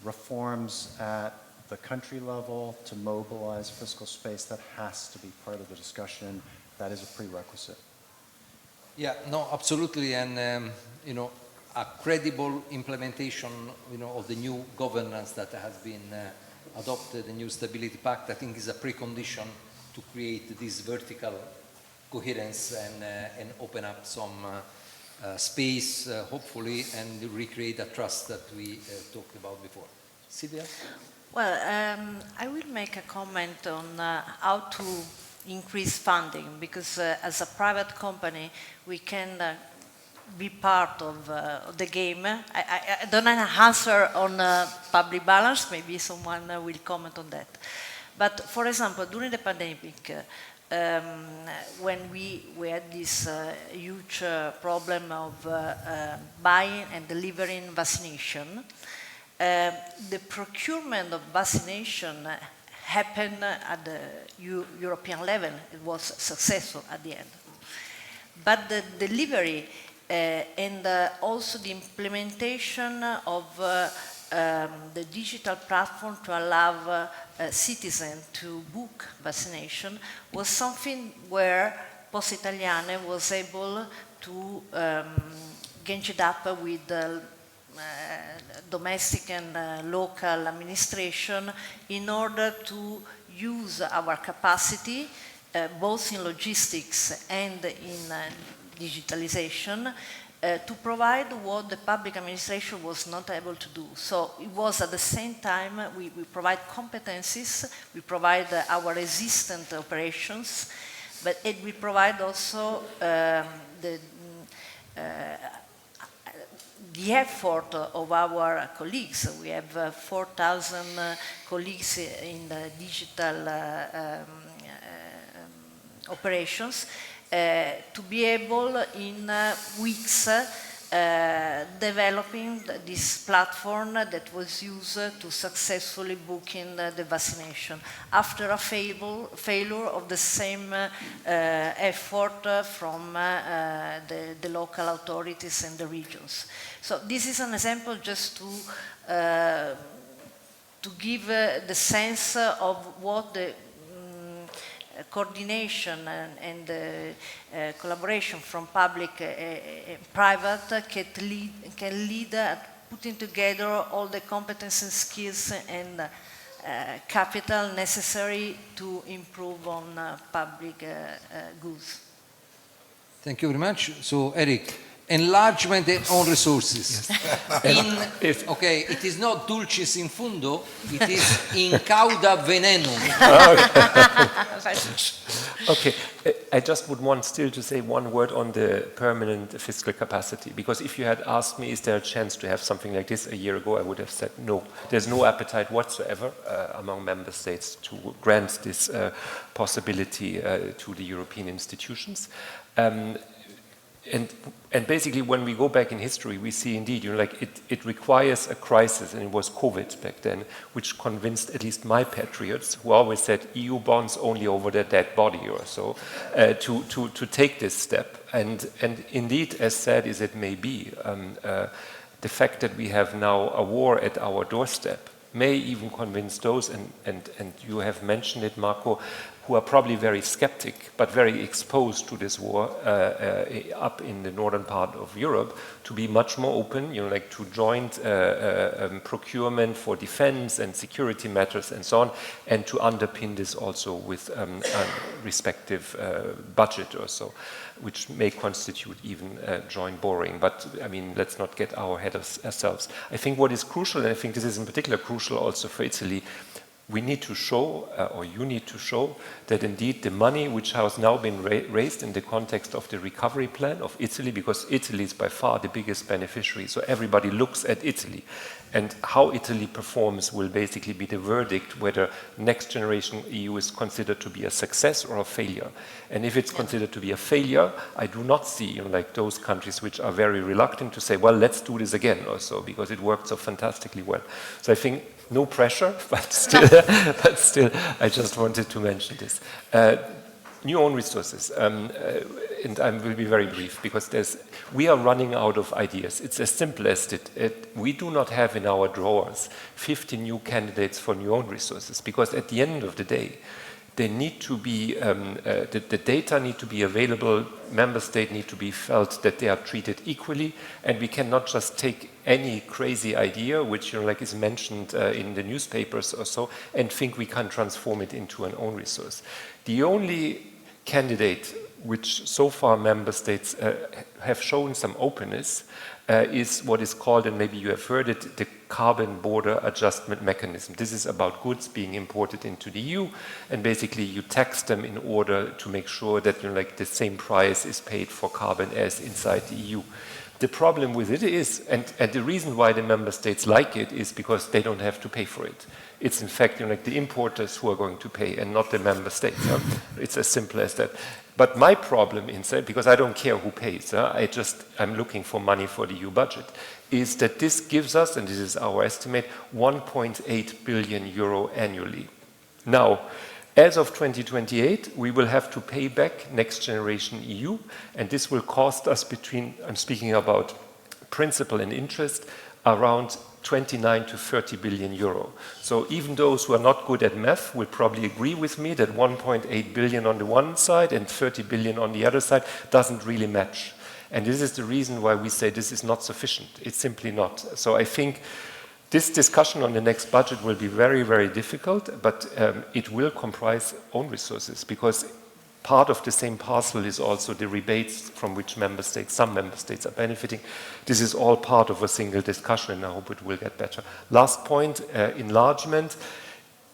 reforms at the country level to mobilize fiscal space. That has to be part of the discussion. That is a prerequisite. Yeah, no, absolutely, and a credible implementation, of the new governance that has been adopted, the new Stability Pact, I think is a precondition to create this vertical coherence and open up some space, hopefully, and recreate a trust that we talked about before. Silvia? Well, I will make a comment on how to increase funding, because as a private company, we can be part of the game. I don't have an answer on public balance, maybe someone will comment on that. But for example, during the pandemic, when we had this huge problem of buying and delivering vaccination, the procurement of vaccination happened at the European level. It was successful at the end. But the delivery and also the implementation of the digital platform to allow citizens to book vaccination was something where Poste Italiane was able to get it up with domestic and local administration in order to use our capacity, both in logistics and in digitalization, to provide what the public administration was not able to do. So it was at the same time we provide competencies, we provide our existent operations, but we provide also the effort of our colleagues. We have 4,000 colleagues in the digital operations, to be able in weeks developing this platform that was used to successfully book in the vaccination after a failure of the same effort from the local authorities and the regions. So this is an example just to give the sense of what the coordination and collaboration from public and private can lead at putting together all the competence and skills and capital necessary to improve on public goods. Thank you very much. So, Eric, enlargement on resources. Okay, it is not dulcis in fundo, it is in cauda venenum. Okay, I just would want still to say one word on the permanent fiscal capacity, because if you had asked me, is there a chance to have something like this a year ago, I would have said no. There's no appetite whatsoever among member states to grant this possibility to the European institutions. And basically, when we go back in history, we see indeed, it requires a crisis, and it was COVID back then, which convinced at least my patriots, who always said EU bonds only over their dead body or so, to take this step. And indeed, as sad as it may be, the fact that we have now a war at our doorstep may even convince those, and you have mentioned it, Marco, who are probably very skeptic, but very exposed to this war up in the northern part of Europe, to be much more open, to joint procurement for defense and security matters and so on, and to underpin this also with a respective budget or so, which may constitute even joint borrowing. But, I mean, let's not get our head ourselves. I think what is crucial, and I think this is in particular crucial also for Italy, we need to show, or you need to show, that indeed the money which has now been raised in the context of the recovery plan of Italy, because Italy is by far the biggest beneficiary, so everybody looks at Italy. And how Italy performs will basically be the verdict whether next generation EU is considered to be a success or a failure. And if it's considered to be a failure, I do not see those countries which are very reluctant to say, well, let's do this again or so, because it worked so fantastically well. So I think no pressure, but still, I just wanted to mention this. New own resources, and I will be very brief, because we are running out of ideas. It's as simple as we do not have in our drawers 50 new candidates for new own resources, because at the end of the day, they need to be, the data need to be available, member states need to be felt that they are treated equally, and we cannot just take any crazy idea, which is mentioned in the newspapers or so, and think we can transform it into an own resource. The only candidate which so far member states have shown some openness, is what is called, and maybe you have heard it, the carbon border adjustment mechanism. This is about goods being imported into the EU, and basically you tax them in order to make sure that like the same price is paid for carbon as inside the EU. The problem with it is, and the reason why the member states like it is because they don't have to pay for it. It's in fact like the importers who are going to pay and not the member states. It's as simple as that. But my problem inside, because I don't care who pays, I'm looking for money for the EU budget, is that this gives us, and this is our estimate, 1.8 billion euro annually. Now, as of 2028, we will have to pay back Next Generation EU, and this will cost us between, I'm speaking about principal and interest, around 29 to 30 billion euro. So even those who are not good at math will probably agree with me that 1.8 billion on the one side and 30 billion on the other side doesn't really match. And this is the reason why we say this is not sufficient. It's simply not. So I think this discussion on the next budget will be very, very difficult, but it will comprise own resources, because part of the same parcel is also the rebates from which some member states are benefiting. This is all part of a single discussion, and I hope it will get better. Last point, enlargement.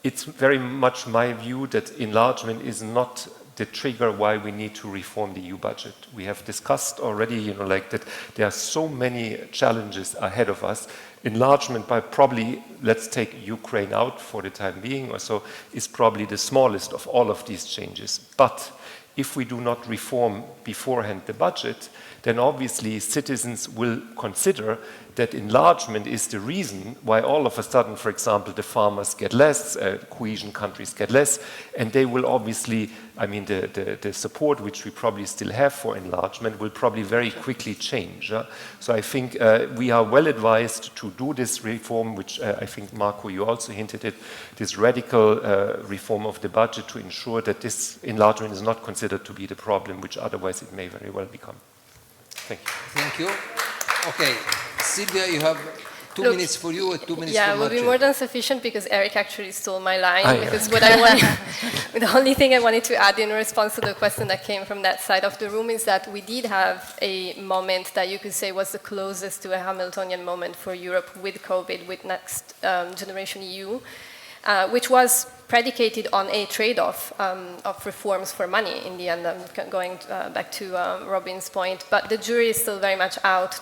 It's very much my view that enlargement is not the trigger why we need to reform the EU budget. We have discussed already, that there are so many challenges ahead of us. Enlargement by probably, let's take Ukraine out for the time being or so, is probably the smallest of all of these changes. But if we do not reform beforehand the budget, then obviously citizens will consider that enlargement is the reason why all of a sudden, for example, the farmers get less, cohesion countries get less, and they will obviously, the support which we probably still have for enlargement will probably very quickly change. So I think we are well advised to do this reform, which I think, Marco, you also hinted at, this radical reform of the budget to ensure that this enlargement is not considered to be the problem, which otherwise it may very well become. Thank you. Thank you. Okay, Silvia, you have 2 minutes for you and 2 minutes for Yeah, it will be Marcello. more than sufficient because Eric actually stole my line. Yeah. Because what I wanted, the only thing I wanted to add in response to the question that came from that side of the room is that we did have a moment that you could say was the closest to a Hamiltonian moment for Europe with COVID, with Next Generation EU, which was predicated on a trade-off of reforms for money. In the end, I'm going back to Robin's point, but the jury is still very much out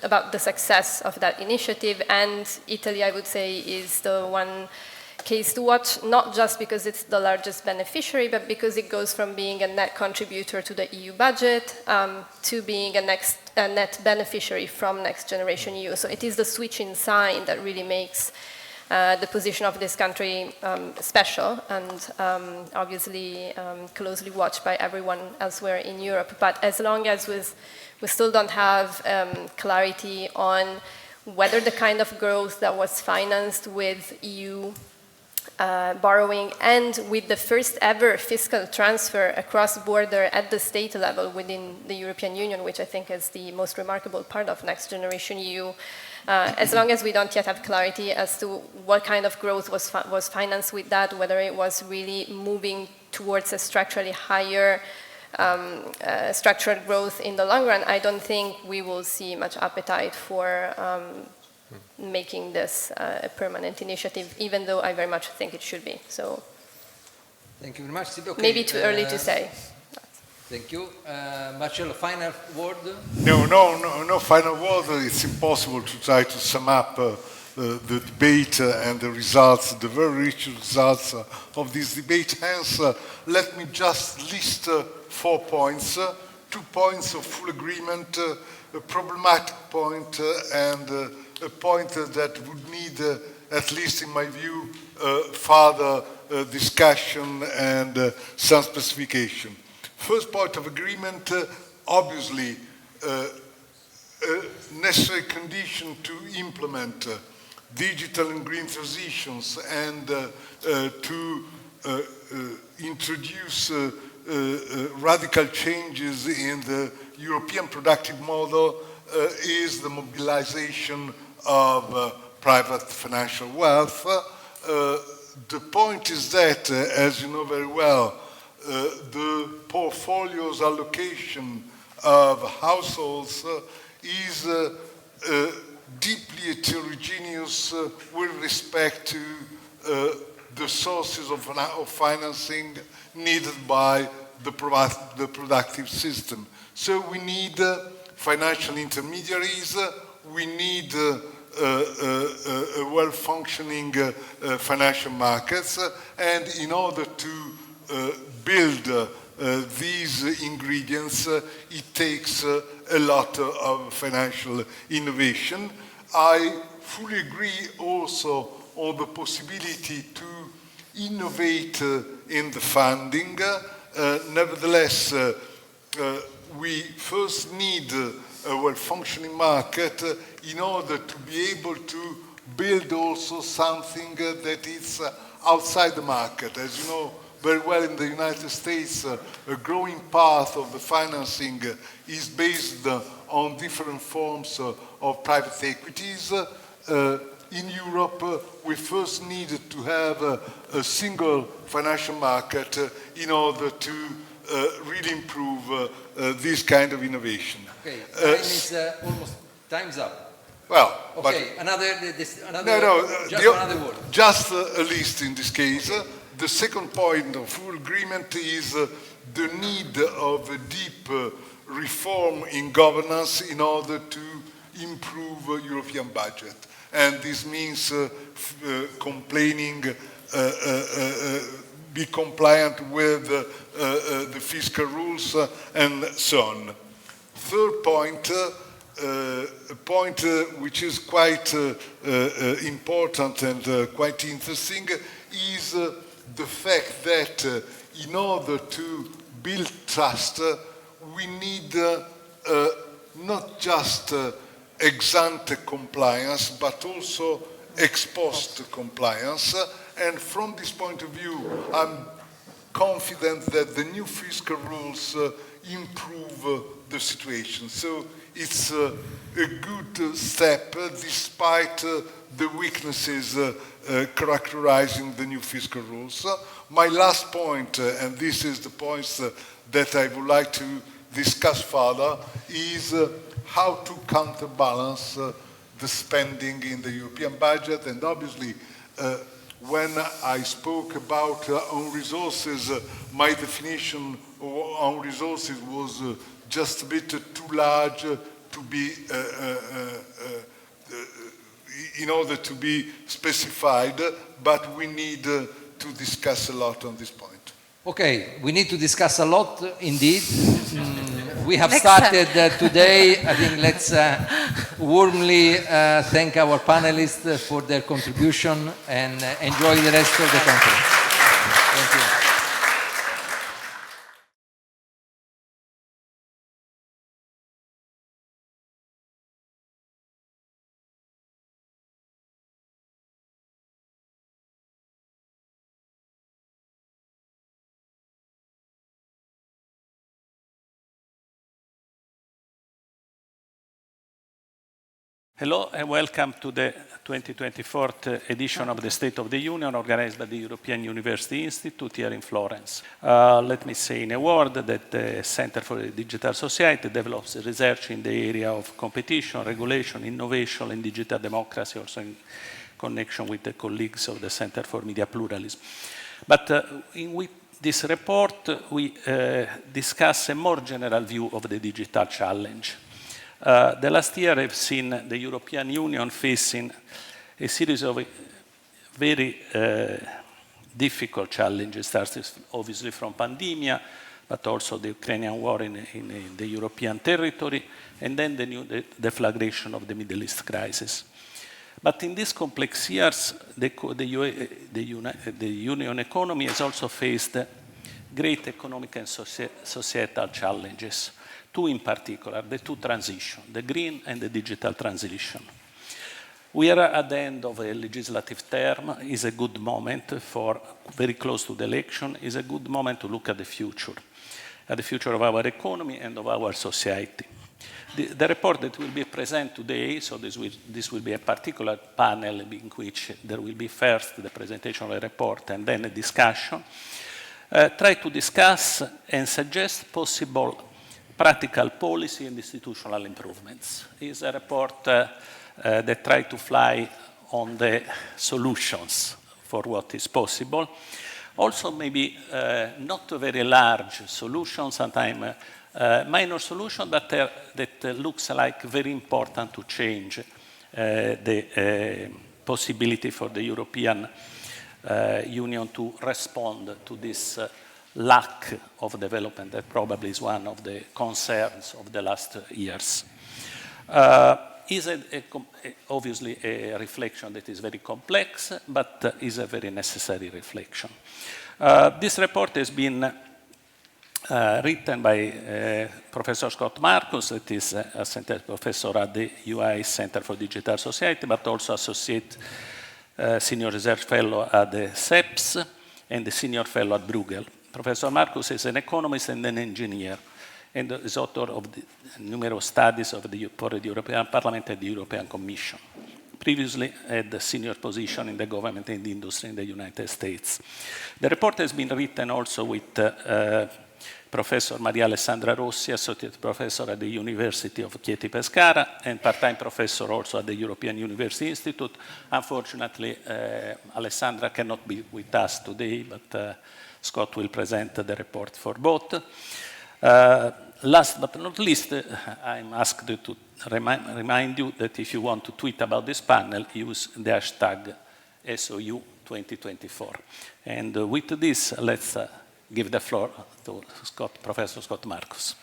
about the success of that initiative, and Italy, I would say, is the one case to watch, not just because it's the largest beneficiary, but because it goes from being a net contributor to the EU budget to being a net beneficiary from Next Generation EU. So it is the switch in sign that really makes the position of this country special and obviously closely watched by everyone elsewhere in Europe. But as long as we still don't have clarity on whether the kind of growth that was financed with EU borrowing and with the first ever fiscal transfer across border at the state level within the European Union, which I think is the most remarkable part of Next Generation EU, as long as we don't yet have clarity as to what kind of growth was financed with that, whether it was really moving towards a structurally higher structural growth in the long run, I don't think we will see much appetite for making this a permanent initiative, even though I very much think it should be. So, thank you very much. Okay, maybe too early to say. Thank you. Marcello, final word? No final word. It's impossible to try to sum up the debate and the results, the very rich results of this debate. Hence, let me just list 4 points, 2 points of full agreement, a problematic point, and a point that would need, at least in my view, further discussion and some specification. First point of agreement, obviously, a necessary condition to implement digital and green transitions and to introduce radical changes in the European productive model is the mobilization of private financial wealth. The point is that, as you know very well, the portfolio's allocation of households is deeply heterogeneous with respect to the sources of financing needed by the productive system. So we need financial intermediaries, we need well-functioning financial markets, and in order to build these ingredients, it takes a lot of financial innovation. I fully agree also on the possibility to innovate in the funding. Nevertheless, we first need a well-functioning market in order to be able to build also something that is outside the market. As you know very well, in the United States, a growing part of the financing is based on different forms of private equities. In Europe, we first need to have a single financial market in order to really improve this kind of innovation. Okay, time is almost, time's up. Well, okay, but another word. Just a list in this case. The second point of full agreement is the need of a deep reform in governance in order to improve European budget. And this means be compliant with the fiscal rules and so on. Third point, a point which is quite important and quite interesting, is the fact that in order to build trust, we need not just ex-ante compliance, but also ex-post compliance. And from this point of view, I'm confident that the new fiscal rules improve the situation. So it's a good step despite the weaknesses characterizing the new fiscal rules. My last point, and this is the point that I would like to discuss further, is how to counterbalance the spending in the European budget. And obviously, when I spoke about own resources, my definition of own resources was just a bit too large to be, in order to be specified, but we need to discuss a lot on this point. Okay, we need to discuss a lot indeed. We have started today. I think let's warmly thank our panelists for their contribution and enjoy the rest of the conference. Thank you. Hello and welcome to the 2024 edition of the State of the Union organized by the European University Institute here in Florence. Let me say in a word that the Center for the Digital Society develops research in the area of competition, regulation, innovation and digital democracy, also in connection with the colleagues of the Center for Media Pluralism. But with this report, we discuss a more general view of the digital challenge. The last year I've seen the European Union facing a series of very difficult challenges, starting obviously from pandemia, but also the Ukrainian war in the European territory, and then the new deflagration of the Middle East crisis. But in these complex years, the Union economy has also faced great economic and societal challenges. Two in particular, the two transitions, the green and the digital transition. We are at the end of a legislative term. It's a good moment for, very close to the election, is a good moment to look at the future of our economy and of our society. The report that will be present today, so this will be a particular panel in which there will be first the presentation of the report and then a discussion, try to discuss and suggest possible practical policy and institutional improvements. It's a report that tries to fly on the solutions for what is possible. Also, maybe not a very large solution, sometimes minor solution, but that looks like very important to change the possibility for the European Union to respond to this lack of development that probably is one of the concerns of the last years. Is obviously a reflection that is very complex, but is a very necessary reflection. This report has been written by Professor Scott Marcus, that is assistant professor at the UI Center for Digital Society, but also associate senior research fellow at the CEPS and the senior fellow at Bruegel. Professor Marcus is an economist and an engineer, and is author of the numerous studies for the European Parliament and the European Commission. Previously had a senior position in the government and the industry in the United States. The report has been written also with Professor Maria Alessandra Rossi, associate professor at the University of Chieti Pescara, and part-time professor also at the European University Institute. Unfortunately, Alessandra cannot be with us today, but Scott will present the report for both. Last but not least, I'm asked to remind you that if you want to tweet about this panel, use the hashtag SOU 2024. And with this, let's give the floor to Professor Scott Marcus.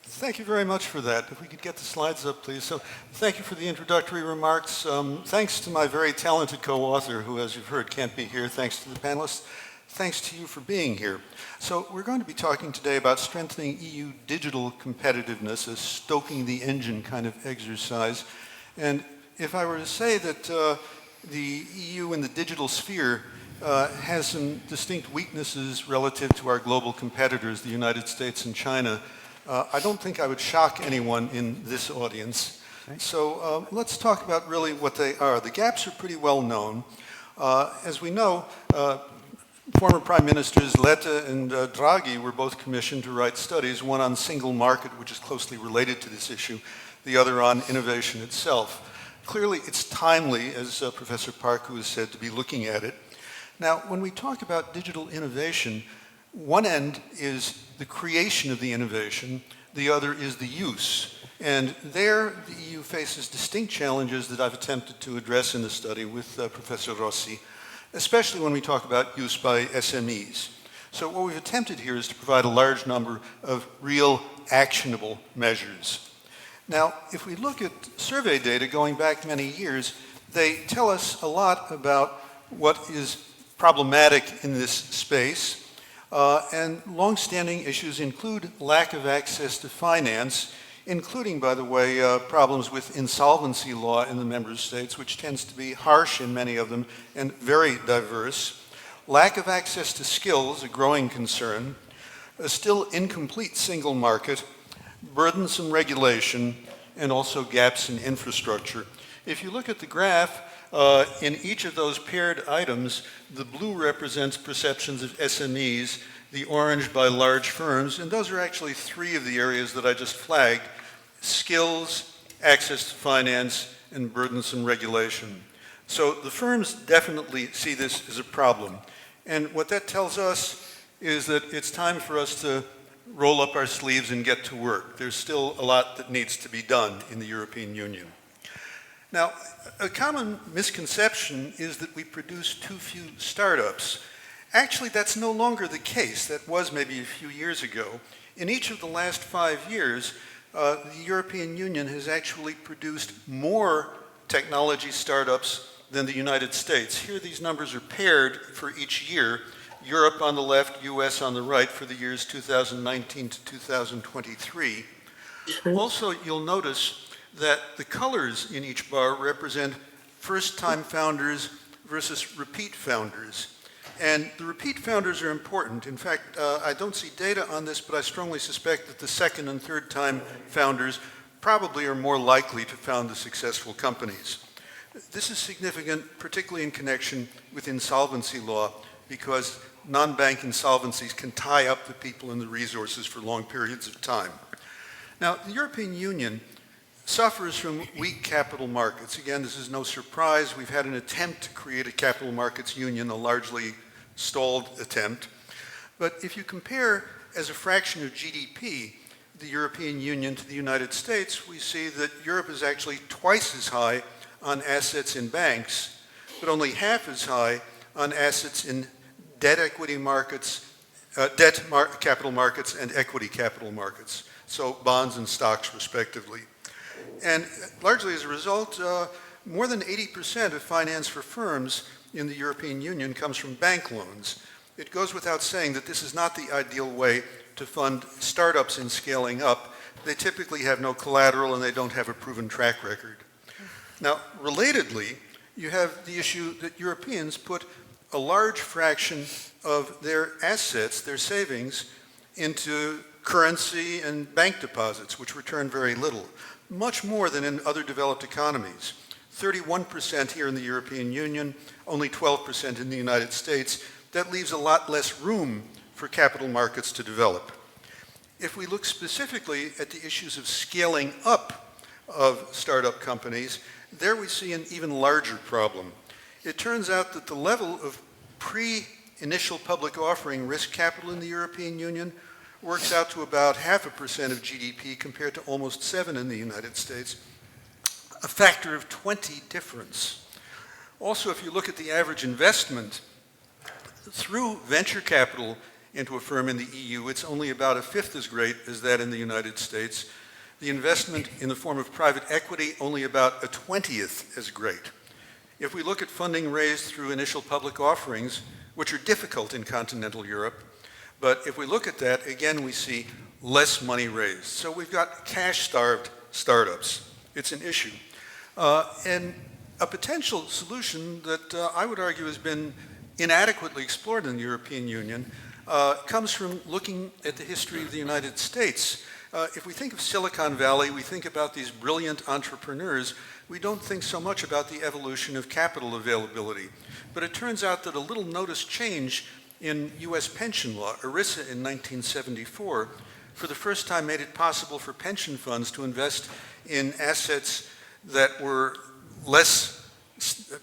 Thank you very much for that. If we could get the slides up, please. So thank you for the introductory remarks. Thanks to my very talented co-author, who, as you've heard, can't be here. Thanks to the panelists. Thanks to you for being here. So we're going to be talking today about strengthening EU digital competitiveness, a stoking the engine kind of exercise. And if I were to say that the EU in the digital sphere has some distinct weaknesses relative to our global competitors, the United States and China, I don't think I would shock anyone in this audience. So let's talk about really what they are. The gaps are pretty well known. As we know, former Prime Ministers Letta and Draghi were both commissioned to write studies, one on single market, which is closely related to this issue, the other on innovation itself. Clearly, it's timely, as Professor Parku has said, to be looking at it. Now, when we talk about digital innovation, one end is the creation of the innovation, the other is the use. And there, the EU faces distinct challenges that I've attempted to address in the study with Professor Rossi, especially when we talk about use by SMEs. So what we've attempted here is to provide a large number of real actionable measures. Now, if we look at survey data going back many years, they tell us a lot about what is problematic in this space. And long-standing issues include lack of access to finance, including, by the way, problems with insolvency law in the member states, which tends to be harsh in many of them and very diverse. Lack of access to skills, a growing concern. A still incomplete single market, burdensome regulation, and also gaps in infrastructure. If you look at the graph, in each of those paired items, the blue represents perceptions of SMEs, the orange by large firms, and those are actually three of the areas that I just flagged: skills, access to finance, and burdensome regulation. So the firms definitely see this as a problem. And what that tells us is that it's time for us to roll up our sleeves and get to work. There's still a lot that needs to be done in the European Union. Now, a common misconception is that we produce too few startups. Actually, that's no longer the case. That was maybe a few years ago. In each of the last 5 years, the European Union has actually produced more technology startups than the United States. Here, these numbers are paired for each year. Europe on the left, US on the right for the years 2019 to 2023. Also, you'll notice that the colors in each bar represent first-time founders versus repeat founders. And the repeat founders are important. In fact, I don't see data on this, but I strongly suspect that the second and third time founders probably are more likely to found the successful companies. This is significant, particularly in connection with insolvency law, because non-bank insolvencies can tie up the people and the resources for long periods of time. Now, the European Union suffers from weak capital markets. Again, this is no surprise. We've had an attempt to create a capital markets union, a largely stalled attempt. But if you compare as a fraction of GDP the European Union to the United States, we see that Europe is actually twice as high on assets in banks, but only half as high on assets in debt equity markets, capital markets and equity capital markets, so bonds and stocks respectively. And largely as a result, more than 80% of finance for firms in the European Union comes from bank loans. It goes without saying that this is not the ideal way to fund startups in scaling up. They typically have no collateral and they don't have a proven track record. Now, relatedly, you have the issue that Europeans put a large fraction of their assets, their savings, into currency and bank deposits, which return very little, much more than in other developed economies. 31% here in the European Union, only 12% in the United States. That leaves a lot less room for capital markets to develop. If we look specifically at the issues of scaling up of startup companies, there we see an even larger problem. It turns out that the level of pre-initial public offering risk capital in the European Union works out to about 0.5% of GDP compared to almost 7% in the United States, a factor of 20 difference. Also, if you look at the average investment through venture capital into a firm in the EU, it's only about 1/5 as great as that in the United States. The investment in the form of private equity, only about 1/20 as great. If we look at funding raised through initial public offerings, which are difficult in continental Europe, but if we look at that, again, we see less money raised. So we've got cash-starved startups. It's an issue. And a potential solution that I would argue has been inadequately explored in the European Union comes from looking at the history of the United States. If we think of Silicon Valley, we think about these brilliant entrepreneurs. We don't think so much about the evolution of capital availability. But it turns out that a little noticed change in US pension law, ERISA in 1974, for the first time made it possible for pension funds to invest in assets that were less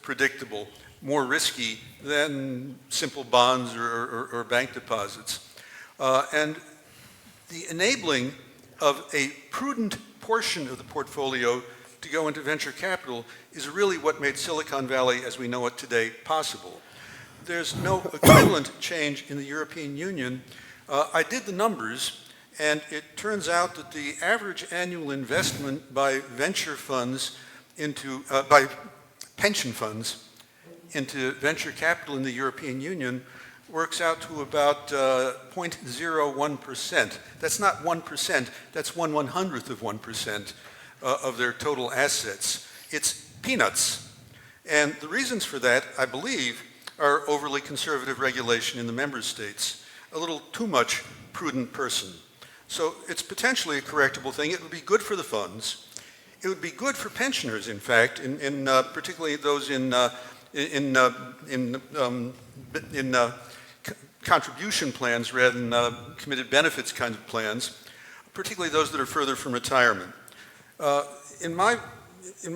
predictable, more risky than simple bonds or bank deposits. And the enabling of a prudent portion of the portfolio to go into venture capital is really what made Silicon Valley as we know it today possible. There's no equivalent change in the European Union. I did the numbers, and it turns out that the average annual investment by venture funds into, by pension funds into venture capital in the European Union works out to about 0.01%. That's not 1%, that's 1/100th of 1% of their total assets. It's peanuts. And the reasons for that, I believe, are overly conservative regulation in the member states, a little too much prudent person. So it's potentially a correctable thing. It would be good for the funds. It would be good for pensioners, in fact, particularly those in contribution plans rather than committed benefits kind of plans, particularly those that are further from retirement. In my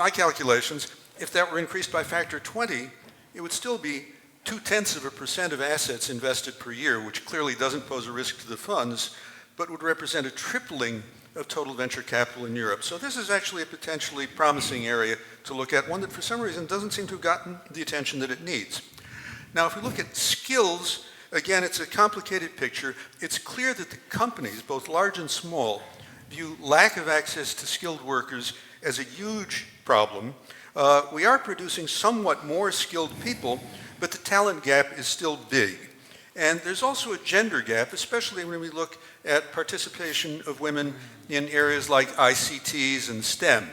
calculations, if that were increased by factor 20, it would still be 0.2% of assets invested per year, which clearly doesn't pose a risk to the funds, but would represent a tripling of total venture capital in Europe. So this is actually a potentially promising area to look at, one that for some reason doesn't seem to have gotten the attention that it needs. Now, if we look at skills, again, it's a complicated picture. It's clear that the companies, both large and small, view lack of access to skilled workers as a huge problem. We are producing somewhat more skilled people, but the talent gap is still big. And there's also a gender gap, especially when we look at participation of women in areas like ICTs and STEM.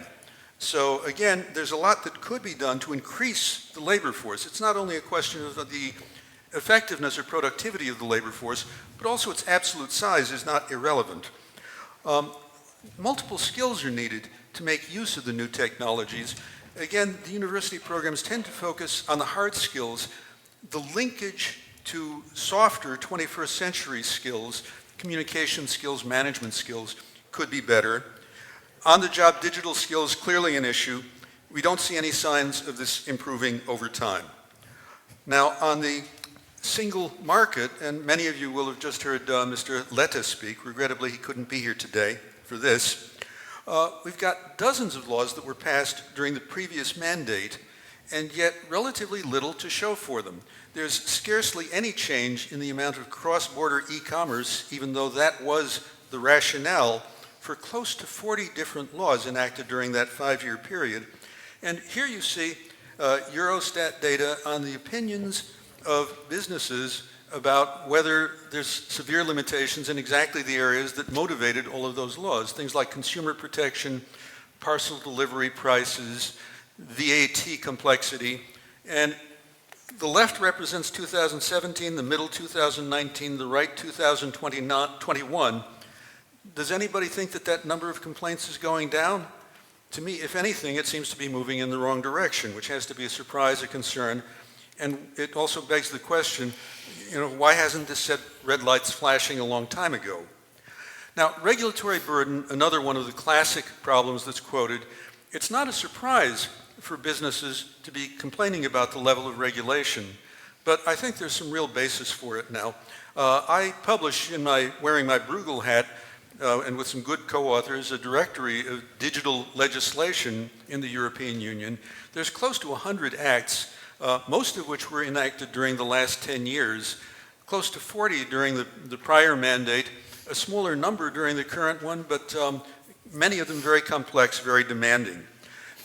So again, there's a lot that could be done to increase the labor force. It's not only a question of the effectiveness or productivity of the labor force, but also its absolute size is not irrelevant. Multiple skills are needed to make use of the new technologies. Again, the university programs tend to focus on the hard skills, the linkage to softer 21st century skills, communication skills, management skills, could be better. On-the-job digital skills, clearly an issue. We don't see any signs of this improving over time. Now, on the single market, and many of you will have just heard Mr. Letta speak. Regrettably, he couldn't be here today for this. We've got dozens of laws that were passed during the previous mandate, and yet relatively little to show for them. There's scarcely any change in the amount of cross-border e-commerce, even though that was the rationale for close to 40 different laws enacted during that 5-year period. And here you see Eurostat data on the opinions of businesses about whether there's severe limitations in exactly the areas that motivated all of those laws. Things like consumer protection, parcel delivery prices, VAT complexity. And the left represents 2017, the middle 2019, the right 2021. Does anybody think that that number of complaints is going down? To me, if anything, it seems to be moving in the wrong direction, which has to be a surprise, a concern. And it also begs the question, why hasn't this set red lights flashing a long time ago? Now, regulatory burden, another one of the classic problems that's quoted, it's not a surprise for businesses to be complaining about the level of regulation, but I think there's some real basis for it now. I publish wearing my Bruegel hat, and with some good co-authors, a directory of digital legislation in the European Union. There's close to 100 acts, most of which were enacted during the last 10 years, close to 40 during the prior mandate, a smaller number during the current one, but many of them very complex, very demanding.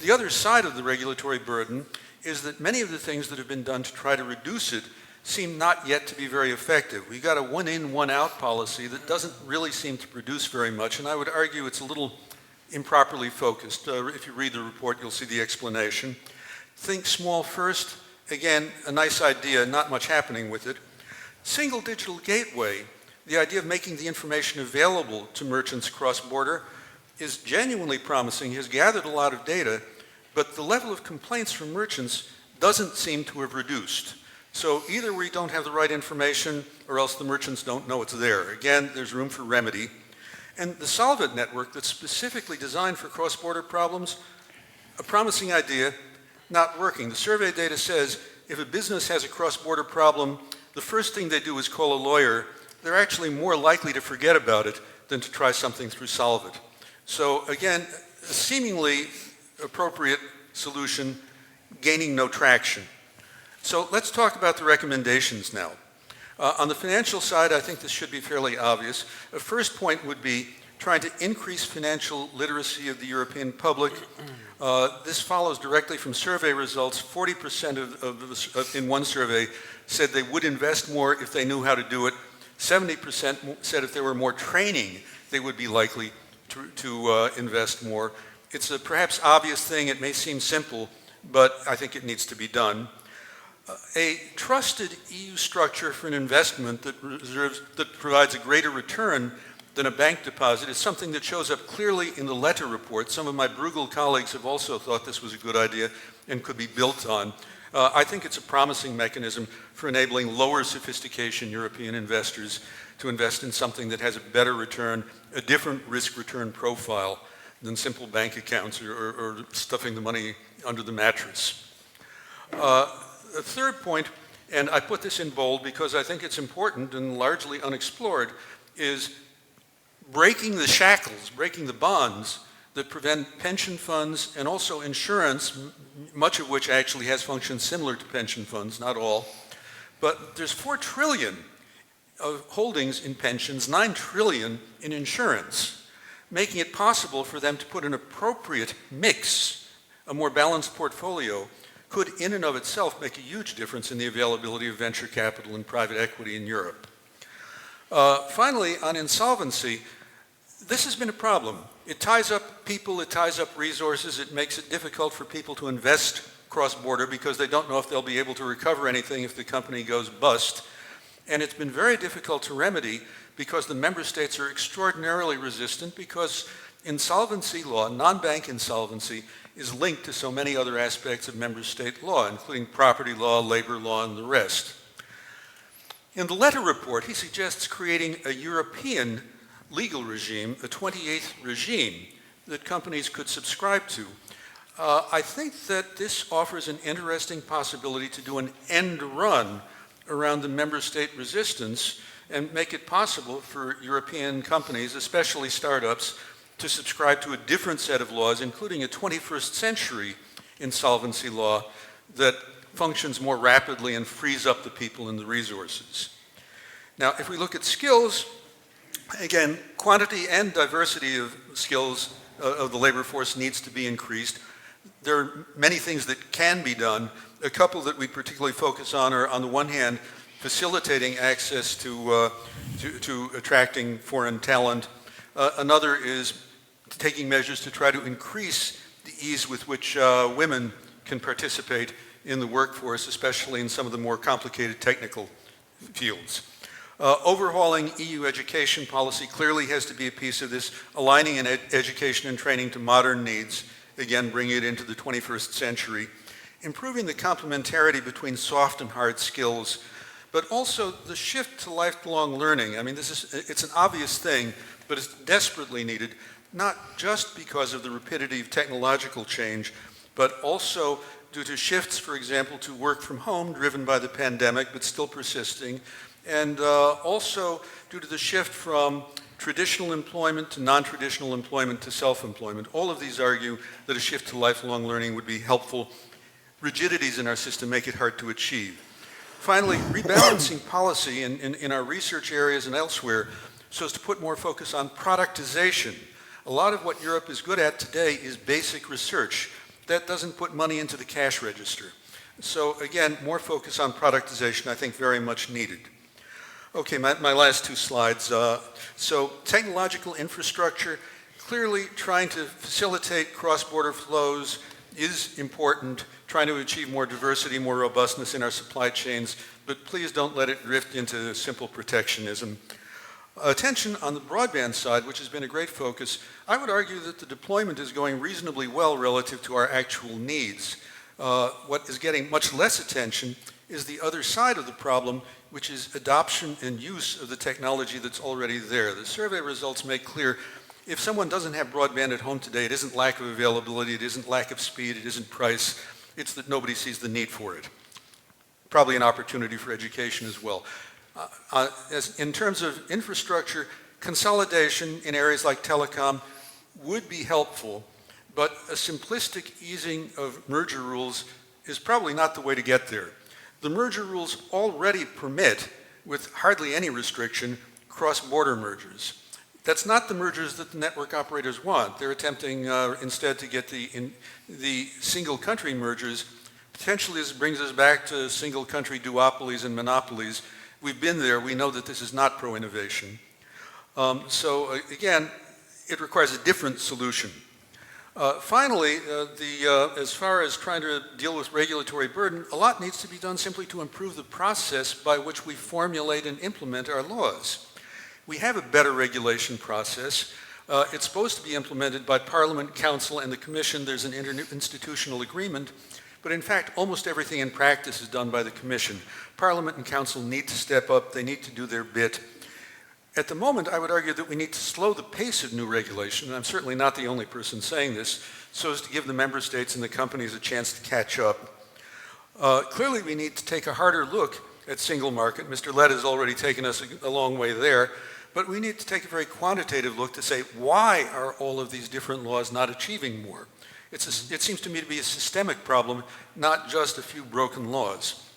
The other side of the regulatory burden is that many of the things that have been done to try to reduce it seem not yet to be very effective. We've got a one-in, one-out policy that doesn't really seem to produce very much, and I would argue it's a little improperly focused. If you read the report, you'll see the explanation. Think small first. Again, a nice idea, not much happening with it. Single digital gateway, the idea of making the information available to merchants cross-border, is genuinely promising, has gathered a lot of data, but the level of complaints from merchants doesn't seem to have reduced. So either we don't have the right information or else the merchants don't know it's there. Again, there's room for remedy. And the Solvit network that's specifically designed for cross-border problems, a promising idea, not working. The survey data says if a business has a cross-border problem, the first thing they do is call a lawyer. They're actually more likely to forget about it than to try something through Solvit. So again, a seemingly appropriate solution, gaining no traction. So let's talk about the recommendations now. On the financial side, I think this should be fairly obvious. A first point would be trying to increase financial literacy of the European public. This follows directly from survey results. 40% in one survey said they would invest more if they knew how to do it. 70% said if there were more training, they would be likely to invest more. It's a perhaps obvious thing. It may seem simple, but I think it needs to be done. A trusted EU structure for an investment that provides a greater return than a bank deposit is something that shows up clearly in the Letta report. Some of my Bruegel colleagues have also thought this was a good idea and could be built on. I think it's a promising mechanism for enabling lower sophistication European investors to invest in something that has a better return, a different risk-return profile than simple bank accounts or stuffing the money under the mattress. A third point, and I put this in bold because I think it's important and largely unexplored, is breaking the shackles, breaking the bonds that prevent pension funds and also insurance, much of which actually has functions similar to pension funds, not all. But there's 4 trillion of holdings in pensions, 9 trillion in insurance, making it possible for them to put an appropriate mix, a more balanced portfolio, could in and of itself make a huge difference in the availability of venture capital and private equity in Europe. Finally, on insolvency, this has been a problem. It ties up people, it ties up resources, it makes it difficult for people to invest cross-border because they don't know if they'll be able to recover anything if the company goes bust. And it's been very difficult to remedy because the member states are extraordinarily resistant because insolvency law, non-bank insolvency, is linked to so many other aspects of member state law, including property law, labor law, and the rest. In the letter report, he suggests creating a European legal regime, a 28th regime, that companies could subscribe to. I think that this offers an interesting possibility to do an end run around the member state resistance and make it possible for European companies, especially startups, to subscribe to a different set of laws, including a 21st century insolvency law that functions more rapidly and frees up the people and the resources. Now, if we look at skills, again, quantity and diversity of skills of the labor force needs to be increased. There are many things that can be done. A couple that we particularly focus on are, on the one hand, facilitating access to attracting foreign talent. Another is taking measures to try to increase the ease with which women can participate in the workforce, especially in some of the more complicated technical fields. Overhauling EU education policy clearly has to be a piece of this, aligning education and training to modern needs, again, bringing it into the 21st century. Improving the complementarity between soft and hard skills, but also the shift to lifelong learning. I mean, it's an obvious thing, but it's desperately needed, not just because of the rapidity of technological change, but also due to shifts, for example, to work from home driven by the pandemic, but still persisting, and also due to the shift from traditional employment to non-traditional employment to self-employment. All of these argue that a shift to lifelong learning would be helpful. Rigidities in our system make it hard to achieve. Finally, rebalancing policy in our research areas and elsewhere so as to put more focus on productization. A lot of what Europe is good at today is basic research. That doesn't put money into the cash register. So again, more focus on productization, I think, very much needed. Okay, my last two slides. So technological infrastructure, clearly trying to facilitate cross-border flows is important, trying to achieve more diversity, more robustness in our supply chains, but please don't let it drift into simple protectionism. Attention on the broadband side, which has been a great focus, I would argue that the deployment is going reasonably well relative to our actual needs. What is getting much less attention is the other side of the problem, which is adoption and use of the technology that's already there. The survey results make clear if someone doesn't have broadband at home today, it isn't lack of availability, it isn't lack of speed, it isn't price, it's that nobody sees the need for it. Probably an opportunity for education as well. In terms of infrastructure, consolidation in areas like telecom would be helpful, but a simplistic easing of merger rules is probably not the way to get there. The merger rules already permit, with hardly any restriction, cross-border mergers. That's not the mergers that the network operators want. They're attempting instead to get the single country mergers. Potentially this brings us back to single country duopolies and monopolies. We've been there, we know that this is not pro-innovation. So again, it requires a different solution. Finally, as far as trying to deal with regulatory burden, a lot needs to be done simply to improve the process by which we formulate and implement our laws. We have a better regulation process. It's supposed to be implemented by Parliament, Council, and the Commission. There's an interinstitutional agreement, but in fact, almost everything in practice is done by the Commission. Parliament and Council need to step up. They need to do their bit. At the moment, I would argue that we need to slow the pace of new regulation, and I'm certainly not the only person saying this, so as to give the member states and the companies a chance to catch up. Clearly, we need to take a harder look at single market. Mr. Lett has already taken us a long way there, but we need to take a very quantitative look to say, why are all of these different laws not achieving more? It seems to me to be a systemic problem, not just a few broken laws.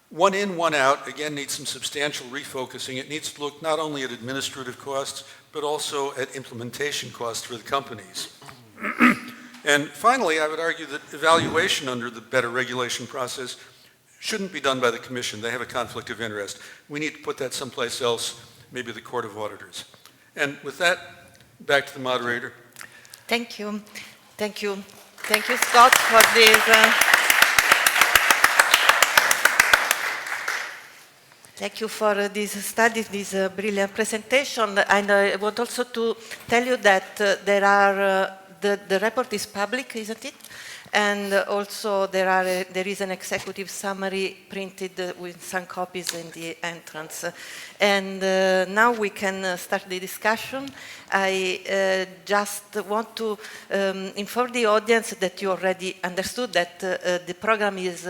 One in, one out, again, needs some substantial refocusing. It needs to look not only at administrative costs, but also at implementation costs for the companies. And finally, I would argue that evaluation under the better regulation process shouldn't be done by the Commission. They have a conflict of interest. We need to put that someplace else, maybe the Court of Auditors. And with that, back to the moderator. Thank you. Thank you. Thank you, Scott, for this. Thank you for this study, this brilliant presentation. And I want also to tell you that there are the report is public, isn't it? And also there is an executive summary printed with some copies in the entrance. And now we can start the discussion. I just want to inform the audience that you already understood that the program is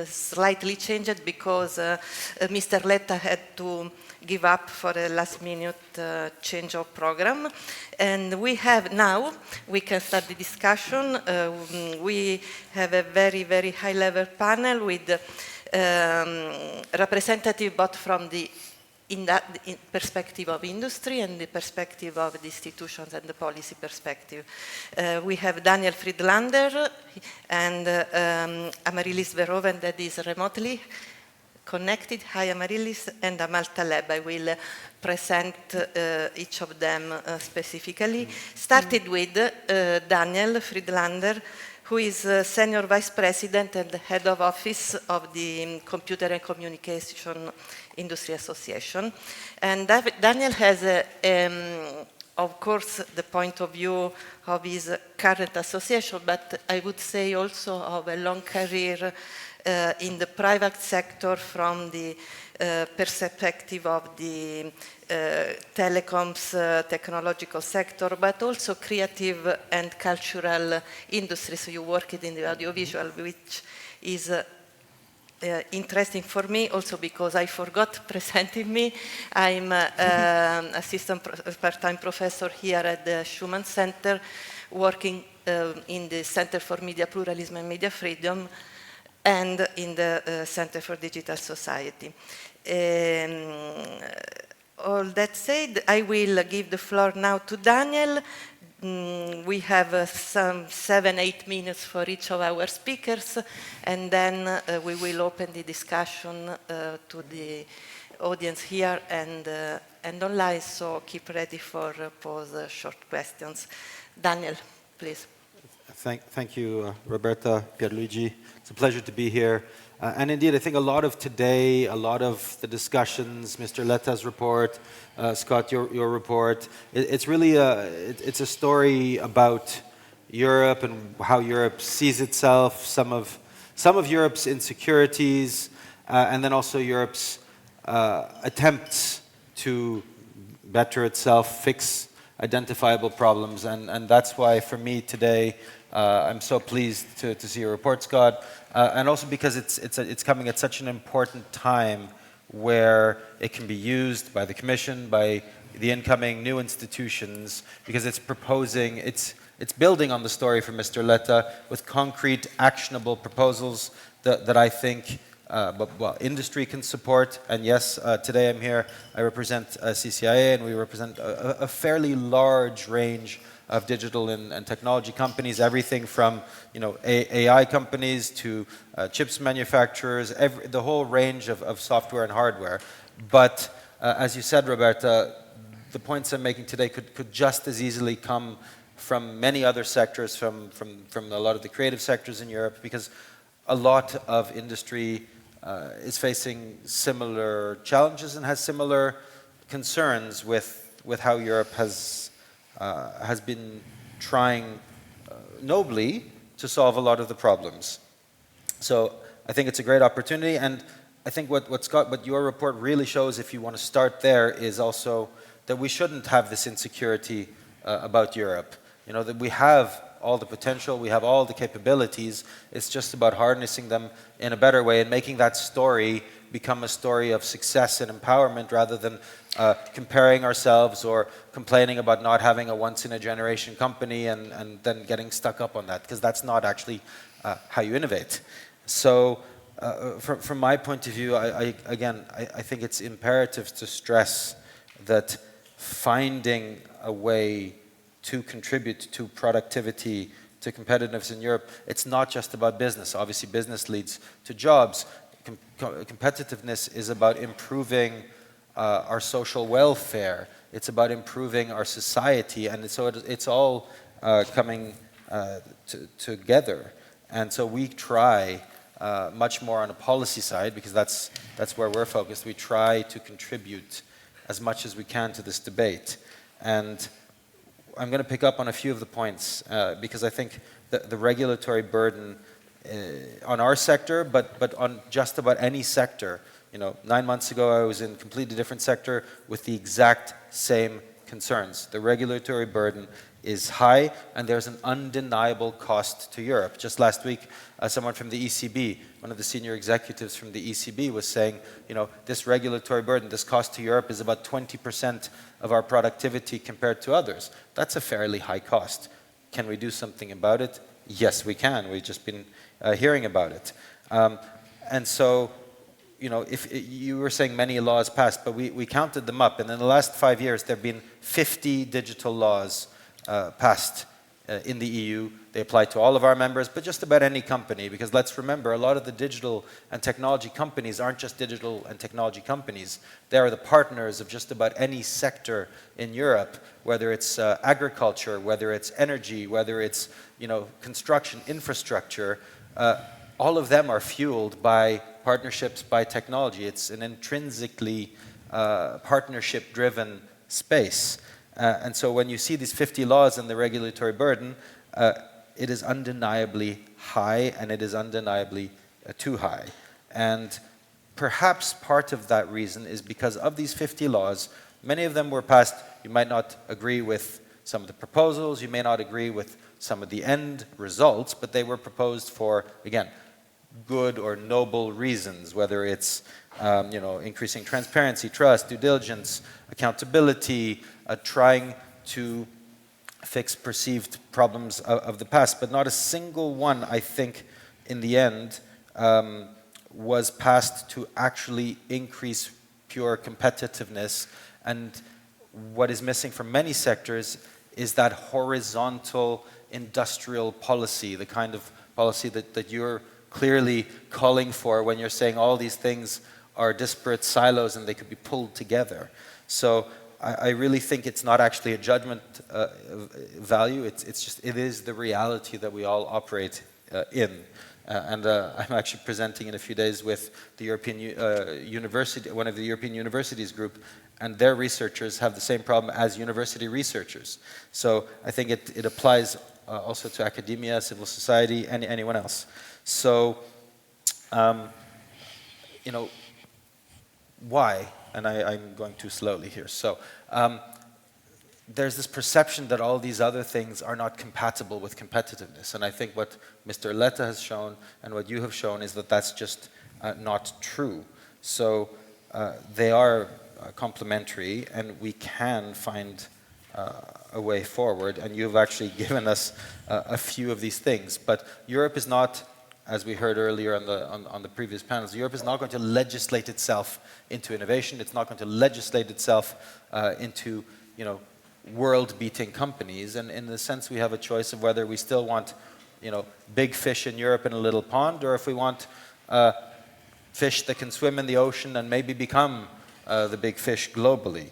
slightly changed because Mr. Letta had to give up for a last-minute change of program. And we have now, we can start the discussion. We have a very, very high-level panel with representative both from the perspective of industry and the perspective of the institutions and the policy perspective. We have Daniel Friedlander and Amaryllis Verhoeven that is remotely connected. Hi Amaryllis, and Amal Taleb. I will present each of them specifically. Started with Daniel Friedlander, who is Senior Vice President and Head of Office of the Computer and Communication Industry Association. And Daniel has, of course, the point of view of his current association, but I would say also of a long career in the private sector from the perspective of the telecoms technological sector, but also creative and cultural industry. So you worked in the audiovisual, which is interesting for me also because I forgot presenting me. I'm assistant part-time professor here at the Schumann Center, working in the Center for Media Pluralism and Media Freedom, and in the Center for Digital Society. All that said, I will give the floor now to Daniel. We have some 7-8 minutes for each of our speakers, and then we will open the discussion to the audience here and online, so keep ready for pose short questions. Daniel, please. Thank you, Roberta, Pierluigi. It's a pleasure to be here. And indeed, I think a lot of today, a lot of the discussions, Mr. Letta's report, Scott, your report, it's really it's a story about Europe and how Europe sees itself, some of Europe's insecurities, and then also Europe's attempts to better itself, fix identifiable problems. And that's why, for me today, I'm so pleased to see your report, Scott, and also because it's coming at such an important time where it can be used by the Commission, by the incoming new institutions, because it's proposing, it's building on the story from Mr. Letta with concrete, actionable proposals that I think industry can support. And yes, today I'm here, I represent CCIA, and we represent a fairly large range of digital and technology companies, everything from AI companies to chips manufacturers, the whole range of software and hardware. But as you said, Roberta, the points I'm making today could just as easily come from many other sectors, from a lot of the creative sectors in Europe, because a lot of industry is facing similar challenges and has similar concerns with how Europe has been trying nobly to solve a lot of the problems. So I think it's a great opportunity, and I think what your report really shows, if you want to start there, is also that we shouldn't have this insecurity about Europe. That we have all the potential, we have all the capabilities. It's just about harnessing them in a better way and making that story become a story of success and empowerment rather than comparing ourselves or complaining about not having a once-in-a-generation company and then getting stuck up on that, because that's not actually how you innovate. So from my point of view, I think it's imperative to stress that finding a way to contribute to productivity, to competitiveness in Europe, it's not just about business. Obviously, business leads to jobs. Competitiveness is about improving our social welfare. It's about improving our society, and so it's all coming together. And so we try much more on a policy side, because that's where we're focused. We try to contribute as much as we can to this debate. And I'm going to pick up on a few of the points because I think the regulatory burden on our sector, but on just about any sector. 9 months ago I was in a completely different sector with the exact same concerns. The regulatory burden is high, and there's an undeniable cost to Europe. Just last week, someone from the ECB, one of the senior executives from the ECB, was saying, this regulatory burden, this cost to Europe is about 20% of our productivity compared to others. That's a fairly high cost. Can we do something about it? Yes, we can. We've just been hearing about it. And so, if you were saying many laws passed, but we counted them up, and in the last 5 years, there have been 50 digital laws passed in the EU. They apply to all of our members, but just about any company, because let's remember, a lot of the digital and technology companies aren't just digital and technology companies. They are the partners of just about any sector in Europe, whether it's agriculture, whether it's energy, whether it's construction, infrastructure. All of them are fueled by partnerships, by technology. It's an intrinsically partnership-driven space. And so when you see these 50 laws and the regulatory burden, it is undeniably high, and it is undeniably too high. And perhaps part of that reason is because of these 50 laws, many of them were passed. You might not agree with some of the proposals, you may not agree with some of the end results, but they were proposed for, again, good or noble reasons, whether it's increasing transparency, trust, due diligence, accountability, trying to fix perceived problems of the past. But not a single one, I think, in the end, was passed to actually increase pure competitiveness. And what is missing from many sectors is that horizontal industrial policy, the kind of policy that you're clearly calling for when you're saying all these things are disparate silos and they could be pulled together. So I really think it's not actually a judgment value, it is the reality that we all operate in. And I'm actually presenting in a few days with the European University, one of the European universities group, and their researchers have the same problem as university researchers. So I think it applies also to academia, civil society, and anyone else. So, why? And I'm going too slowly here. So, there's this perception that all these other things are not compatible with competitiveness. And I think what Mr. Letta has shown and what you have shown is that that's just not true. So, they are complementary, and we can find a way forward. And you've actually given us a few of these things. But Europe is not, as we heard earlier on the previous panels, Europe is not going to legislate itself into innovation. It's not going to legislate itself into, world-beating companies. And in the sense, we have a choice of whether we still want, big fish in Europe in a little pond, or if we want fish that can swim in the ocean and maybe become the big fish globally.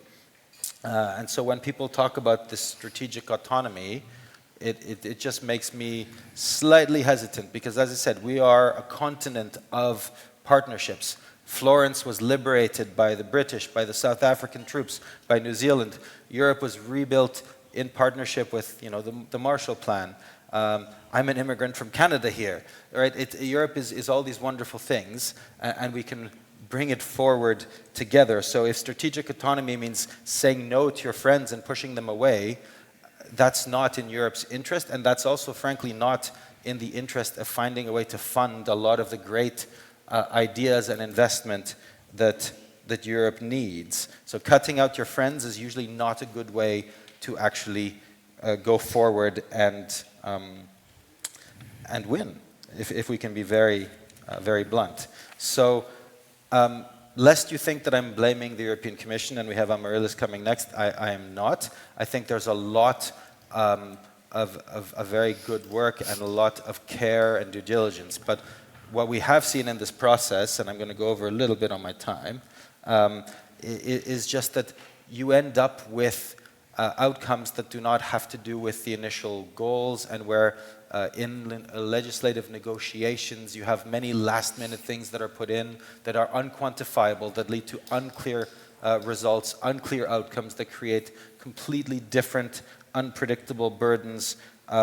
And so when people talk about this strategic autonomy, it just makes me slightly hesitant, because as I said, we are a continent of partnerships. Florence was liberated by the British, by the South African troops, by New Zealand. Europe was rebuilt in partnership with, the Marshall Plan. I'm an immigrant from Canada here, right? Europe is all these wonderful things, and we can bring it forward together. So if strategic autonomy means saying no to your friends and pushing them away, that's not in Europe's interest, and that's also, frankly, not in the interest of finding a way to fund a lot of the great ideas and investment that Europe needs. So cutting out your friends is usually not a good way to actually go forward and win, if we can be very, very blunt. So lest you think that I'm blaming the European Commission, and we have Amaryllis coming next, I am not. I think there's a lot of very good work and a lot of care and due diligence. But what we have seen in this process, and I'm going to go over a little bit on my time, is just that you end up with outcomes that do not have to do with the initial goals, and where in legislative negotiations you have many last-minute things that are put in that are unquantifiable, that lead to unclear results, unclear outcomes that create completely different, unpredictable burdens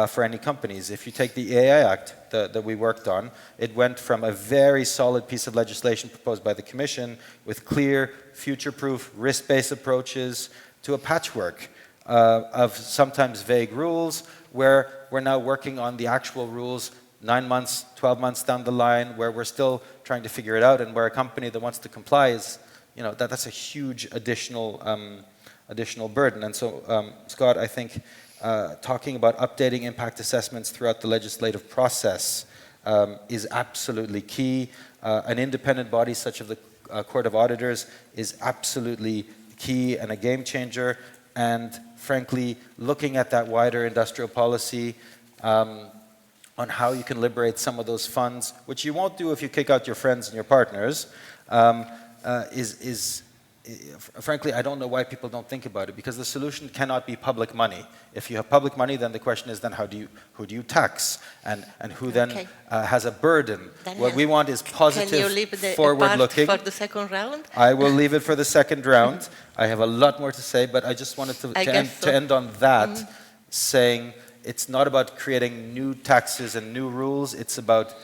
for any companies. If you take the AI Act that we worked on, it went from a very solid piece of legislation proposed by the Commission with clear, future-proof, risk-based approaches to a patchwork of sometimes vague rules, where we're now working on the actual rules 9 months, 12 months down the line, where we're still trying to figure it out, and where a company that wants to comply is, that's a huge additional burden. And so, Scott, I think talking about updating impact assessments throughout the legislative process is absolutely key. An independent body such as the Court of Auditors is absolutely key and a game changer. And frankly, looking at that wider industrial policy on how you can liberate some of those funds, which you won't do if you kick out your friends and your partners, frankly, I don't know why people don't think about it, because the solution cannot be public money. If you have public money, then the question is, then who do you tax, and who then has a burden? Daniel, what we want is positive, can you leave the forward-looking. part for the second round? I will leave it for the second round. I have a lot more to say, but I just wanted to end on that, saying it's not about creating new taxes and new rules. It's about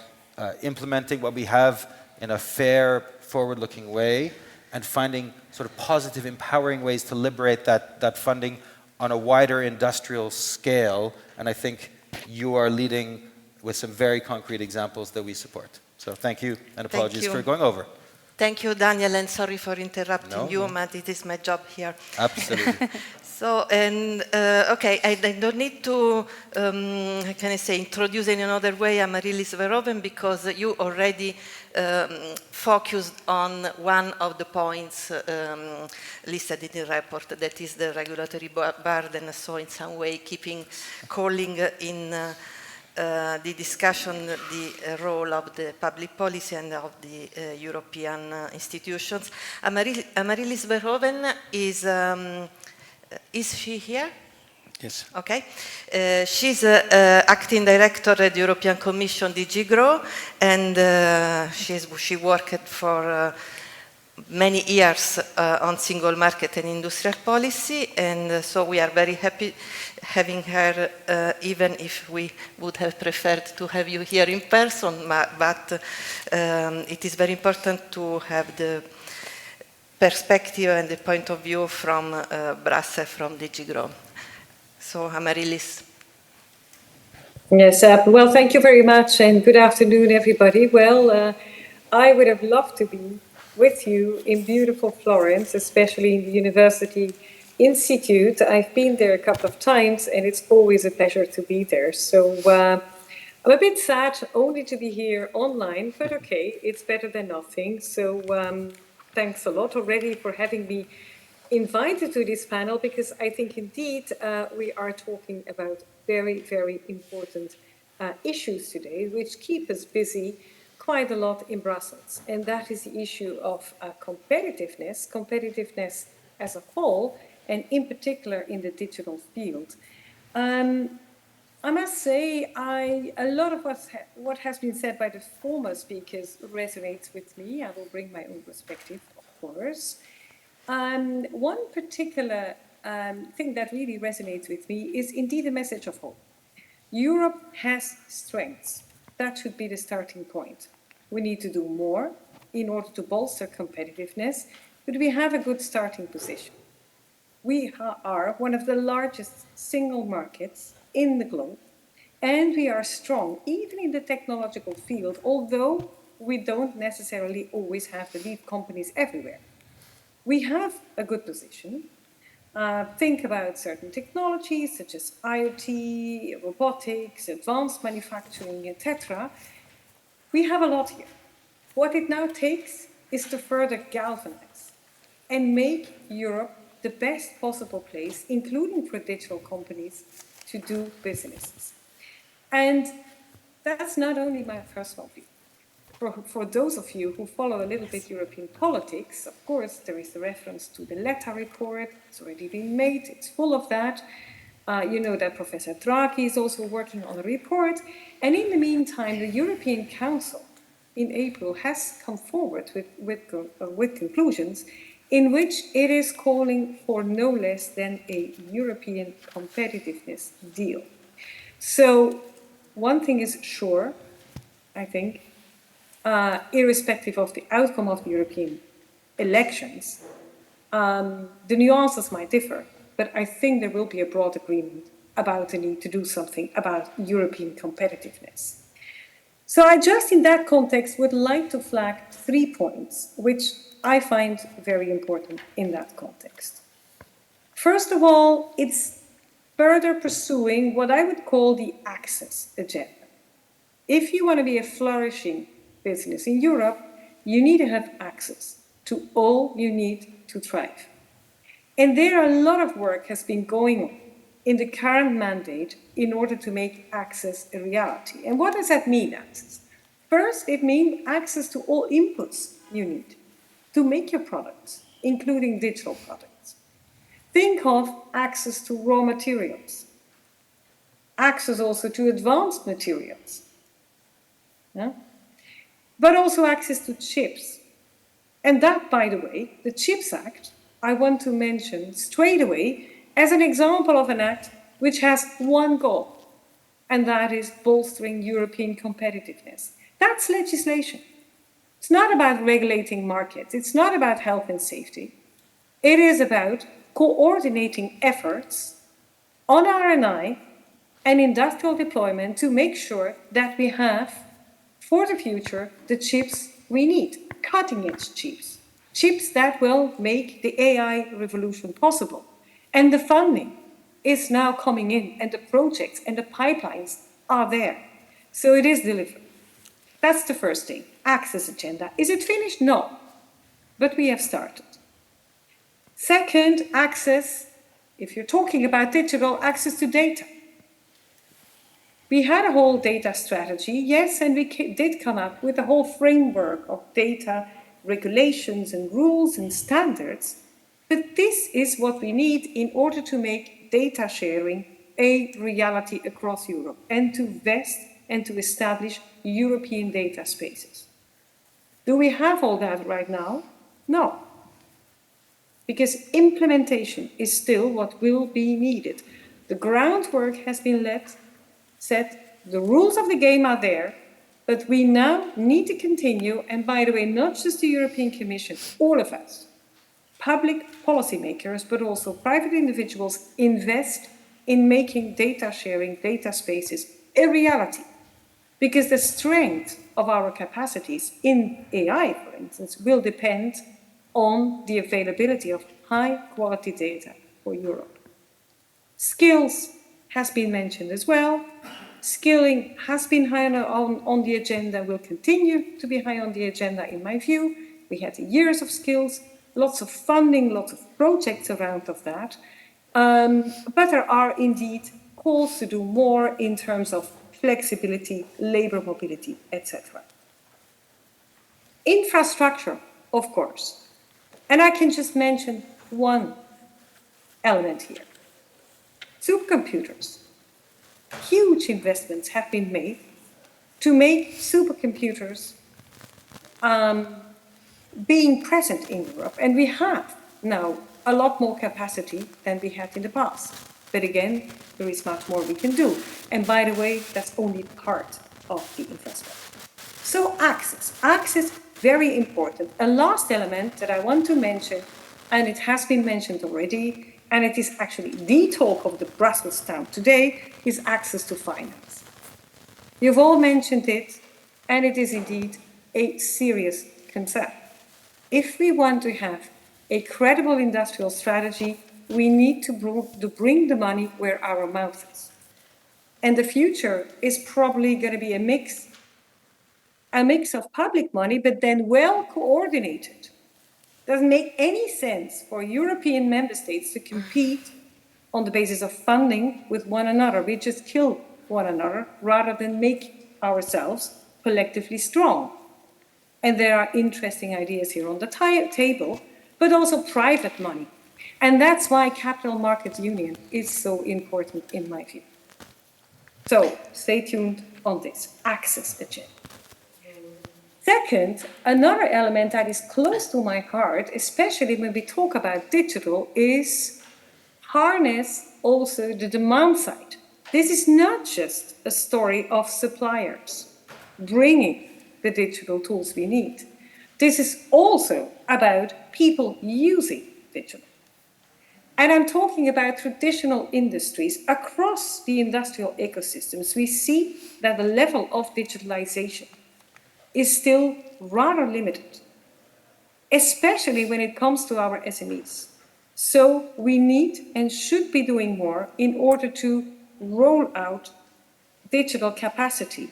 implementing what we have in a fair, forward-looking way, and finding sort of positive, empowering ways to liberate that funding on a wider industrial scale. And I think you are leading with some very concrete examples that we support. So thank you, and apologies for going over. Thank you, Daniel, and sorry for interrupting you, but it is my job here. Absolutely. So, and okay, I don't need to, how can I say, introduce in another way Amaryllis Verhoeven, because you already focused on one of the points listed in the report, that is the regulatory burden, so in some way calling in the discussion the role of the public policy and of the European institutions. Amaryllis Verhoeven is she here? Yes. Okay. She's acting director at the European Commission DG GROW, and she worked for many years on single market and industrial policy, and so we are very happy having her, even if we would have preferred to have you here in person, but it is very important to have the perspective and the point of view from Brussels, from DG GROW. So, Amaryllis. Yes, well, thank you very much, and good afternoon, everybody. Well, I would have loved to be with you in beautiful Florence, especially in the University Institute. I've been there a couple of times, and it's always a pleasure to be there. So I'm a bit sad only to be here online, but okay, it's better than nothing. So thanks a lot already for having me invited to this panel, because I think indeed we are talking about very, very important issues today, which keep us busy quite a lot in Brussels. And that is the issue of competitiveness as a whole, and in particular in the digital field. I must say, a lot of what has been said by the former speakers resonates with me. I will bring my own perspective, of course. One particular thing that really resonates with me is indeed a message of hope. Europe has strengths. That should be the starting point. We need to do more in order to bolster competitiveness, but we have a good starting position. We are one of the largest single markets in the globe, and we are strong even in the technological field, although we don't necessarily always have the lead companies everywhere. We have a good position. Think about certain technologies such as IoT, robotics, advanced manufacturing, etc. We have a lot here. What it now takes is to further galvanize and make Europe the best possible place, including for digital companies, to do businesses. And that's not only my personal view. For those of you who follow a little bit European politics, of course, there is the reference to the Letta report. It's already been made. It's full of that. You know that Professor Draghi is also working on a report. And in the meantime, the European Council in April has come forward with conclusions in which it is calling for no less than a European competitiveness deal. So one thing is sure, I think, irrespective of the outcome of the European elections, the nuances might differ, but I think there will be a broad agreement about the need to do something about European competitiveness. So I just in that context would like to flag 3 points, which I find very important in that context. First of all, it's further pursuing what I would call the access agenda. If you want to be a flourishing business in Europe, you need to have access to all you need to thrive. And there a lot of work has been going on in the current mandate in order to make access a reality. And what does that mean, access? First, it means access to all inputs you need to make your products, including digital products. Think of access to raw materials, access also to advanced materials, yeah? But also access to chips. And that, by the way, the CHIPS Act, I want to mention straight away as an example of an act which has one goal, and that is bolstering European competitiveness. That's legislation. It's not about regulating markets. It's not about health and safety. It is about coordinating efforts on R&I and industrial deployment to make sure that we have, for the future, the chips we need, cutting-edge chips, chips that will make the AI revolution possible. And the funding is now coming in, and the projects and the pipelines are there. So it is delivered. That's the first thing, access agenda. Is it finished? No, but we have started. Second, access, if you're talking about digital, access to data. We had a whole data strategy, yes, and we did come up with a whole framework of data regulations and rules and standards, but this is what we need in order to make data sharing a reality across Europe and to vest and to establish European data spaces. Do we have all that right now? No. Because implementation is still what will be needed. The groundwork has been set, the rules of the game are there, but we now need to continue, and by the way, not just the European Commission, all of us, public policymakers, but also private individuals, invest in making data sharing, data spaces a reality. Because the strength of our capacities in AI, for instance, will depend on the availability of high-quality data for Europe. Skills has been mentioned as well. Skilling has been high on the agenda, will continue to be high on the agenda, in my view. We had years of skills, lots of funding, lots of projects around of that. But there are indeed calls to do more in terms of flexibility, labor mobility, etc. Infrastructure, of course. And I can just mention one element here. Supercomputers. Huge investments have been made to make supercomputers being present in Europe. And we have now a lot more capacity than we had in the past. But again, there is much more we can do. And by the way, that's only part of the infrastructure. So access. Access, very important. A last element that I want to mention, and it has been mentioned already, and it is actually the talk of the Brussels town today, is access to finance. You've all mentioned it, and it is indeed a serious concern. If we want to have a credible industrial strategy, we need to bring the money where our mouth is. And the future is probably going to be a mix of public money, but then well coordinated. Doesn't make any sense for European member states to compete on the basis of funding with one another. We just kill one another rather than make ourselves collectively strong. And there are interesting ideas here on the table, but also private money. And that's why Capital Markets Union is so important in my view. So stay tuned on this access agenda. Second, another element that is close to my heart, especially when we talk about digital, is harness also the demand side. This is not just a story of suppliers bringing the digital tools we need. This is also about people using digital. And I'm talking about traditional industries across the industrial ecosystems. We see that the level of digitalization is still rather limited, especially when it comes to our SMEs. So we need and should be doing more in order to roll out digital capacity.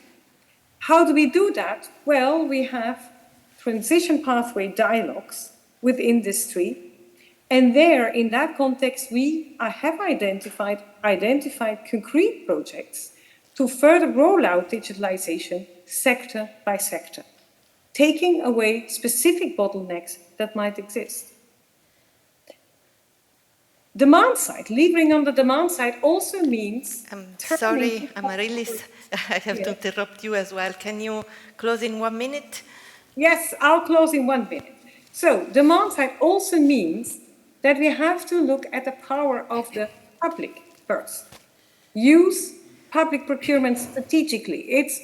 How do we do that? Well, we have transition pathway dialogues with industry. And there, in that context, I have identified concrete projects to further roll out digitalization sector by sector, taking away specific bottlenecks that might exist. Demand side, levering on the demand side also means... Sorry, Amaryllis, I have to interrupt you as well. Can you close in 1 minute? Yes, I'll close in 1 minute. So, demand side also means that we have to look at the power of the public first. Use public procurement strategically. It's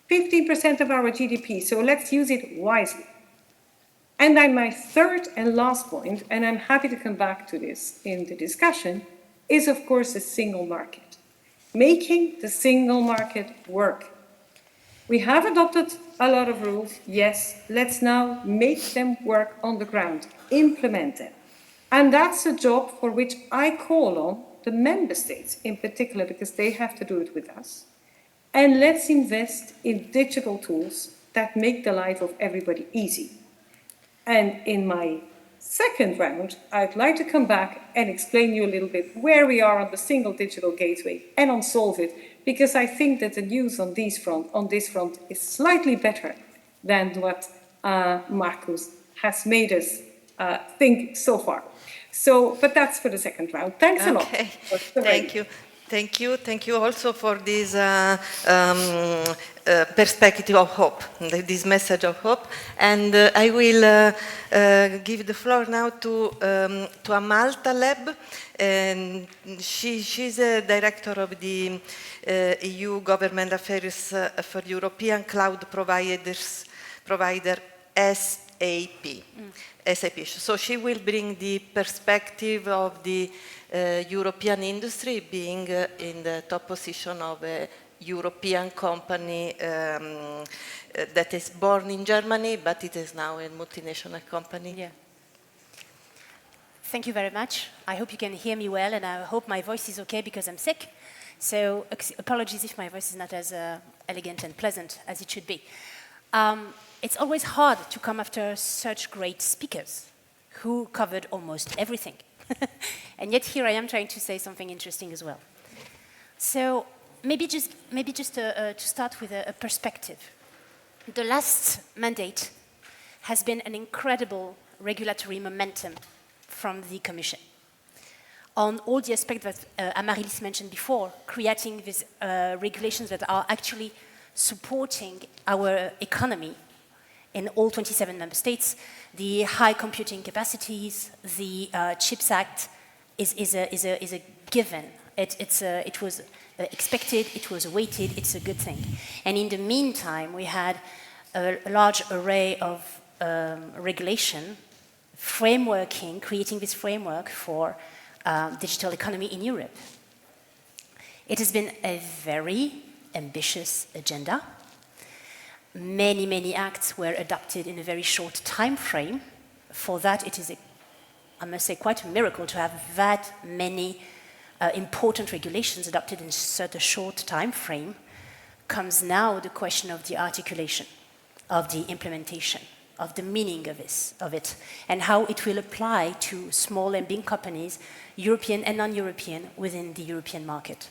15% of our GDP, so let's use it wisely. And then my third and last point, and I'm happy to come back to this in the discussion, is of course the single market. Making the single market work. We have adopted a lot of rules, yes, let's now make them work on the ground, implement them. And that's a job for which I call on the member states in particular, because they have to do it with us. And let's invest in digital tools that make the life of everybody easy. And in my second round, I'd like to come back and explain you a little bit where we are on the single digital gateway and on Solvit, because I think that the news on this front is slightly better than what Marcus has made us think so far. So, but that's for the second round. Thanks a lot. Thank you. Thank you. Thank you also for this perspective of hope, this message of hope. And I will give the floor now to Amal Taleb. And she's a director of the EU Government Affairs for European Cloud provider SAP. SAP. So she will bring the perspective of the European industry being in the top position of a European company that is born in Germany, but it is now a multinational company. Yeah. Thank you very much. I hope you can hear me well, and I hope my voice is okay because I'm sick. So apologies if my voice is not as elegant and pleasant as it should be. It's always hard to come after such great speakers who covered almost everything. And yet here I am trying to say something interesting as well. So maybe just to start with a perspective. The last mandate has been an incredible regulatory momentum from the Commission on all the aspects that Amaryllis mentioned before, creating these regulations that are actually supporting our economy in all 27 member states. The high computing capacities, the CHIPS Act is a given. It was expected, it was awaited, it's a good thing. And in the meantime, we had a large array of regulation, creating this framework for digital economy in Europe. It has been a very ambitious agenda. Many, many acts were adopted in a very short time frame. For that, it is, I must say, quite a miracle to have that many important regulations adopted in such a short time frame. Comes now the question of the articulation, of the implementation, of the meaning of it, and how it will apply to small and big companies, European and non-European, within the European market.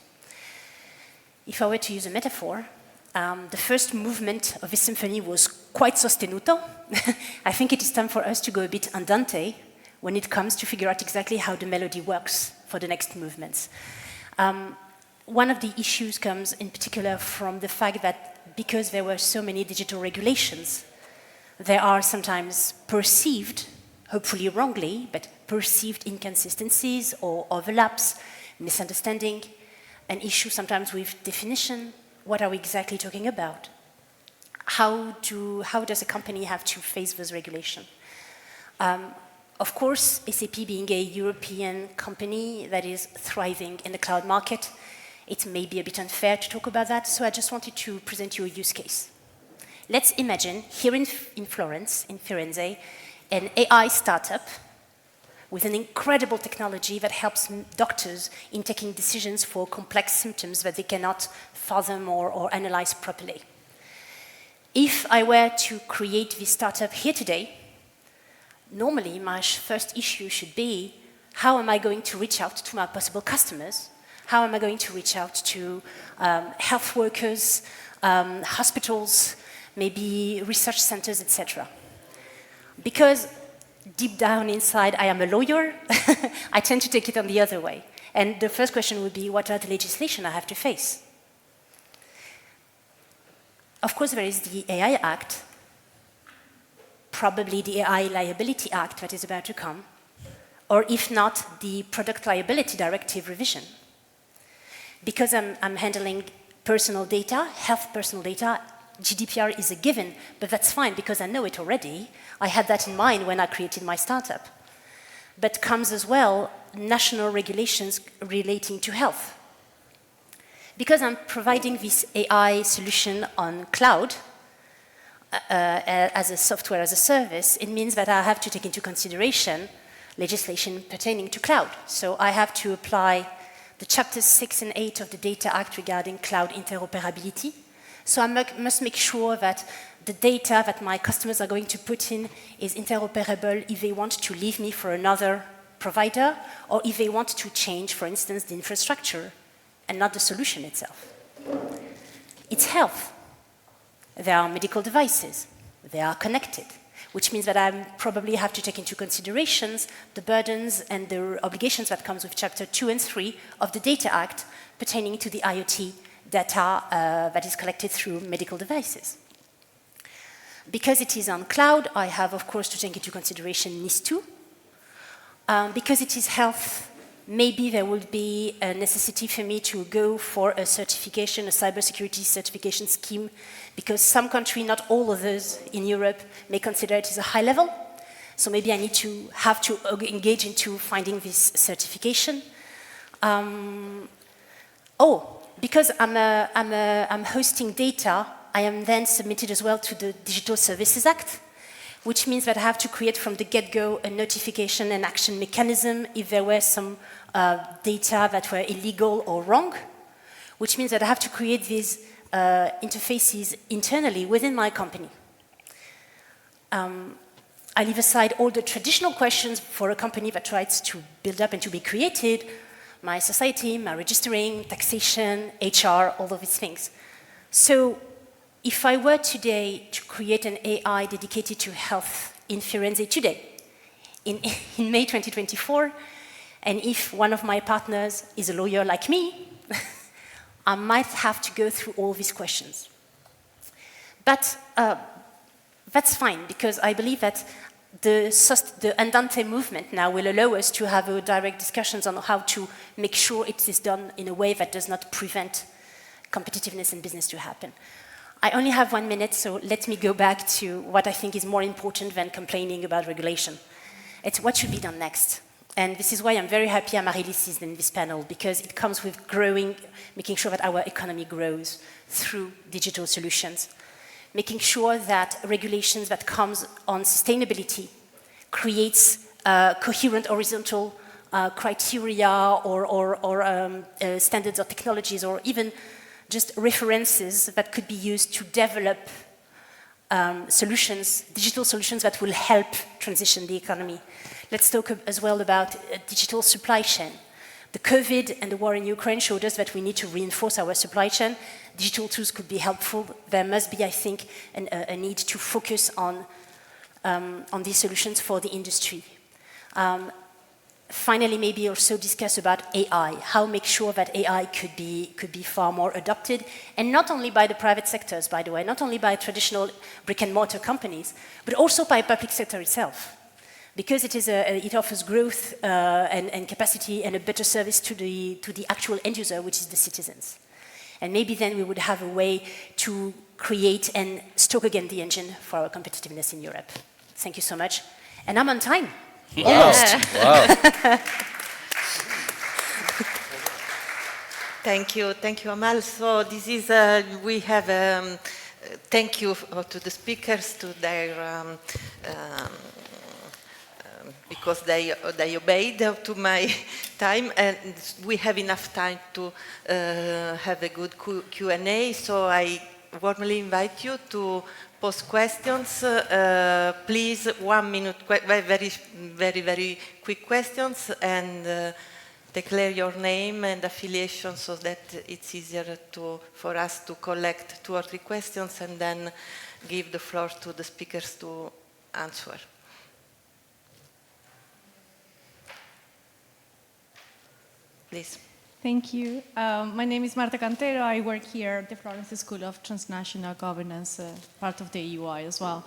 If I were to use a metaphor, the first movement of this symphony was quite sostenuto. I think it is time for us to go a bit andante when it comes to figure out exactly how the melody works for the next movements. One of the issues comes in particular from the fact that because there were so many digital regulations, There are sometimes perceived, hopefully wrongly, but perceived inconsistencies or overlaps, misunderstanding, an issue sometimes with definition. What are we exactly talking about? How does a company have to face those regulations? Of course, SAP being a European company that is thriving in the cloud market, it may be a bit unfair to talk about that, so I just wanted to present you a use case. Let's imagine here in Florence, in Firenze, an AI startup with an incredible technology that helps doctors in taking decisions for complex symptoms that they cannot fathom or analyze properly. If I were to create this startup here today, normally my first issue should be, how am I going to reach out to my possible customers? How am I going to reach out to health workers, hospitals, maybe research centers, etc.? Because deep down inside, I am a lawyer, I tend to take it on the other way. And the first question would be, what are the legislation I have to face? Of course, there is the AI Act, probably the AI Liability Act that is about to come, or if not, the Product Liability Directive revision. Because I'm handling personal data, health personal data, GDPR is a given, but that's fine because I know it already. I had that in mind when I created my startup. But comes as well national regulations relating to health. Because I'm providing this AI solution on cloud, as a software as a service, it means that I have to take into consideration legislation pertaining to cloud. So I have to apply the chapters 6 and 8 of the Data Act regarding cloud interoperability. So I must make sure that the data that my customers are going to put in is interoperable if they want to leave me for another provider, or if they want to change, for instance, the infrastructure and not the solution itself. It's health. There are medical devices. They are connected, which means that I probably have to take into considerations the burdens and the obligations that comes with Chapter 2 and 3 of the Data Act pertaining to the IoT data that is collected through medical devices. Because it is on cloud, I have, of course, to take into consideration NIS2. Because it is health, maybe there will be a necessity for me to go for a certification, a cybersecurity certification scheme, because some countries, not all of those in Europe, may consider it as a high level. So maybe I need to have to engage into finding this certification. Because I'm hosting data, I am then submitted as well to the Digital Services Act, which means that I have to create from the get-go a notification and action mechanism if there were some data that were illegal or wrong, which means that I have to create these interfaces internally within my company. I leave aside all the traditional questions for a company that tries to build up and to be created, my society, my registering, taxation, HR, all of these things. So if I were today to create an AI dedicated to health in Firenze today, in May 2024, and if one of my partners is a lawyer like me, I might have to go through all these questions. But that's fine, because I believe that the Andante movement now will allow us to have direct discussions on how to make sure it is done in a way that does not prevent competitiveness in business to happen. I only have 1 minute, so let me go back to what I think is more important than complaining about regulation. It's what should be done next. And this is why I'm very happy Amaryllis is in this panel, because it comes with growing, making sure that our economy grows through digital solutions. Making sure that regulations that comes on sustainability creates coherent horizontal criteria or standards or technologies, or even just references that could be used to develop solutions, digital solutions that will help transition the economy. Let's talk as well about digital supply chain. The COVID and the war in Ukraine showed us that we need to reinforce our supply chain. Digital tools could be helpful. There must be, I think, a need to focus on these solutions for the industry. finally maybe also discuss about AI, how make sure that AI could be far more adopted, and not only by the private sectors, by the way, not only by traditional brick and mortar companies, but also by public sector itself. Because it offers growth and capacity and a better service to the actual end user, which is the citizens. And maybe then we would have a way to create and stoke again the engine for our competitiveness in Europe. Thank you so much. And I'm on time. Wow. Yeah. Wow. Thank you, Amal. So this is, we have, thank you to the speakers, to their, because they obeyed to my time, and we have enough time to have a good Q&A, so I warmly invite you to post questions. Please, 1 minute, very quick questions, and declare your name and affiliation so that it's easier for us to collect 2 or 3 questions and then give the floor to the speakers to answer. Please. Thank you. My name is Marta Cantero. I work here at the Florence School of Transnational Governance, part of the EUI as well.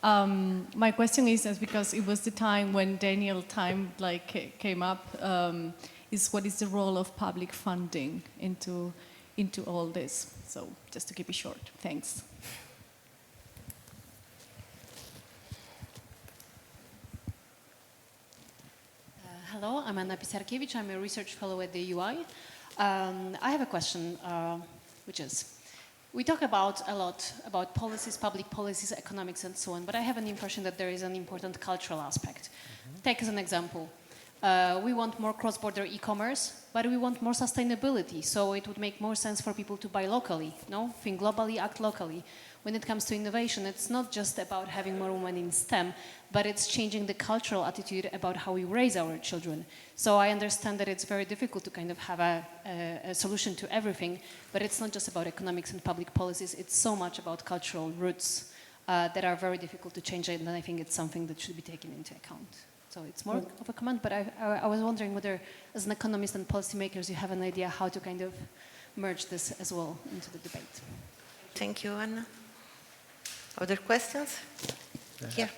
My question is because it was the time when Daniel time came up, is what is the role of public funding into all this? So just to keep it short, thanks. Hello, I'm Anna Pisarkiewicz. I'm a research fellow at the UI. I have a question, which is, we talk a lot about policies, public policies, economics, and so on, but I have an impression that there is an important cultural aspect. Take as an example, we want more cross-border e-commerce, but we want more sustainability, so it would make more sense for people to buy locally, no? Think globally, act locally. When it comes to innovation, it's not just about having more women in STEM, but it's changing the cultural attitude about how we raise our children. So I understand that it's very difficult to kind of have a solution to everything, but it's not just about economics and public policies, it's so much about cultural roots that are very difficult to change, and I think it's something that should be taken into account. So it's more of a comment, but I was wondering whether, as an economist and policymakers, you have an idea how to kind of merge this as well into the debate. Thank you, Anna. Other questions? Here.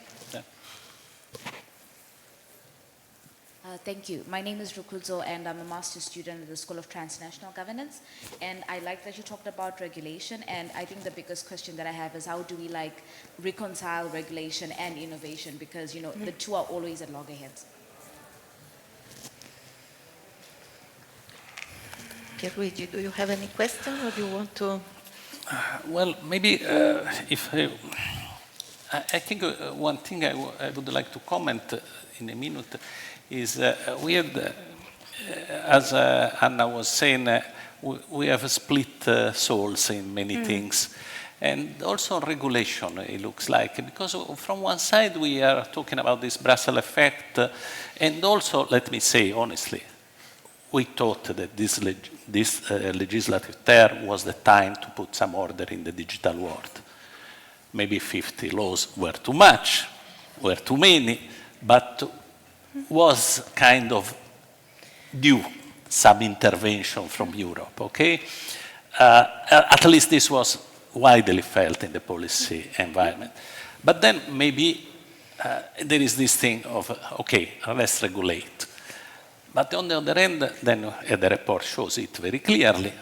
Thank you. My name is Rukulzo, and I'm a master's student at the School of Transnational Governance. And I like that you talked about regulation. And I think the biggest question that I have is how do we reconcile regulation and innovation? Because the two are always at loggerheads. Pierluigi, do you have any question, or do you want to? Well, maybe I think one thing I would like to comment in a minute is we had, as Anna was saying, we have split souls in many things. And also on regulation, it looks like, because from one side we are talking about this Brussels effect, and also, let me say honestly, we thought that this legislative term was the time to put some order in the digital world. Maybe 50 laws were too much, were too many, but was kind of due some intervention from Europe, okay? At least this was widely felt in the policy environment. But then maybe there is this thing of, okay, let's regulate. But on the other hand, then the report shows it very clearly.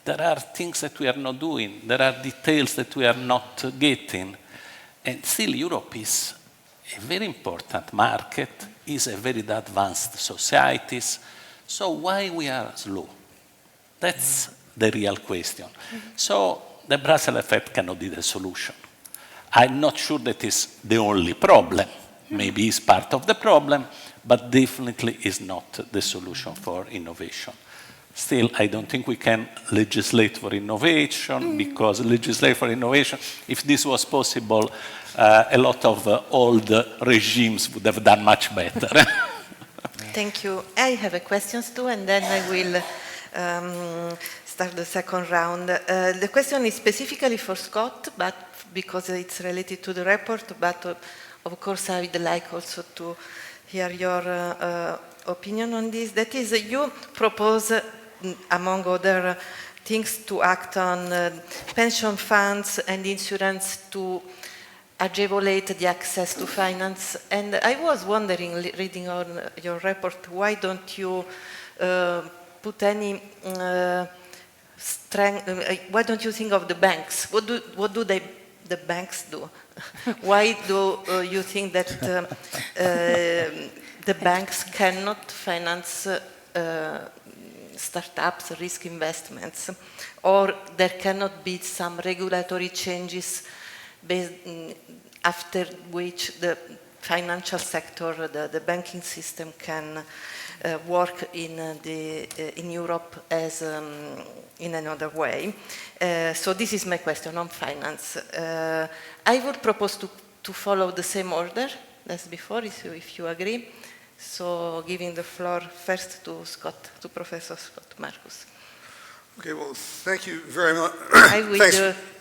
There are things that we are not doing. There are details that we are not getting. And still Europe is a very important market, is a very advanced societies. So why we are slow? That's the real question. So the Brussels effect cannot be the solution. I'm not sure that is the only problem. Maybe it's part of the problem, but definitely is not the solution for innovation. Still, I don't think we can legislate for innovation, because legislate for innovation, if this was possible, a lot of old regimes would have done much better. Thank you. I have a questions too, and then I will start the second round. The question is specifically for Scott, but because it's related to the report, but of course I would like also to hear your opinion on this. That is, you propose, among other things, to act on pension funds and insurance to agitate the access to finance. And I was wondering, reading on your report, why don't you put any why don't you think of the banks? What do the banks do? Why do you think that the banks cannot finance startups, risk investments, or there cannot be some regulatory changes based, after which the financial sector, the banking system can work in Europe as in another way. So this is my question on finance. I would propose to follow the same order as before, if you agree. So giving the floor first to Professor Scott Marcus. Okay, well, thank you very much.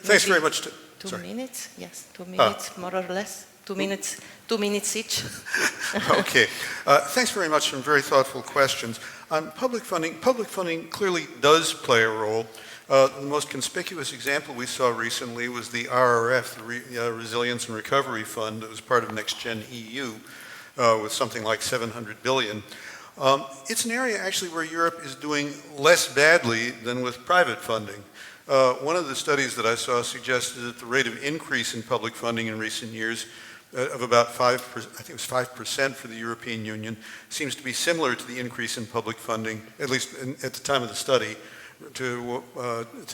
Thanks very much. Two minutes, yes, 2 minutes, more or less. 2 minutes, 2 minutes each. Okay, thanks very much. Some very thoughtful questions. On public funding clearly does play a role. The most conspicuous example we saw recently was the RRF, the Resilience and Recovery Fund, that was part of Next Gen EU, with something like 700 billion. It's an area actually where Europe is doing less badly than with private funding. One of the studies that I saw suggested that the rate of increase in public funding in recent years of about 5%, I think it was 5% for the European Union, seems to be similar to the increase in public funding, at least at the time of the study, to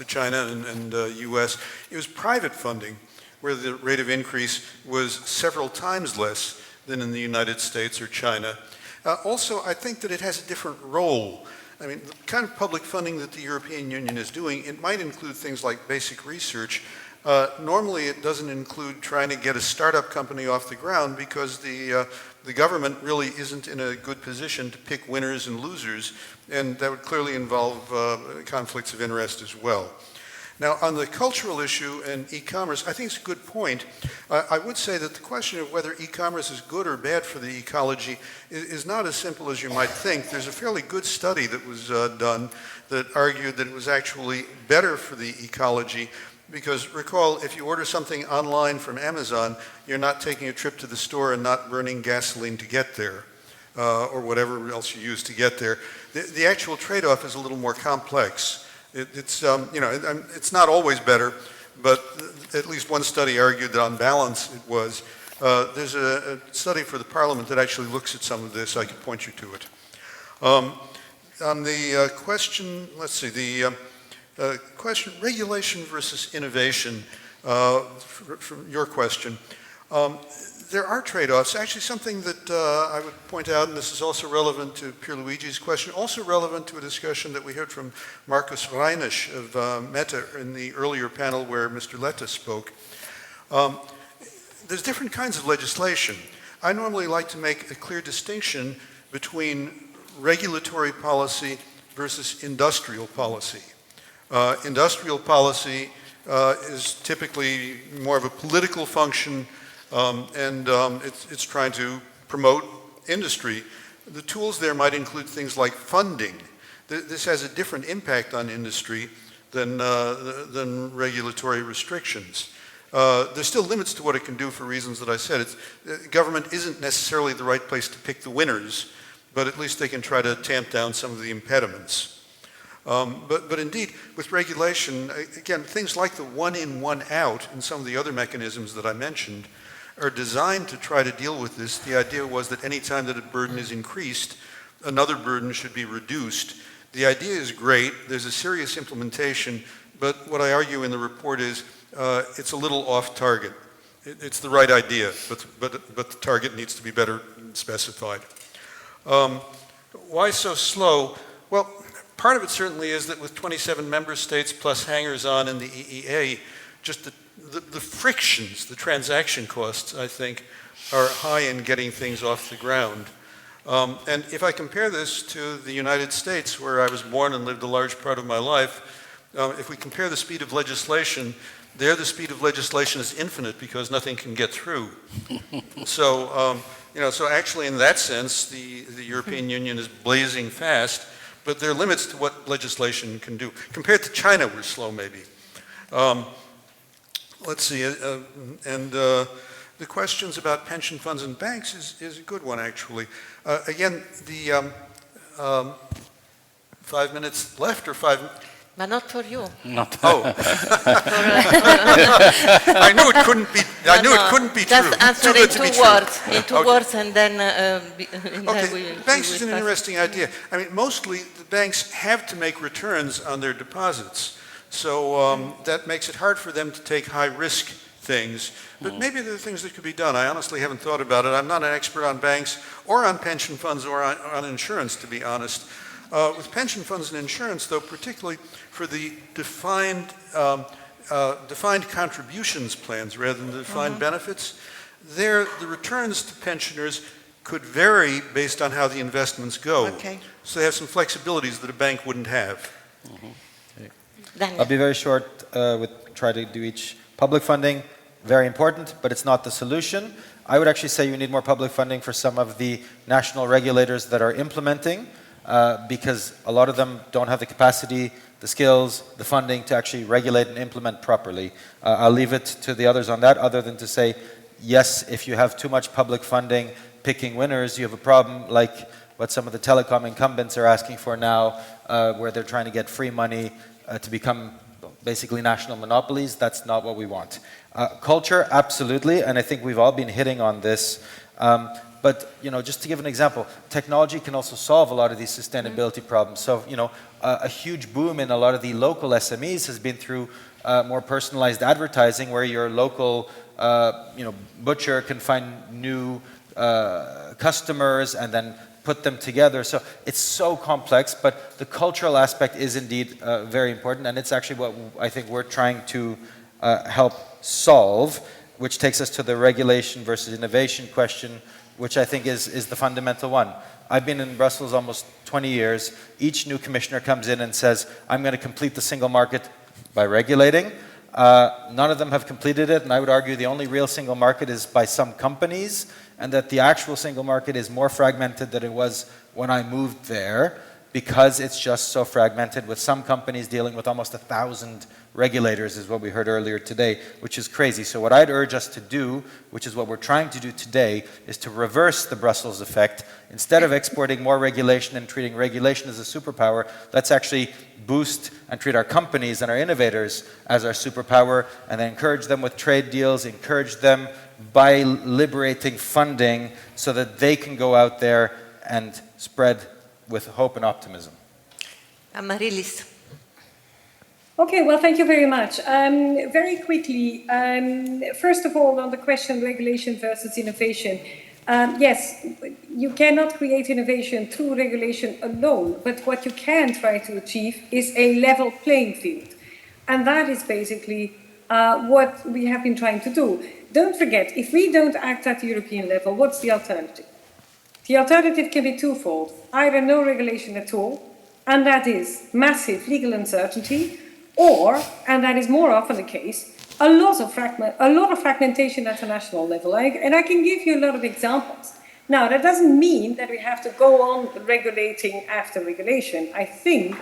China and US. It was private funding where the rate of increase was several times less than in the United States or China. Also, I think that it has a different role. I mean, the kind of public funding that the European Union is doing, it might include things like basic research. Normally, it doesn't include trying to get a startup company off the ground because the government really isn't in a good position to pick winners and losers, and that would clearly involve conflicts of interest as well. Now, on the cultural issue and e-commerce, I think it's a good point. I would say that the question of whether e-commerce is good or bad for the ecology is not as simple as you might think. There's a fairly good study that was done that argued that it was actually better for the ecology because, recall, if you order something online from Amazon, you're not taking a trip to the store and not burning gasoline to get there, or whatever else you use to get there. The actual trade-off is a little more complex. It's not always better, but at least one study argued that on balance it was. There's a study for the Parliament that actually looks at some of this. I could point you to it. On the question, let's see, the question, regulation versus innovation, from your question. There are trade-offs. Actually, something that I would point out, and this is also relevant to Pierluigi's question, also relevant to a discussion that we heard from Markus Reinisch of Meta in the earlier panel where Mr. Letta spoke. There's different kinds of legislation. I normally like to make a clear distinction between regulatory policy versus industrial policy. Industrial policy is typically more of a political function, and it's trying to promote industry. The tools there might include things like funding. This has a different impact on industry than regulatory restrictions. There's still limits to what it can do for reasons that I said. Government isn't necessarily the right place to pick the winners, but at least they can try to tamp down some of the impediments. But indeed, with regulation, again, things like the one in, one out and some of the other mechanisms that I mentioned are designed to try to deal with this. The idea was that any time that a burden is increased, another burden should be reduced. The idea is great. There's a serious implementation, but what I argue in the report is it's a little off target. It's the right idea, but the target needs to be better specified. Why so slow? Well, part of it certainly is that with 27 member states plus hangers-on in the EEA, just the frictions, the transaction costs, I think, are high in getting things off the ground. And if I compare this to the United States, where I was born and lived a large part of my life, if we compare the speed of legislation, There, the speed of legislation is infinite because nothing can get through. So, so actually in that sense, the European Union is blazing fast, but there are limits to what legislation can do. Compared to China, we're slow maybe. Let's see, the questions about pension funds and banks is a good one, actually. Again, the 5 minutes left or 5 minutes? But not for you. Not. Oh. I knew it couldn't be. I knew it couldn't be just true. Answer in two words. In two words, and then. Okay. Banks is an interesting idea. I mean, mostly the banks have to make returns on their deposits, so that makes it hard for them to take high-risk things. But maybe there are things that could be done. I honestly haven't thought about it. I'm not an expert on banks or on pension funds or on insurance, to be honest. With pension funds and insurance, though, particularly for the defined contributions plans rather than the defined benefits, there the returns to pensioners could vary based on how the investments go. Okay. So they have some flexibilities that a bank wouldn't have. I'll be very short try to do each. Public funding, very important, but it's not the solution. I would actually say you need more public funding for some of the national regulators that are implementing, because a lot of them don't have the capacity, the skills, the funding to actually regulate and implement properly. I'll leave it to the others on that, other than to say, yes, if you have too much public funding picking winners, you have a problem like what some of the telecom incumbents are asking for now, where they're trying to get free money to become basically national monopolies. That's not what we want. Culture, absolutely, and I think we've all been hitting on this. But, just to give an example, technology can also solve a lot of these sustainability problems. So, a huge boom in a lot of the local SMEs has been through more personalized advertising, where your local, butcher can find new customers and then put them together. So it's so complex, but the cultural aspect is indeed very important, and it's actually what I think we're trying to help solve, which takes us to the regulation versus innovation question, which I think is the fundamental one. I've been in Brussels almost 20 years. Each new commissioner comes in and says, I'm going to complete the single market by regulating. None of them have completed it, and I would argue the only real single market is by some companies, and that the actual single market is more fragmented than it was when I moved there, because it's just so fragmented, with some companies dealing with almost 1,000 regulators, is what we heard earlier today, which is crazy. So what I'd urge us to do, which is what we're trying to do today, is to reverse the Brussels effect. Instead of exporting more regulation and treating regulation as a superpower, let's actually boost and treat our companies and our innovators as our superpower, and then encourage them with trade deals, encourage them by liberating funding so that they can go out there and spread with hope and optimism. Amaryllis. Okay, well, thank you very much. Very quickly, first of all, on the question regulation versus innovation. Yes, you cannot create innovation through regulation alone, but what you can try to achieve is a level playing field. And that is basically what we have been trying to do. Don't forget, if we don't act at the European level, what's the alternative? The alternative can be twofold. Either no regulation at all, and that is massive legal uncertainty, or, and that is more often the case, a lot of fragmentation at the national level. And I can give you a lot of examples. Now, that doesn't mean that we have to go on regulating after regulation. I think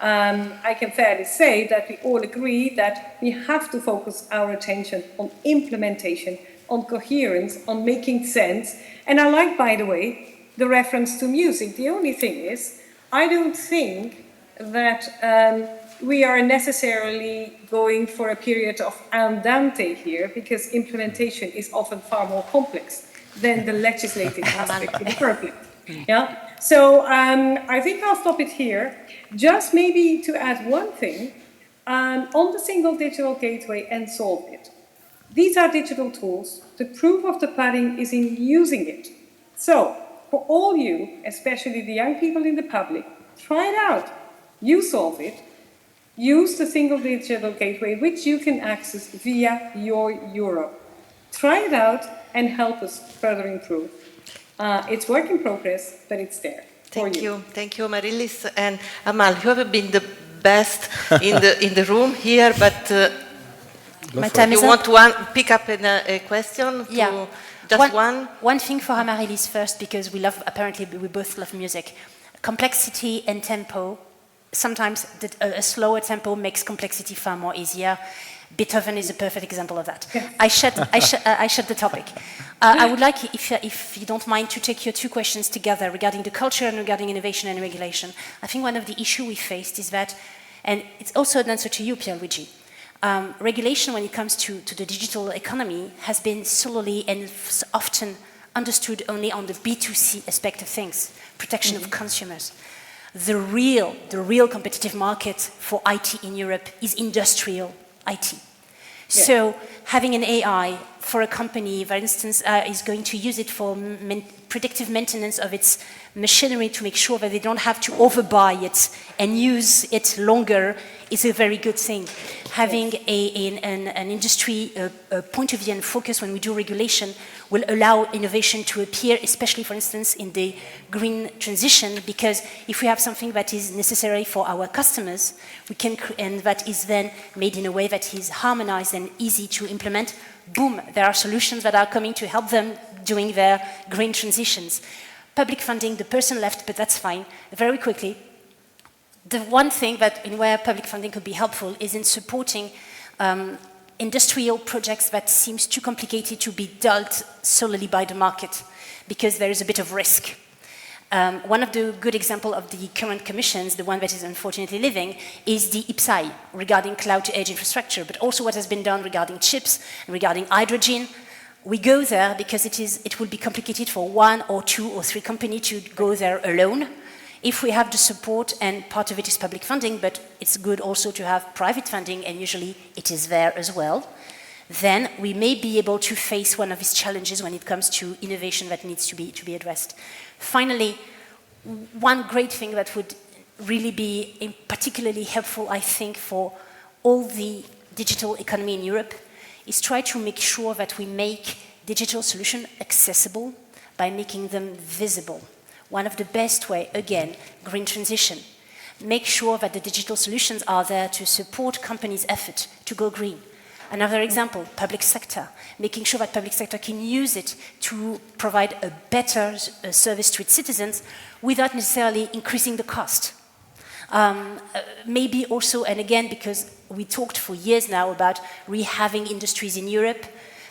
I can fairly say that we all agree that we have to focus our attention on implementation, on coherence, on making sense. And I like, by the way, the reference to music. The only thing is, I don't think that we are necessarily going for a period of andante here, because implementation is often far more complex than the legislative aspect in Berkeley. Yeah? So I think I'll stop it here. Just maybe to add one thing, on the single digital gateway and solve it. These are digital tools. The proof of the pudding is in using it. So, for all you, especially the young people in the public, try it out. You solve it. Use the single digital gateway, which you can access via your euro. Try it out and help us further improve. It's work in progress, but it's there. Thank you. Thank you, Amaryllis. And Amal, you have been the best in the room here, but My time is you up. want to pick up a question? Yeah. Just one? One thing for Amaryllis first, because apparently we both love music. Complexity and tempo. Sometimes a slower tempo makes complexity far more easier. Beethoven is a perfect example of that. I shut the topic. I would like, if you don't mind, to take your two questions together regarding the culture and regarding innovation and regulation. I think one of the issues we faced is that, and it's also an answer to you, Pierluigi, regulation when it comes to the digital economy has been solely and often understood only on the B2C aspect of things, protection of consumers. The real competitive market for IT in Europe is industrial IT. So having an AI for a company, for instance, is going to use it for predictive maintenance of its machinery to make sure that they don't have to overbuy it and use it longer is a very good thing. Having an industry point of view and focus when we do regulation will allow innovation to appear, especially, for instance, in the green transition, because if we have something that is necessary for our customers, we can, and that is then made in a way that is harmonized and easy to implement, boom, there are solutions that are coming to help them doing their green transitions. Public funding, the person left, but that's fine. Very quickly, the one thing that in where public funding could be helpful is in supporting industrial projects that seems too complicated to be dealt solely by the market, because there is a bit of risk. One of the good examples of the current commissions, the one that is unfortunately living, is the IPSAI regarding cloud-to-edge infrastructure, but also what has been done regarding chips and regarding hydrogen. We go there because it will be complicated for one or two or three companies to go there alone. If we have the support, and part of it is public funding, but it's good also to have private funding, and usually it is there as well, then we may be able to face one of these challenges when it comes to innovation that needs to be addressed. Finally, one great thing that would really be particularly helpful, I think, for all the digital economy in Europe is try to make sure that we make digital solutions accessible by making them visible. One of the best way, again, green transition. Make sure that the digital solutions are there to support companies' effort to go green. Another example, public sector. Making sure that public sector can use it to provide a better service to its citizens without necessarily increasing the cost. Maybe also, and again, because we talked for years now about rehaving industries in Europe,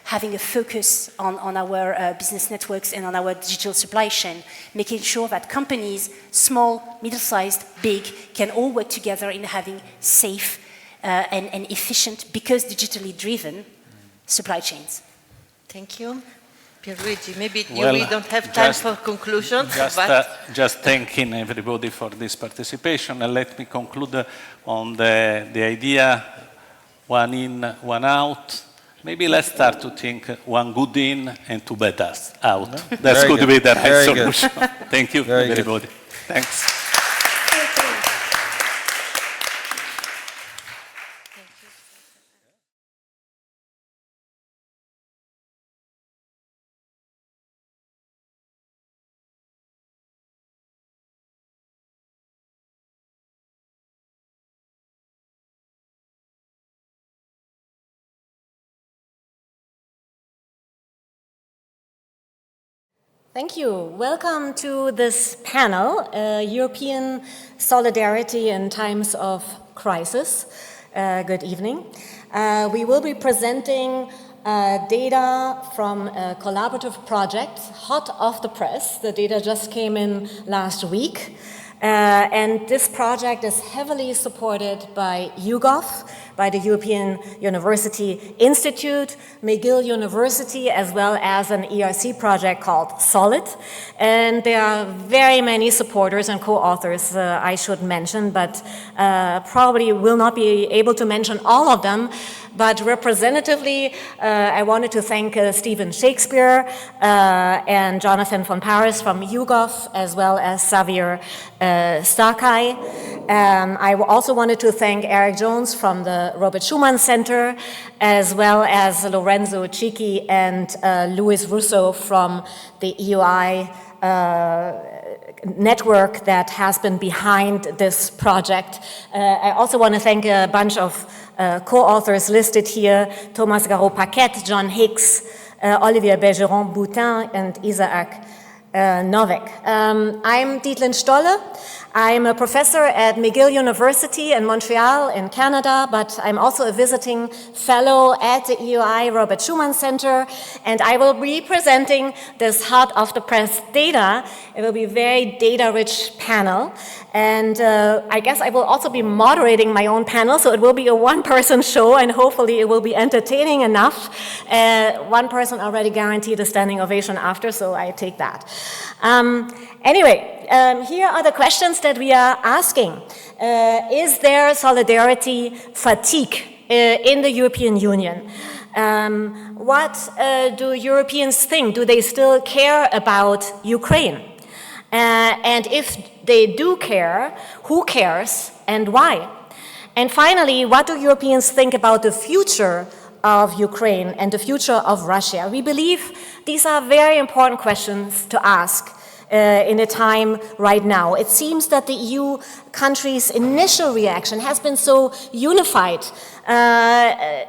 having a focus on our business networks and on our digital supply chain, making sure that companies, small, middle-sized, big, can all work together in having safe and efficient, because digitally driven, supply chains. Thank you. Pierluigi, maybe we don't have time for conclusions. Just thanking everybody for this participation, and let me conclude on the idea one in, one out. Maybe let's start to think one good in and two bad out. That's good to be the right solution. Thank you, everybody. Thanks. Thank you. Welcome to this panel, European Solidarity in Times of Crisis. Good evening. We will be presenting data from a collaborative project, hot off the press. The data just came in last week. And this project is heavily supported by YouGov, by the European University Institute, McGill University, as well as an ERC project called Solid. And there are very many supporters and co-authors I should mention, but probably will not be able to mention all of them. But representatively, I wanted to thank Stephen Shakespeare and Jonathan von Paris from YouGov, as well as Xavier Starkai. I also wanted to thank Eric Jones from the Robert Schuman Center, as well as Lorenzo Cicchi and Luis Russo from the EUI network that has been behind this project. I also want to thank a bunch of co-authors listed here, Thomas Garot-Paquette, John Hicks, Olivier Bergeron-Boutin, and Isaac Novak. I'm Dietlin Stolle. I'm a professor at McGill University in Montreal in Canada, but I'm also a visiting fellow at the EUI Robert Schuman Center, and I will be presenting this hot off the press data. It will be a very data-rich panel, and I guess I will also be moderating my own panel, so it will be a one-person show, and hopefully it will be entertaining enough. One person already guaranteed a standing ovation after, so I take that. Anyway, here are the questions that we are asking. Is there solidarity fatigue in the European Union? What do Europeans think? Do they still care about Ukraine? And if they do care, who cares and why? And finally, what do Europeans think about the future of Ukraine and the future of Russia? We believe these are very important questions to ask in a time right now. It seems that the EU countries' initial reaction has been so unified.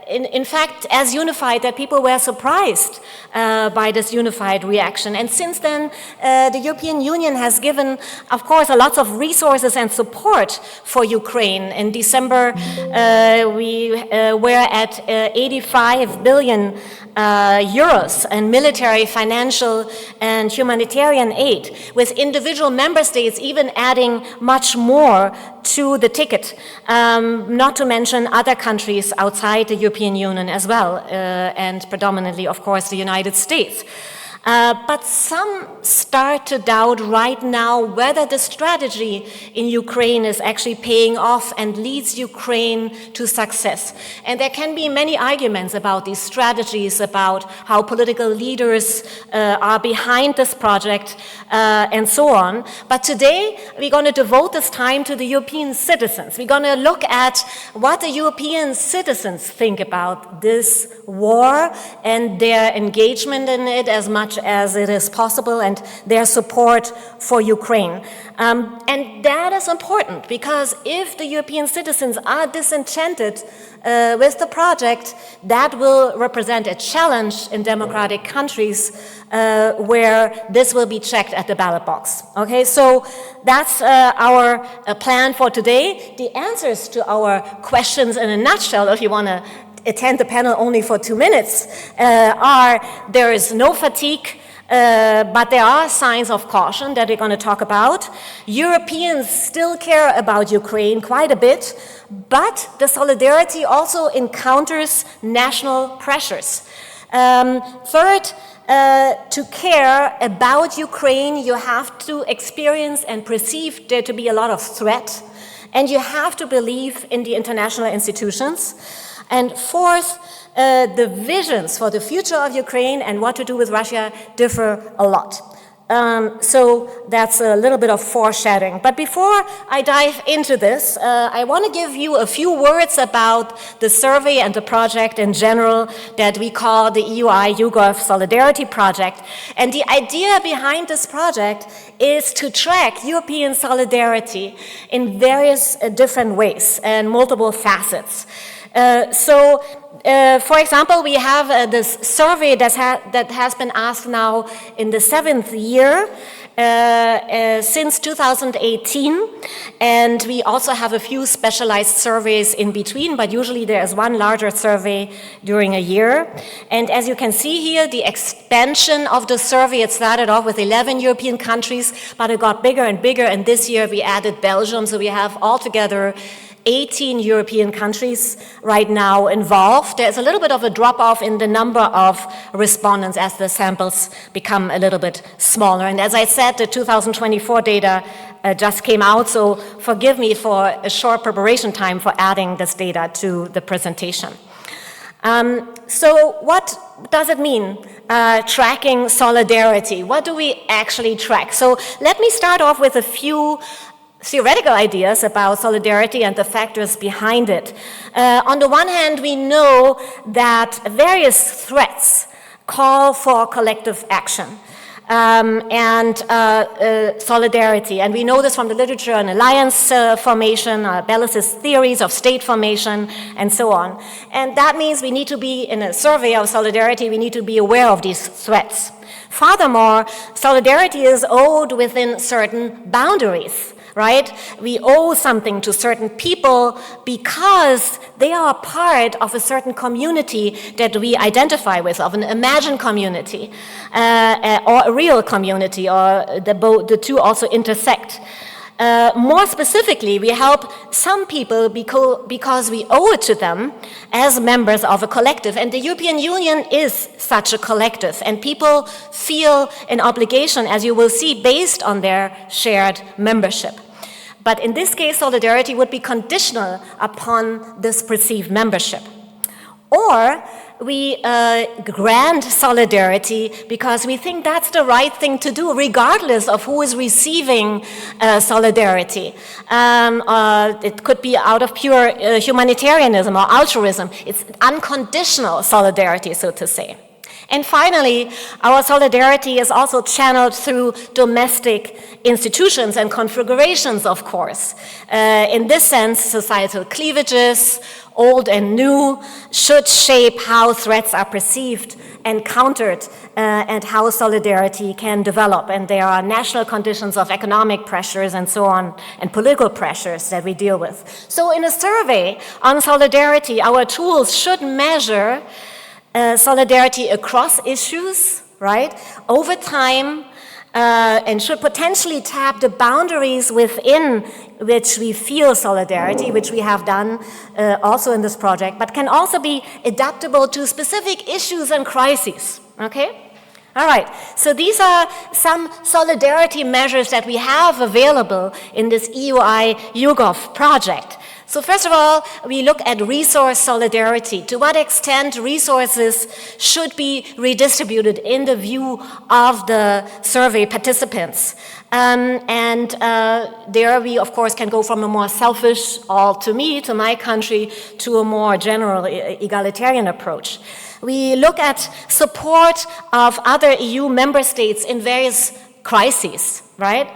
In fact, as unified that people were surprised by this unified reaction. And since then, the European Union has given, of course, a lot of resources and support for Ukraine. In December, we were at 85 billion euros in military, financial, and humanitarian aid, with individual member states even adding much more to the ticket, not to mention other countries outside the European Union as well, and predominantly, of course, the United States. But some start to doubt right now whether the strategy in Ukraine is actually paying off and leads Ukraine to success. And there can be many arguments about these strategies, about how political leaders are behind this project, and so on. But today, we're going to devote this time to the European citizens. We're going to look at what the European citizens think about this war and their engagement in it as much as it is possible, and their support for Ukraine. And that is important, because if the European citizens are disenchanted with the project, that will represent a challenge in democratic countries where this will be checked at the ballot box. Okay, so that's our plan for today. The answers to our questions in a nutshell, if you want to attend the panel only for 2 minutes, are there is no fatigue, but there are signs of caution that we're going to talk about. Europeans still care about Ukraine quite a bit, but the solidarity also encounters national pressures. Third, to care about Ukraine, you have to experience and perceive there to be a lot of threat, and you have to believe in the international institutions. And fourth, the visions for the future of Ukraine and what to do with Russia differ a lot. So that's a little bit of foreshadowing. But before I dive into this, I want to give you a few words about the survey and the project in general that we call the EUI YouGov Solidarity Project. And the idea behind this project is to track European solidarity in various different ways and multiple facets. For example, we have this survey that has been asked now in the 7th year since 2018, and we also have a few specialized surveys in between, but usually there is one larger survey during a year. And as you can see here, the expansion of the survey, it started off with 11 European countries, but it got bigger and bigger, and this year we added Belgium, so we have altogether 18 European countries right now involved. There's a little bit of a drop-off in the number of respondents as the samples become a little bit smaller. And as I said, the 2024 data just came out, so forgive me for a short preparation time for adding this data to the presentation. So what does it mean, tracking solidarity? What do we actually track? So let me start off with a few theoretical ideas about solidarity and the factors behind it. On the one hand, we know that various threats call for collective action. and solidarity. And we know this from the literature on alliance formation, Bellis's theories of state formation, and so on. And that means we need to be, in a survey of solidarity, we need to be aware of these threats. Furthermore, solidarity is owed within certain boundaries, right? We owe something to certain people because they are part of a certain community that we identify with, of an imagined community, or a real community, or the two also intersect. More specifically, we help some people because we owe it to them as members of a collective. And the European Union is such a collective. And people feel an obligation, as you will see, based on their shared membership. But in this case, solidarity would be conditional upon this perceived membership. Or we grant solidarity because we think that's the right thing to do, regardless of who is receiving solidarity. It could be out of pure humanitarianism or altruism. It's unconditional solidarity, so to say. And finally, our solidarity is also channeled through domestic institutions and configurations, of course. In this sense, societal cleavages, old and new, should shape how threats are perceived and countered, and how solidarity can develop. And there are national conditions of economic pressures and so on, and political pressures that we deal with. So in a survey on solidarity, our tools should measure solidarity across issues, right, over time, and should potentially tap the boundaries within which we feel solidarity, which we have done also in this project, but can also be adaptable to specific issues and crises, okay? All right, so these are some solidarity measures that we have available in this EUI YouGov project. So first of all, we look at resource solidarity. To what extent resources should be redistributed in the view of the survey participants. There we, of course, can go from a more selfish, all to me, to my country, to a more general egalitarian approach. We look at support of other EU member states in various crises, right?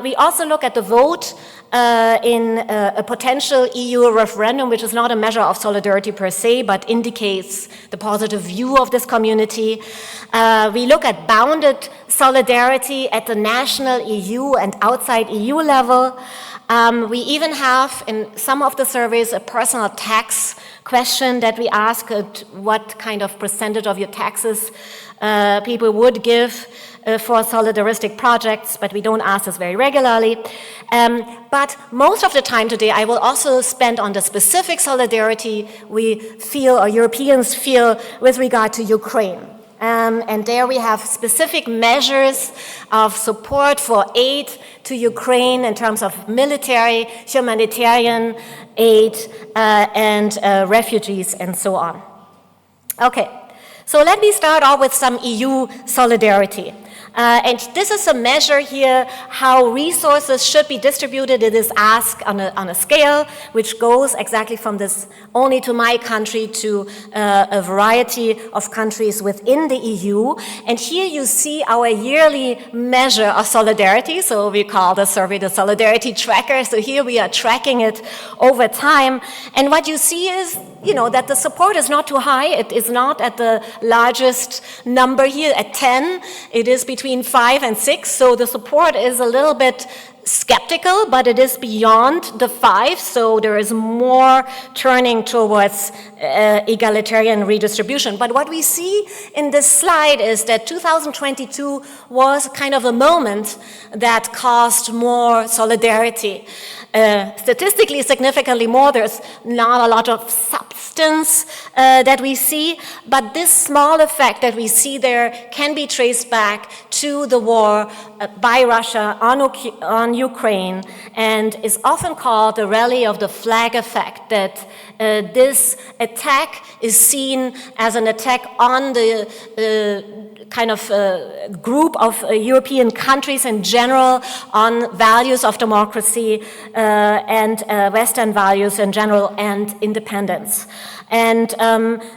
We also look at the vote in a potential EU referendum, which is not a measure of solidarity per se, but indicates the positive view of this community. We look at bounded solidarity at the national EU and outside EU level. We even have, in some of the surveys, a personal tax question that we ask what kind of percentage of your taxes people would give for solidaristic projects, but we don't ask this very regularly. But most of the time today, I will also spend on the specific solidarity we feel, or Europeans feel, with regard to Ukraine. And there we have specific measures of support for aid to Ukraine in terms of military, humanitarian aid, and refugees, and so on. Okay, so let me start off with some EU solidarity. And this is a measure here how resources should be distributed. It is asked on a scale which goes exactly from this only to my country to a variety of countries within the EU. And here you see our yearly measure of solidarity. So we call the survey the solidarity tracker. So here we are tracking it over time. And what you see is, you know, that the support is not too high. It is not at the largest number here at 10. It is between 5 and 6. So the support is a little bit skeptical, but it is beyond the 5. So there is more turning towards egalitarian redistribution. But what we see in this slide is that 2022 was kind of a moment that caused more solidarity. Statistically significantly more. There's not a lot of substance that we see, but this small effect that we see there can be traced back to the war by Russia on Ukraine, and is often called the rally of the flag effect, that this attack is seen as an attack on the kind of group of European countries in general, on values of democracy and Western values in general, and independence. And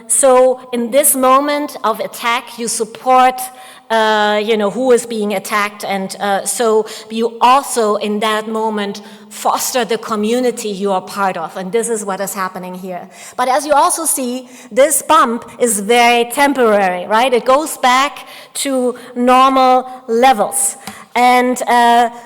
so in this moment of attack, you support who is being attacked, and so you also in that moment foster the community you are part of, and this is what is happening here. But as you also see, this bump is very temporary, right? It goes back to normal levels. And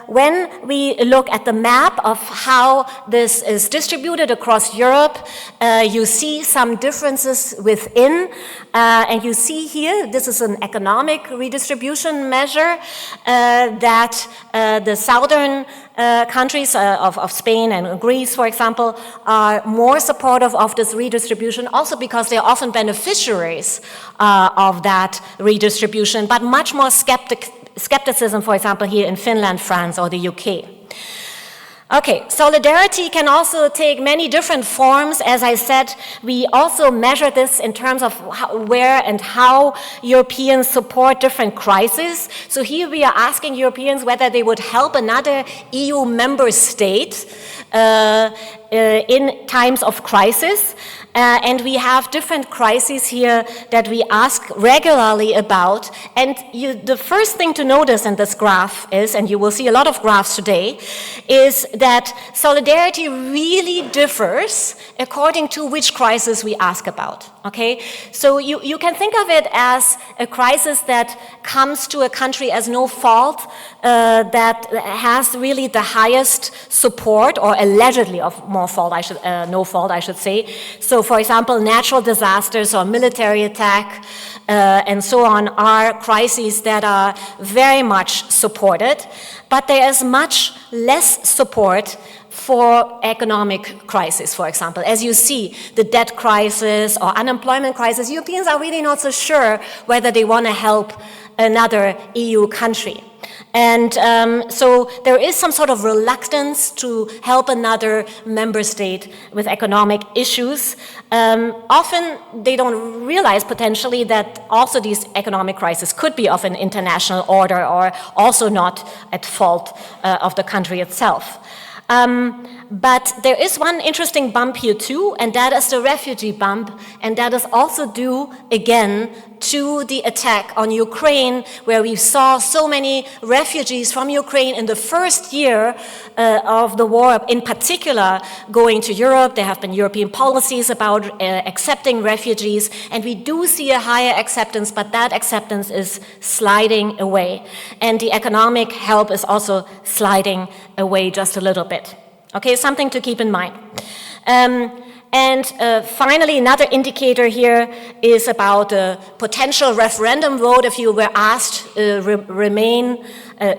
when we look at the map of how this is distributed across Europe, you see some differences within. And you see here, this is an economic redistribution measure that the southern countries of Spain and Greece, for example, are more supportive of this redistribution, also because they're often beneficiaries of that redistribution, but much more skepticism, for example, here in Finland, France, or the UK. Okay, solidarity can also take many different forms. As I said, we also measure this in terms of where and how Europeans support different crises. So here we are asking Europeans whether they would help another EU member state in times of crisis. And we have different crises here that we ask regularly about. And the first thing to notice in this graph is, and you will see a lot of graphs today, is that solidarity really differs according to which crisis we ask about. Okay? So you can think of it as a crisis that comes to a country as no fault, that has really the highest support, or allegedly of no fault, I should say. So, for example, natural disasters or military attack and so on are crises that are very much supported, but there is much less support for economic crisis, for example. As you see, the debt crisis or unemployment crisis, Europeans are really not so sure whether they want to help another EU country. And so there is some sort of reluctance to help another member state with economic issues. Often they don't realize potentially that also these economic crises could be of an international order or also not at fault of the country itself. But there is one interesting bump here too, and that is the refugee bump, and that is also due again to the attack on Ukraine, where we saw so many refugees from Ukraine in the first year of the war, in particular, going to Europe. There have been European policies about accepting refugees, and we do see a higher acceptance, but that acceptance is sliding away. And the economic help is also sliding away just a little bit. Okay, something to keep in mind. And finally, another indicator here is about a potential referendum vote. If you were asked remain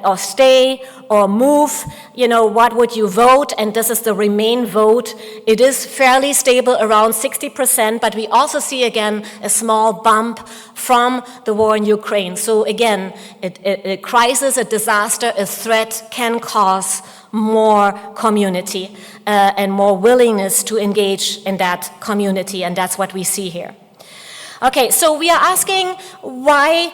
or stay or move, what would you vote? And this is the remain vote. It is fairly stable, around 60%, but we also see again a small bump from the war in Ukraine. So again, a crisis, a disaster, a threat can cause more community and more willingness to engage in that community, and that's what we see here. Okay, so we are asking why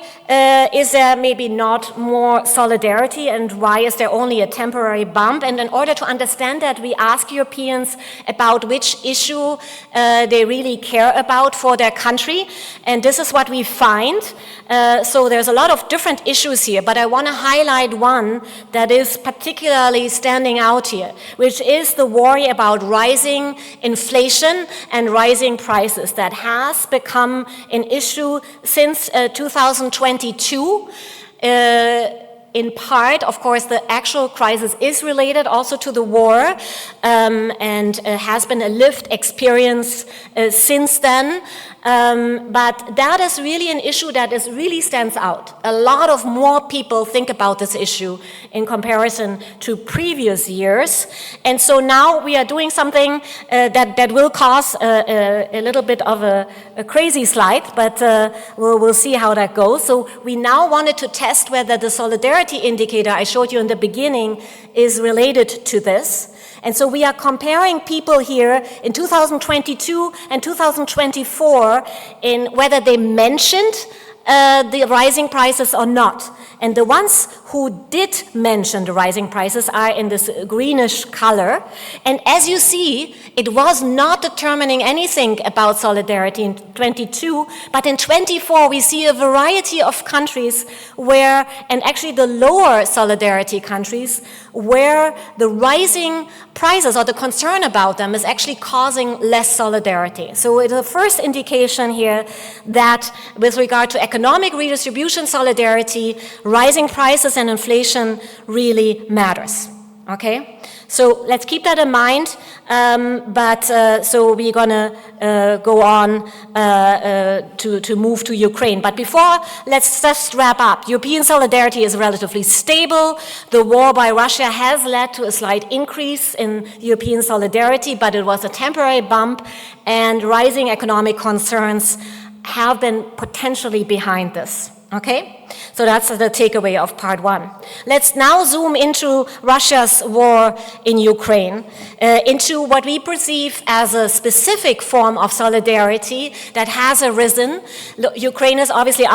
is there maybe not more solidarity, and why is there only a temporary bump? And in order to understand that, we ask Europeans about which issue they really care about for their country, and this is what we find. So there's a lot of different issues here, but I want to highlight one that is particularly standing out here, which is the worry about rising inflation and rising prices that has become an issue since 2022. In part, of course, the actual crisis is related also to the war and has been a lived experience since then. But that is really an issue that really stands out. A lot of more people think about this issue in comparison to previous years. And so now we are doing something that will cause a little bit of a crazy slide, but we'll see how that goes. So we now wanted to test whether the solidarity indicator I showed you in the beginning is related to this. And so we are comparing people here in 2022 and 2024 in whether they mentioned the rising prices or not. And the ones who did mention the rising prices are in this greenish color. And as you see, it was not determining anything about solidarity in 22, but in 24 we see a variety of countries where, and actually the lower solidarity countries, where the rising prices or the concern about them is actually causing less solidarity. So it's a first indication here that with regard to economic redistribution solidarity, rising prices and inflation really matters, okay? So let's keep that in mind, so we're gonna go on to move to Ukraine. But before, let's just wrap up. European solidarity is relatively stable. The war by Russia has led to a slight increase in European solidarity, but it was a temporary bump, and rising economic concerns have been potentially behind this, okay? So that's the takeaway of part one. Let's now zoom into Russia's war in Ukraine, into what we perceive as a specific form of solidarity that has arisen. Ukraine is obviously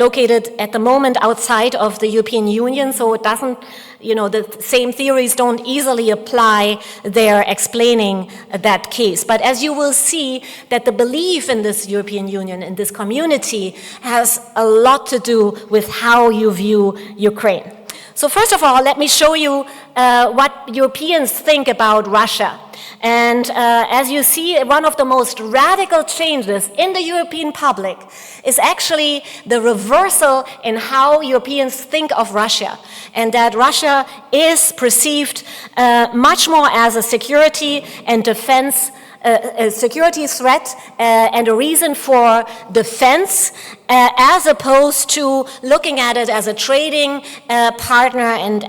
located at the moment outside of the European Union, so it doesn't, the same theories don't easily apply there explaining that case. But as you will see, that the belief in this European Union, in this community, has a lot to do with how you view Ukraine. So first of all, let me show you what Europeans think about Russia. And as you see, one of the most radical changes in the European public is actually the reversal in how Europeans think of Russia, and that Russia is perceived much more as a security and defense a security threat and a reason for defense, as opposed to looking at it as a trading partner and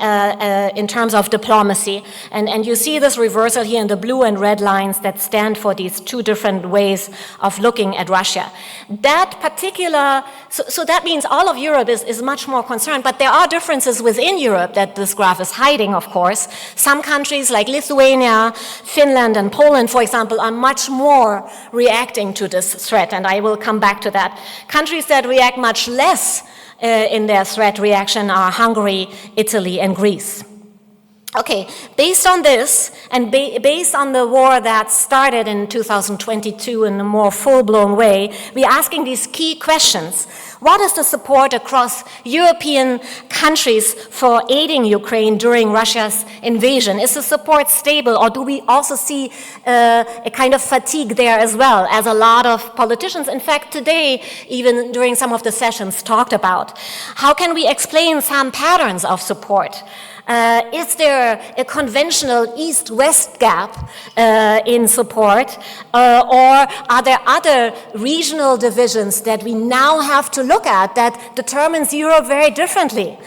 in terms of diplomacy. And you see this reversal here in the blue and red lines that stand for these two different ways of looking at Russia. That particular, so that means all of Europe is much more concerned, but there are differences within Europe that this graph is hiding, of course. Some countries like Lithuania, Finland, and Poland, for example, are much more reacting to this threat, and I will come back to that. Countries that react much less in their threat reaction are Hungary, Italy, and Greece. Okay, based on this, and based on the war that started in 2022 in a more full-blown way, we're asking these key questions. What is the support across European countries for aiding Ukraine during Russia's invasion? Is the support stable, or do we also see a kind of fatigue there as well, as a lot of politicians, in fact, today, even during some of the sessions, talked about? How can we explain some patterns of support? Is there a conventional East-West gap in support, or are there other regional divisions that we now have to look at that determines Europe very differently?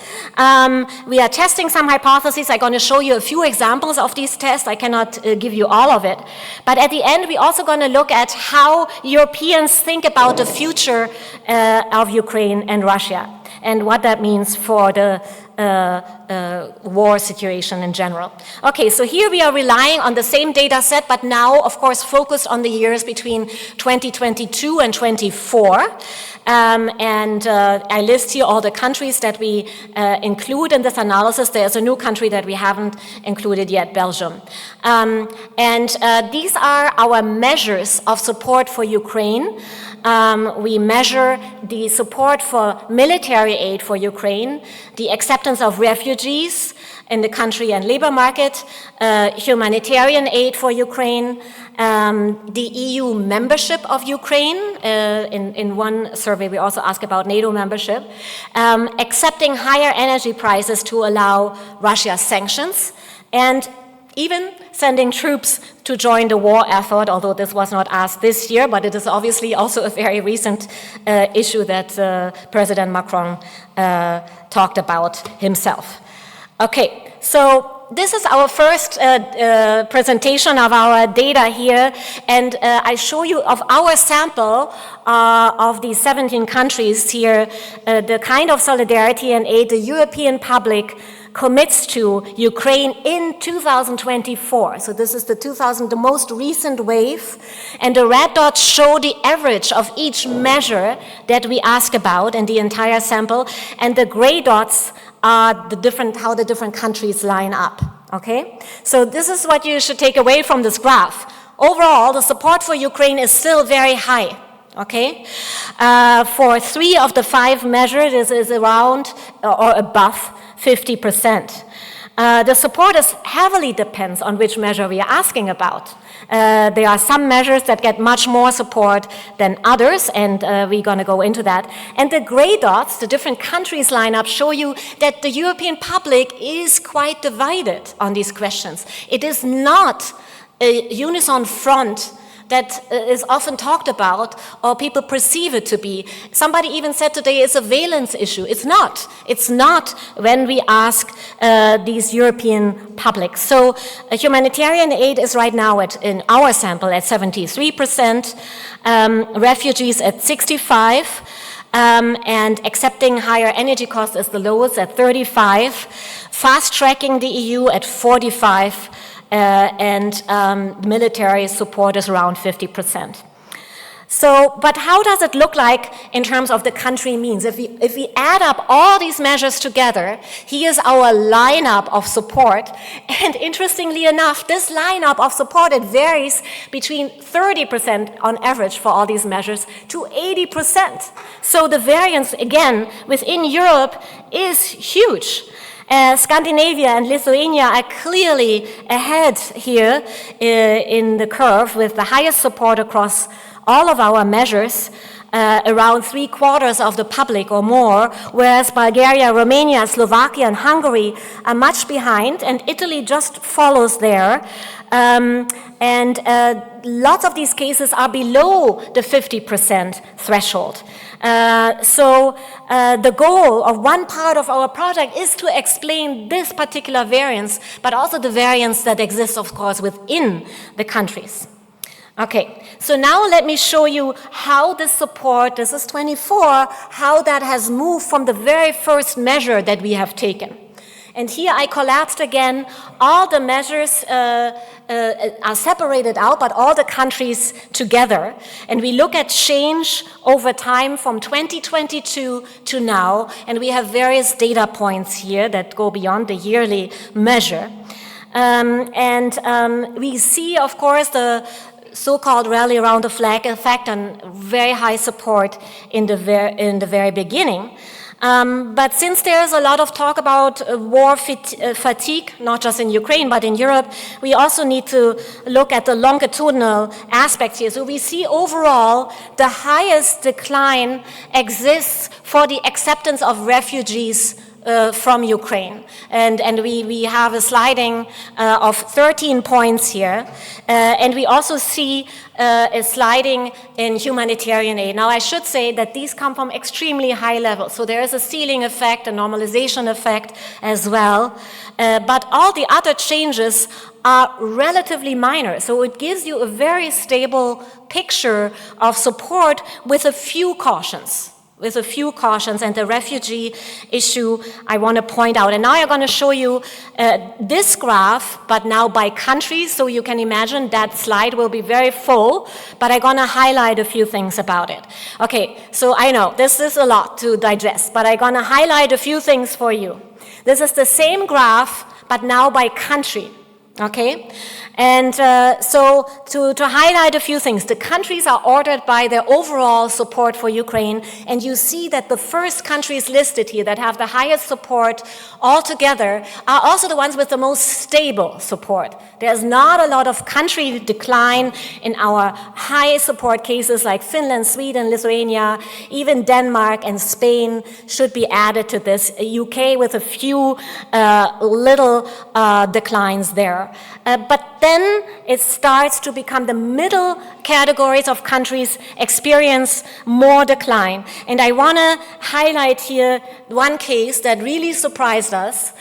We are testing some hypotheses. I'm going to show you a few examples of these tests. I cannot give you all of it. But at the end, we're also going to look at how Europeans think about the future of Ukraine and Russia, and what that means for the war situation in general. Okay, so here we are relying on the same data set, but now, of course, focused on the years between 2022 and 24. I list here all the countries that we include in this analysis. There's a new country that we haven't included yet, Belgium. These are our measures of support for Ukraine. We measure the support for military aid for Ukraine, the acceptance of refugees in the country and labor market, humanitarian aid for Ukraine, the EU membership of Ukraine. In one survey, we also ask about NATO membership, accepting higher energy prices to allow Russia sanctions, and even sending troops to join the war effort, although this was not asked this year, but it is obviously also a very recent issue that President Macron talked about himself. Okay, so this is our first presentation of our data here, and I show you of our sample of the 17 countries here, the kind of solidarity and aid the European public commits to Ukraine in 2024. So this is the most recent wave, and the red dots show the average of each measure that we ask about in the entire sample, and the gray dots are how the different countries line up, okay? So this is what you should take away from this graph. Overall, the support for Ukraine is still very high, okay? For 3 of the 5 measures, this is around or above 50%. The support heavily depends on which measure we are asking about. There are some measures that get much more support than others, and we're going to go into that. And the gray dots, the different countries lineup, show you that the European public is quite divided on these questions. It is not a unison front that is often talked about, or people perceive it to be. Somebody even said today it's a valence issue. It's not. It's not when we ask these European publics. So humanitarian aid is right now in our sample at 73%, refugees at 65%, and accepting higher energy costs is the lowest at 35%, fast-tracking the EU at 45%, and military support is around 50%. So, but how does it look like in terms of the country means? If we add up all these measures together, here's our lineup of support. And interestingly enough, this lineup of support, it varies between 30% on average for all these measures to 80%. So the variance, again, within Europe is huge. Scandinavia and Lithuania are clearly ahead here in the curve with the highest support across all of our measures, around 3/4 of the public or more, whereas Bulgaria, Romania, Slovakia, and Hungary are much behind, and Italy just follows there. And lots of these cases are below the 50% threshold. So the goal of one part of our project is to explain this particular variance, but also the variance that exists, of course, within the countries. Okay, so now let me show you how this support, this is 24, how that has moved from the very first measure that we have taken. And here I collapsed again. All the measures are separated out, but all the countries together. And we look at change over time from 2022 to now. And we have various data points here that go beyond the yearly measure. We see, of course, the so-called rally around the flag effect and very high support in the very beginning. But since there's a lot of talk about war fatigue, not just in Ukraine, but in Europe, we also need to look at the longitudinal aspects here. So we see overall the highest decline exists for the acceptance of refugees from Ukraine. And we have a sliding of 13 points here. And we also see a sliding in humanitarian aid. Now, I should say that these come from extremely high levels. So there is a ceiling effect, a normalization effect as well. But all the other changes are relatively minor. So it gives you a very stable picture of support with a few cautions. And the refugee issue I want to point out. And now I'm going to show you this graph, but now by country, so you can imagine that slide will be very full, but I'm going to highlight a few things about it. Okay, so I know this is a lot to digest, but I'm going to highlight a few things for you. This is the same graph, but now by country. Okay, and so to highlight a few things, the countries are ordered by their overall support for Ukraine, and you see that the first countries listed here that have the highest support altogether are also the ones with the most stable support. There's not a lot of country decline in our high support cases like Finland, Sweden, Lithuania, even Denmark and Spain should be added to this. UK with a few little declines there. But then it starts to become the middle categories of countries experience more decline. And I want to highlight here one case that really surprised us,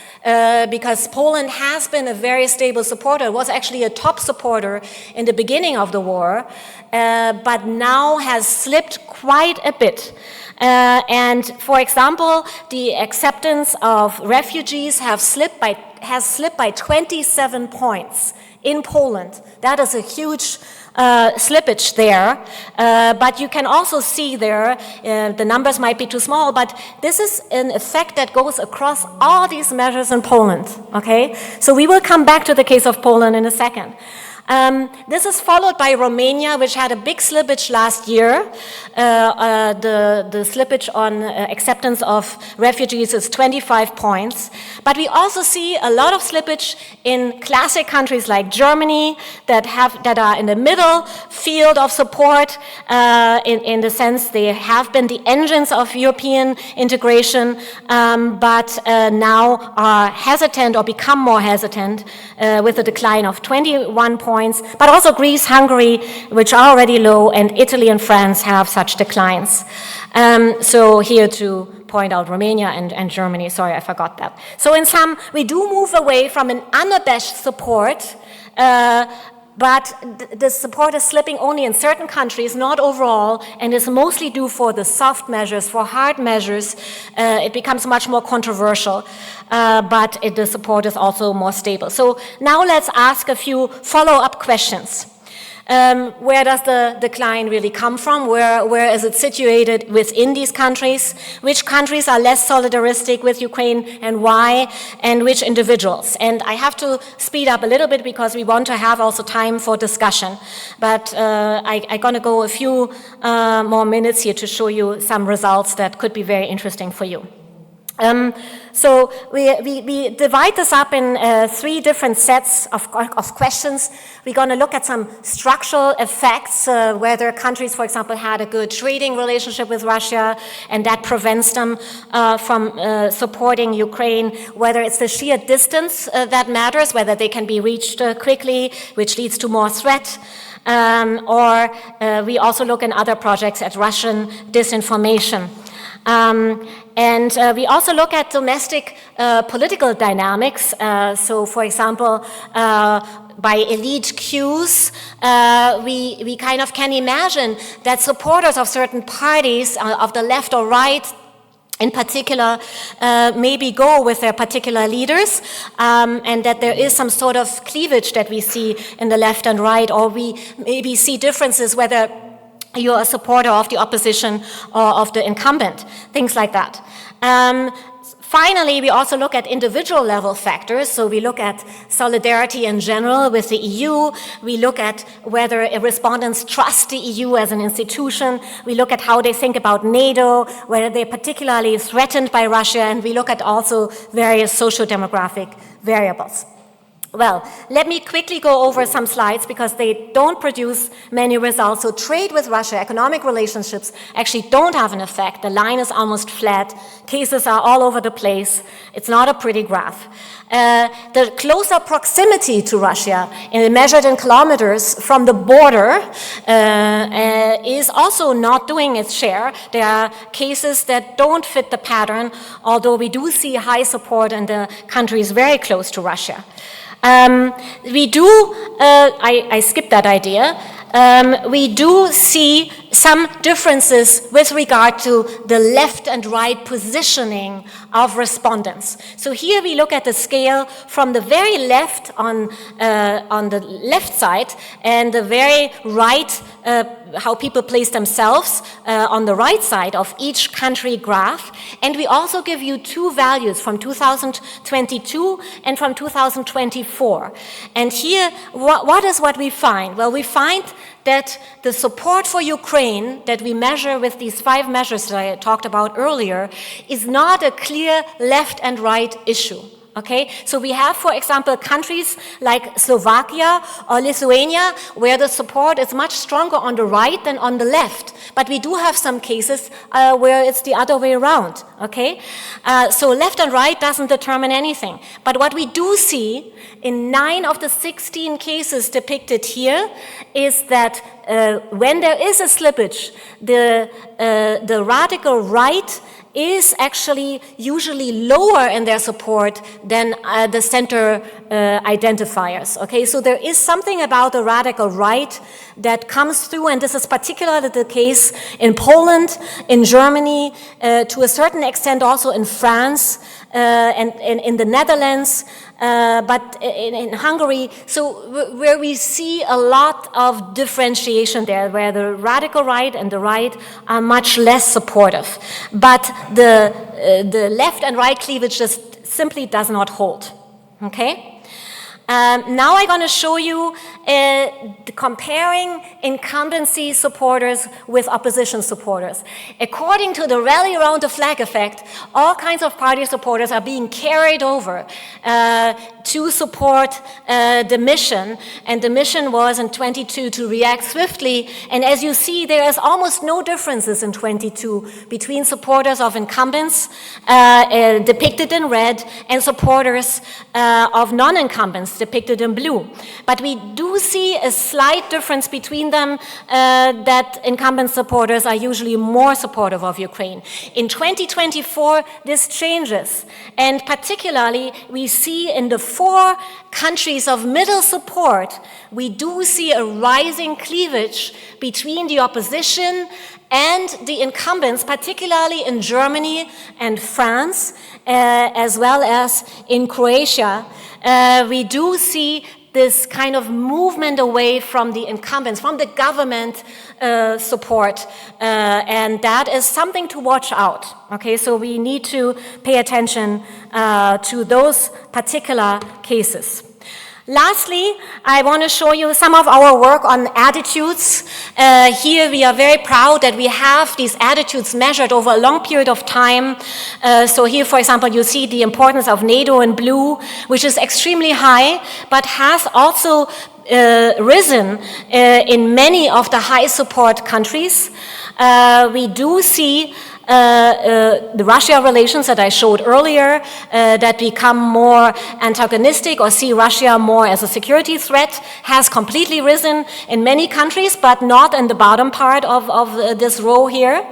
because Poland has been a very stable supporter, was actually a top supporter in the beginning of the war, but now has slipped quite a bit. And for example, the acceptance of refugees has slipped by 27 points in Poland. That is a huge slippage there, but you can also see there, the numbers might be too small, but this is an effect that goes across all these measures in Poland, okay? So we will come back to the case of Poland in a second. This is followed by Romania, which had a big slippage last year. The slippage on acceptance of refugees is 25 points. But we also see a lot of slippage in classic countries like Germany that are in the middle field of support, in the sense they have been the engines of European integration, but now are hesitant or become more hesitant with a decline of 21 points. But also Greece, Hungary, which are already low, and Italy and France have such declines. So here to point out Romania and Germany, sorry, I forgot that. So in sum, we do move away from an unabashed support, but the support is slipping only in certain countries, not overall, and is mostly due for the soft measures. For hard measures, it becomes much more controversial, but the support is also more stable. So now let's ask a few follow-up questions. Where does the decline really come from? Where is it situated within these countries? Which countries are less solidaristic with Ukraine and why? And which individuals? And I have to speed up a little bit because we want to have also time for discussion. But I'm going to go a few more minutes here to show you some results that could be very interesting for you. So we divide this up in 3 different sets of questions. We're going to look at some structural effects, whether countries, for example, had a good trading relationship with Russia and that prevents them from supporting Ukraine, whether it's the sheer distance that matters, whether they can be reached quickly, which leads to more threat. Or we also look in other projects at Russian disinformation. And we also look at domestic political dynamics. So, for example, by elite cues, we kind of can imagine that supporters of certain parties, of the left or right, in particular, maybe go with their particular leaders, and that there is some sort of cleavage that we see in the left and right, or we maybe see differences whether you're a supporter of the opposition or of the incumbent, things like that. Finally, we also look at individual level factors. So we look at solidarity in general with the EU. We look at whether respondents trust the EU as an institution. We look at how they think about NATO, whether they're particularly threatened by Russia, and we look at also various socio-demographic variables. Well, let me quickly go over some slides because they don't produce many results. So trade with Russia, economic relationships actually don't have an effect. The line is almost flat. Cases are all over the place. It's not a pretty graph. The closer proximity to Russia, measured in kilometers from the border, is also not doing its share. There are cases that don't fit the pattern, although we do see high support in the countries very close to Russia. I skipped that idea. We do see some differences with regard to the left and right positioning of respondents. So here we look at the scale from the very left on the left side and the very right, how people place themselves on the right side of each country graph. And we also give you 2 values from 2022 and from 2024. And here, what we find? Well, we find that the support for Ukraine that we measure with these 5 measures that I talked about earlier is not a clear left and right issue. Okay, so we have, for example, countries like Slovakia or Lithuania where the support is much stronger on the right than on the left. But we do have some cases where it's the other way around. Okay, so left and right doesn't determine anything. But what we do see in 9 of the 16 cases depicted here is that when there is a slippage, the radical right is actually usually lower in their support than the center identifiers. Okay, so there is something about the radical right that comes through, and this is particularly the case in Poland, in Germany, to a certain extent also in France, and in the Netherlands, but in Hungary, so where we see a lot of differentiation there, where the radical right and the right are much less supportive. But the left and right cleavage just simply does not hold. Okay? Now I'm going to show you comparing incumbency supporters with opposition supporters. According to the rally around the flag effect, all kinds of party supporters are being carried over to support the mission, and the mission was in 22 to react swiftly, and as you see, there is almost no differences in 22 between supporters of incumbents depicted in red and supporters of non-incumbents depicted in blue. But we do see a slight difference between them, that incumbent supporters are usually more supportive of Ukraine. In 2024, this changes, and particularly we see in the 4 countries of middle support, we do see a rising cleavage between the opposition and the incumbents, particularly in Germany and France, as well as in Croatia. We do see this kind of movement away from the incumbents, from the government support, and that is something to watch out. Okay, so we need to pay attention to those particular cases. Lastly, I want to show you some of our work on attitudes. Here we are very proud that we have these attitudes measured over a long period of time. So here, for example, you see the importance of NATO in blue, which is extremely high, but has also risen in many of the high support countries. We do see the Russia relations that I showed earlier that become more antagonistic or see Russia more as a security threat has completely risen in many countries, but not in the bottom part of this row here.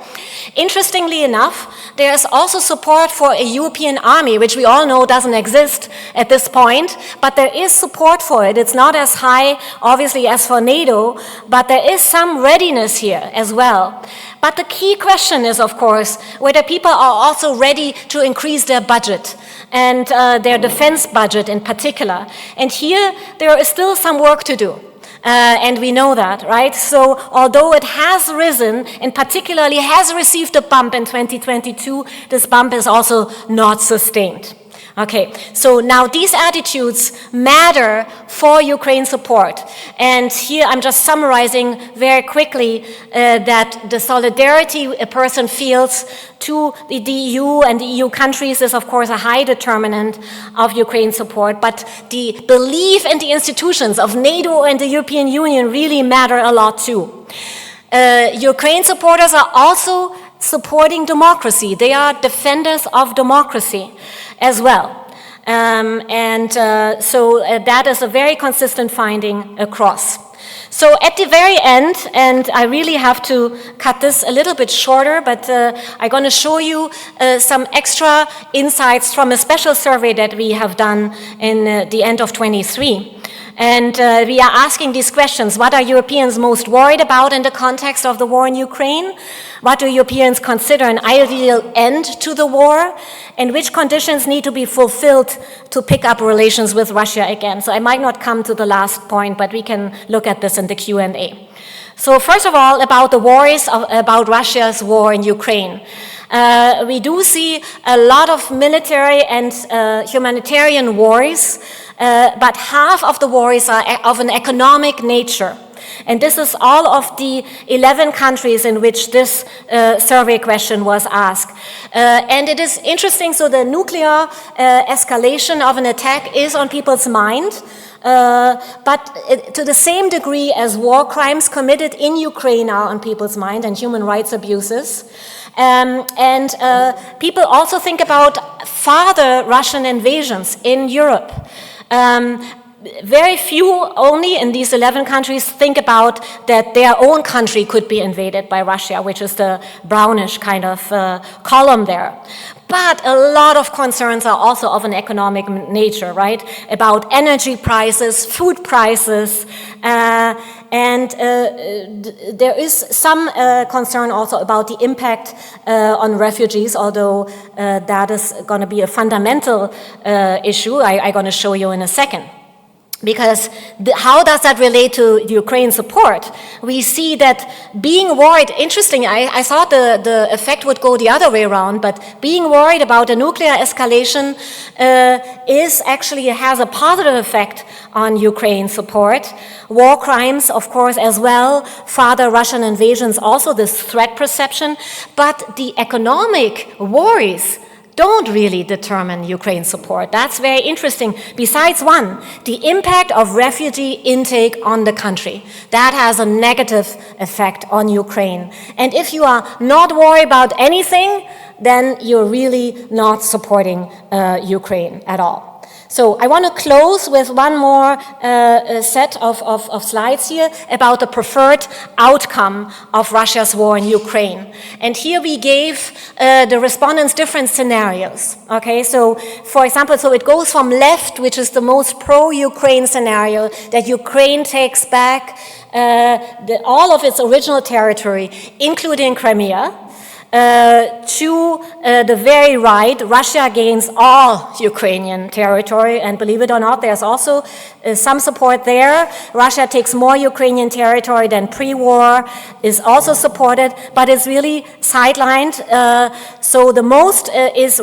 Interestingly enough, there is also support for a European army, which we all know doesn't exist at this point, but there is support for it. It's not as high, obviously, as for NATO, but there is some readiness here as well. But the key question is, of course, whether people are also ready to increase their budget and their defense budget in particular. And here, there is still some work to do. And we know that, right? So although it has risen, and particularly has received a bump in 2022, this bump is also not sustained. Okay, so now these attitudes matter for Ukraine support. And here I'm just summarizing very quickly that the solidarity a person feels to the EU and the EU countries is, of course, a high determinant of Ukraine support. But the belief in the institutions of NATO and the European Union really matter a lot too. Ukraine supporters are also supporting democracy. They are defenders of democracy as well. So that is a very consistent finding across. So at the very end, and I really have to cut this a little bit shorter, but I'm going to show you some extra insights from a special survey that we have done in the end of 23. And we are asking these questions. What are Europeans most worried about in the context of the war in Ukraine? What do Europeans consider an ideal end to the war? And which conditions need to be fulfilled to pick up relations with Russia again? So I might not come to the last point, but we can look at this in the Q&A. So first of all, about the worries about Russia's war in Ukraine. We do see a lot of military and humanitarian worries, but half of the worries are of an economic nature. And this is all of the 11 countries in which this survey question was asked. And it is interesting, so the nuclear escalation of an attack is on people's mind. But to the same degree as war crimes committed in Ukraine are on people's mind and human rights abuses. People also think about further Russian invasions in Europe. Very few only in these 11 countries think about that their own country could be invaded by Russia, which is the brownish kind of column there. But a lot of concerns are also of an economic nature, right? About energy prices, food prices, and there is some concern also about the impact on refugees, although that is going to be a fundamental issue I'm going to show you in a second. Because how does that relate to Ukraine support? We see that being worried, interesting, I thought the effect would go the other way around, but being worried about a nuclear escalation has a positive effect on Ukraine support. War crimes, of course, as well, further Russian invasions, also this threat perception, but the economic worries don't really determine Ukraine support. That's very interesting. Besides one, the impact of refugee intake on the country. That has a negative effect on Ukraine. And if you are not worried about anything, then you're really not supporting Ukraine at all. So I want to close with one more set of slides here about the preferred outcome of Russia's war in Ukraine. And here we gave the respondents different scenarios. Okay, so for example, so it goes from left, which is the most pro-Ukraine scenario, that Ukraine takes back all of its original territory, including Crimea, to the very right, Russia gains all Ukrainian territory, and believe it or not, there's also some support there. Russia takes more Ukrainian territory than pre-war, is also supported, but it's really sidelined. So the most is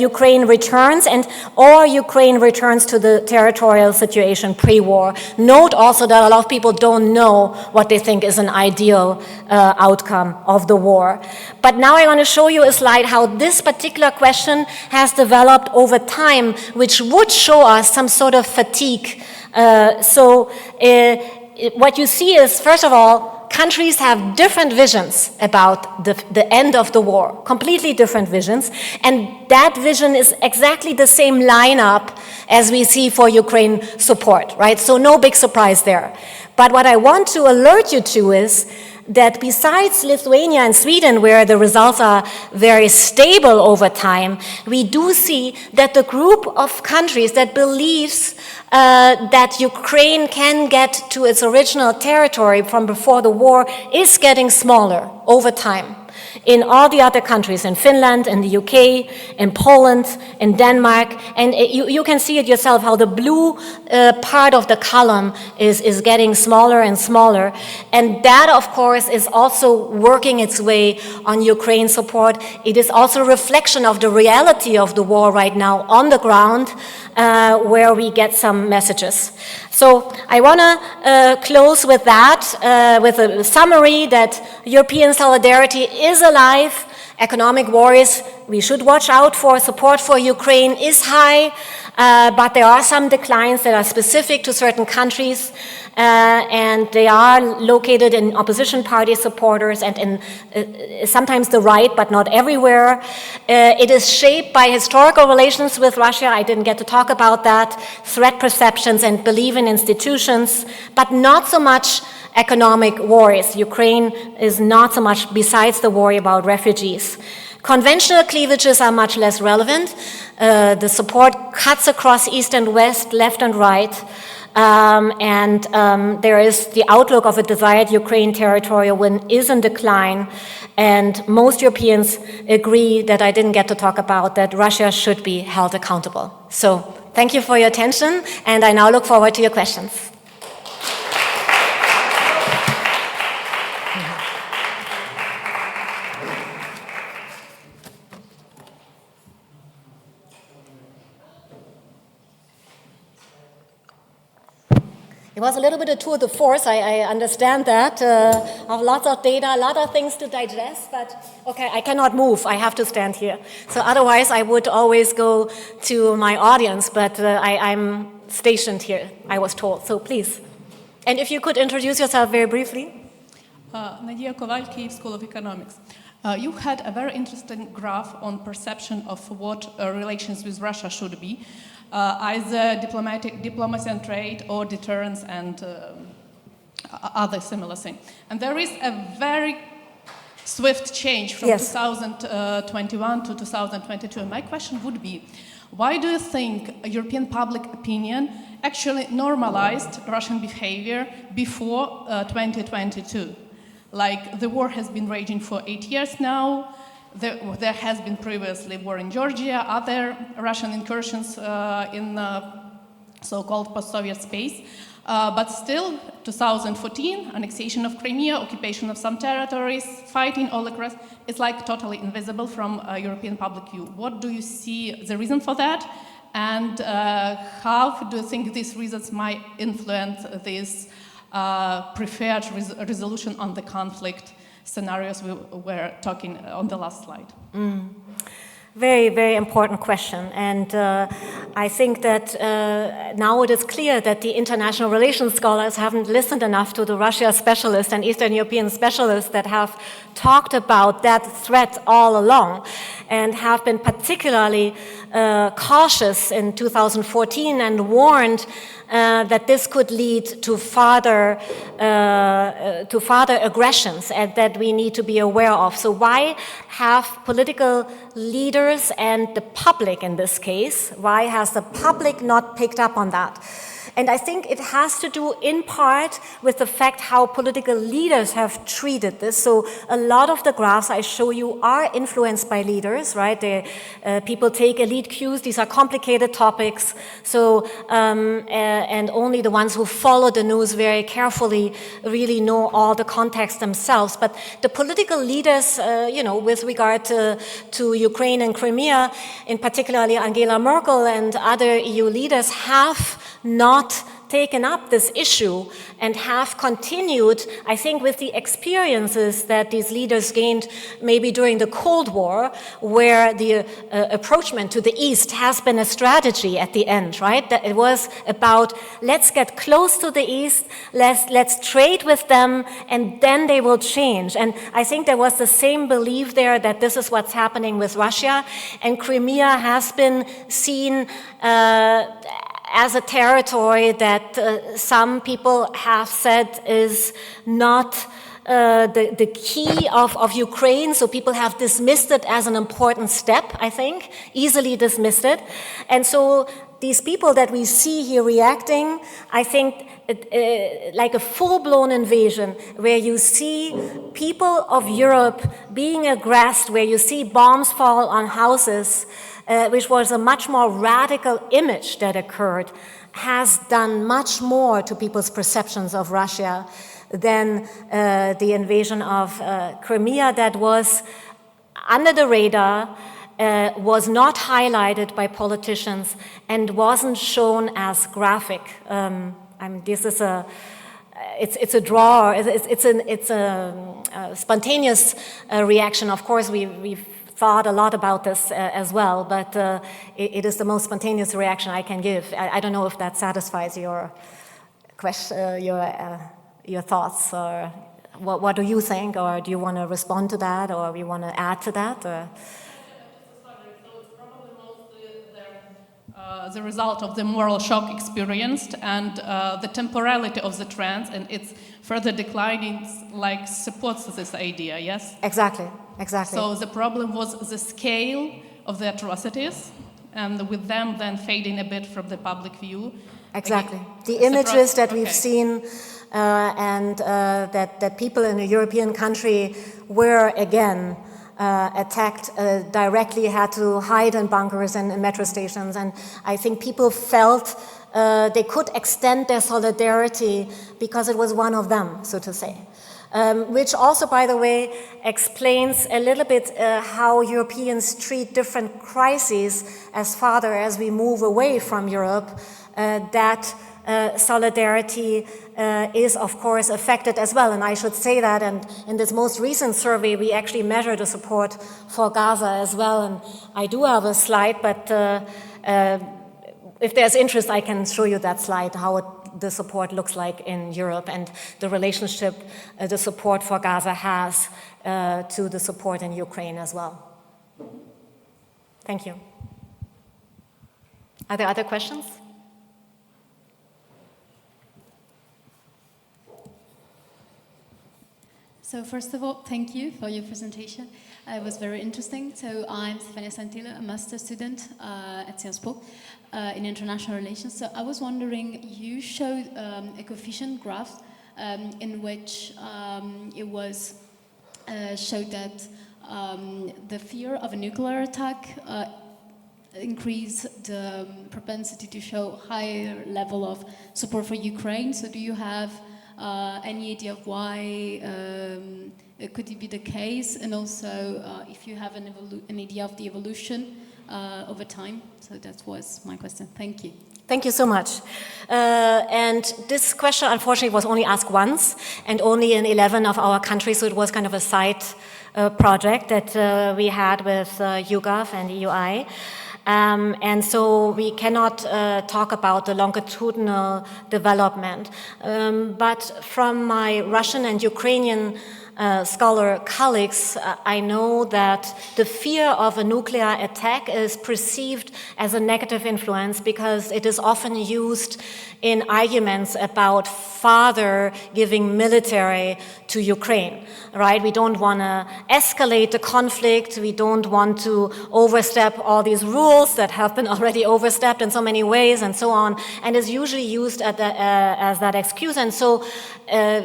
Ukraine returns, or Ukraine returns to the territorial situation pre-war. Note also that a lot of people don't know what they think is an ideal outcome of the war. But now I want to show you a slide how this particular question has developed over time, which would show us some sort of fatigue. What you see is, first of all, countries have different visions about the end of the war, completely different visions, and that vision is exactly the same lineup as we see for Ukraine support, right? So no big surprise there. But what I want to alert you to is that besides Lithuania and Sweden, where the results are very stable over time, we do see that the group of countries that believes that Ukraine can get to its original territory from before the war is getting smaller over time. In all the other countries, in Finland, in the UK, in Poland, in Denmark, and you can see it yourself how the blue part of the column is getting smaller and smaller, and that of course is also working its way on Ukraine support. It is also a reflection of the reality of the war right now on the ground, where we get some messages. So I want to close with that, with a summary that European solidarity is alive. Economic worries we should watch out for. Support for Ukraine is high, but there are some declines that are specific to certain countries, and they are located in opposition party supporters and in sometimes the right, but not everywhere. It is shaped by historical relations with Russia. I didn't get to talk about that. Threat perceptions and belief in institutions, but not so much economic worries. Ukraine is not so much, besides the worry about refugees. Conventional cleavages are much less relevant. The support cuts across east and west, left and right. There is the outlook of a desired Ukraine territorial win is in decline, and most Europeans agree that I didn't get to talk about that Russia should be held accountable. So thank you for your attention, and I now look forward to your questions. It was a little bit of tour de force, I understand that. I have lots of data, a lot of things to digest, but okay, I cannot move, I have to stand here. So otherwise I would always go to my audience, but I'm stationed here, I was told, so please. And if you could introduce yourself very briefly. Nadia Koval, Kyiv School of Economics. You had a very interesting graph on perception of what relations with Russia should be. Either diplomacy and trade or deterrence and other similar things. And there is a very swift change from 2021 to 2022. And my question would be, why do you think European public opinion actually normalized Russian behavior before 2022? Like the war has been raging for 8 years now. There has been previously war in Georgia, other Russian incursions in so-called post-Soviet space. But still, 2014, annexation of Crimea, occupation of some territories, fighting all across, it's like totally invisible from European public view. What do you see the reason for that? And how do you think these reasons might influence this preferred resolution on the conflict scenarios we were talking on the last slide? Very, very important question. And I think that now it is clear that the international relations scholars haven't listened enough to the Russia specialists and Eastern European specialists that have talked about that threat all along and have been particularly cautious in 2014 and warned that this could lead to further aggressions and that we need to be aware of. So why have political leaders and the public in this case, why has the public not picked up on that? And I think it has to do in part with the fact how political leaders have treated this. So a lot of the graphs I show you are influenced by leaders, right? People take elite cues. These are complicated topics. So, and only the ones who follow the news very carefully really know all the context themselves. But the political leaders, with regard to Ukraine and Crimea, in particularly Angela Merkel and other EU leaders, have not taken up this issue and have continued, I think, with the experiences that these leaders gained maybe during the Cold War, where the approachment to the East has been a strategy at the end, right? That it was about, let's get close to the East, let's trade with them, and then they will change. And I think there was the same belief there that this is what's happening with Russia, and Crimea has been seen as a territory that some people have said is not the key of Ukraine, so people have dismissed it as an important step, I think, easily dismissed it. And so these people that we see here reacting, I think, like a full-blown invasion, where you see people of Europe being aggressed, where you see bombs fall on houses, which was a much more radical image that occurred, has done much more to people's perceptions of Russia than the invasion of Crimea that was under the radar, was not highlighted by politicians, and wasn't shown as graphic. This is it's a draw. It's a spontaneous reaction. Of course, we've thought a lot about this as well, but it is the most spontaneous reaction I can give. I don't know if that satisfies your question, your thoughts, or what do you think, or do you want to respond to that, or you want to add to that? Or? The result of the moral shock experienced and the temporality of the trends and its further declining supports this idea, yes? Exactly. So the problem was the scale of the atrocities and with them then fading a bit from the public view. Exactly. The images that we've seen and that people in a European country were again attacked directly, had to hide in bunkers and in metro stations. And I think people felt they could extend their solidarity because it was one of them, so to say. Which also, by the way, explains a little bit how Europeans treat different crises as farther as we move away from Europe, that solidarity is, of course, affected as well. And I should say that, and in this most recent survey, we actually measured the support for Gaza as well. And I do have a slide, but if there's interest, I can show you that slide, how the support looks like in Europe and the relationship the support for Gaza has to the support in Ukraine as well. Thank you. Are there other questions? So first of all, thank you for your presentation. It was very interesting. So I'm Stefania Santilla, a master student at Sciences Po in international relations. So I was wondering, you showed a coefficient graph in which it was showed that the fear of a nuclear attack increase the propensity to show higher level of support for Ukraine. So do you have any idea of why could it be the case, and also if you have an idea of the evolution over time? So that was my question. Thank you. Thank you so much. And this question, unfortunately, was only asked once, and only in 11 of our countries, so it was kind of a side project that we had with YouGov and EUI. And so we cannot talk about the longitudinal development. But from my Russian and Ukrainian scholar colleagues, I know that the fear of a nuclear attack is perceived as a negative influence because it is often used in arguments about father giving military to Ukraine, right? We don't want to escalate the conflict. We don't want to overstep all these rules that have been already overstepped in so many ways and so on, and is usually used as that excuse. And so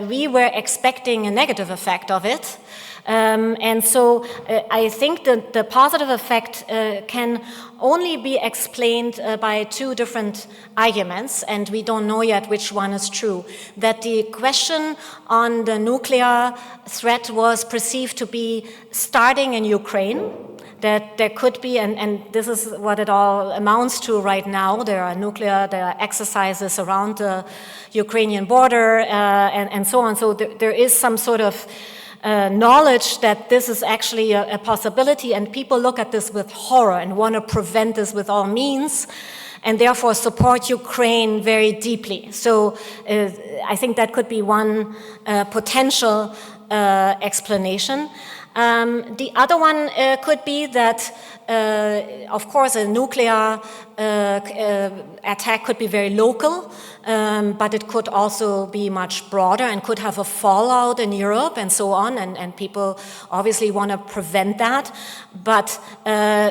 we were expecting a negative effect of it. And so I think that the positive effect can only be explained by two different arguments, and we don't know yet which one is true. That the question on the nuclear threat was perceived to be starting in Ukraine, that there could be, and this is what it all amounts to right now, there are exercises around the Ukrainian border and so on. So there is some sort of knowledge that this is actually a possibility, and people look at this with horror and want to prevent this with all means, and therefore support Ukraine very deeply. So I think that could be one potential explanation. The other one could be that, of course, a nuclear attack could be very local, but it could also be much broader and could have a fallout in Europe and so on, and people obviously want to prevent that. But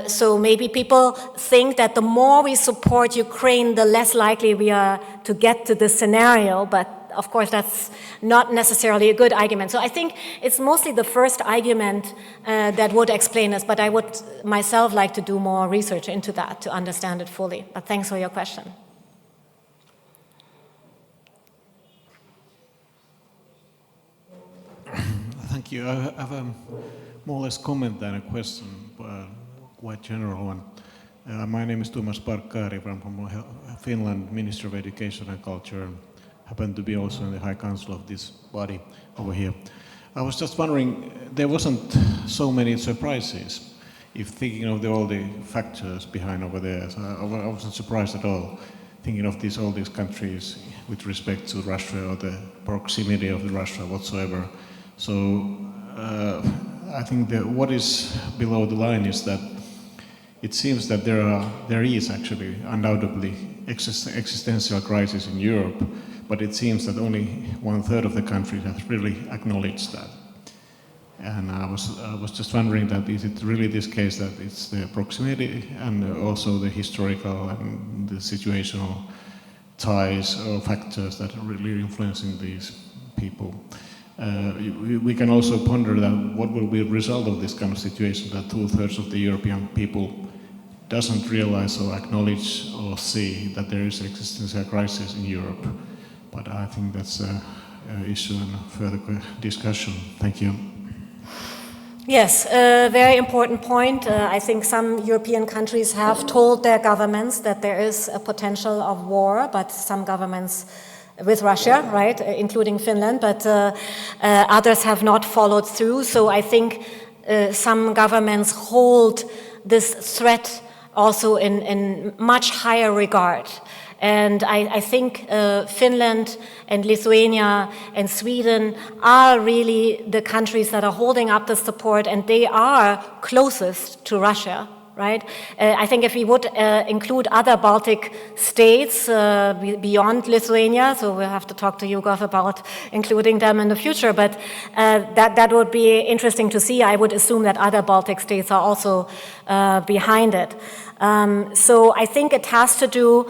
so maybe people think that the more we support Ukraine, the less likely we are to get to this scenario, but of course, that's not necessarily a good argument. So I think it's mostly the first argument that would explain this, but I would myself like to do more research into that to understand it fully. But thanks for your question. Thank you. I have a more or less comment than a question, quite general one. My name is Tuomas Parkkaari. I'm from Finland, Ministry of Education and Culture. Happened to be also in the High Council of this body over here. I was just wondering, there wasn't so many surprises if thinking of all the factors behind over there. So I wasn't surprised at all thinking of all these countries with respect to Russia or the proximity of Russia whatsoever. So I think that what is below the line is that it seems that there is actually undoubtedly existential crisis in Europe, but it seems that only 1/3 of the countries have really acknowledged that. And I was just wondering that is it really this case that it's the proximity and also the historical and the situational ties or factors that are really influencing these people. We can also ponder that what will be the result of this kind of situation, that 2/3 of the European people doesn't realize or acknowledge or see that there is an existential crisis in Europe. But I think that's an issue and further discussion. Thank you. Yes, a very important point. I think some European countries have told their governments that there is a potential of war, but some governments with Russia, right, including Finland, but others have not followed through. So I think some governments hold this threat also in much higher regard. And I think Finland and Lithuania and Sweden are really the countries that are holding up the support, and they are closest to Russia, right? I think if we would include other Baltic states beyond Lithuania, so we'll have to talk to Yugov about including them in the future, but that would be interesting to see. I would assume that other Baltic states are also behind it. So I think it has to do,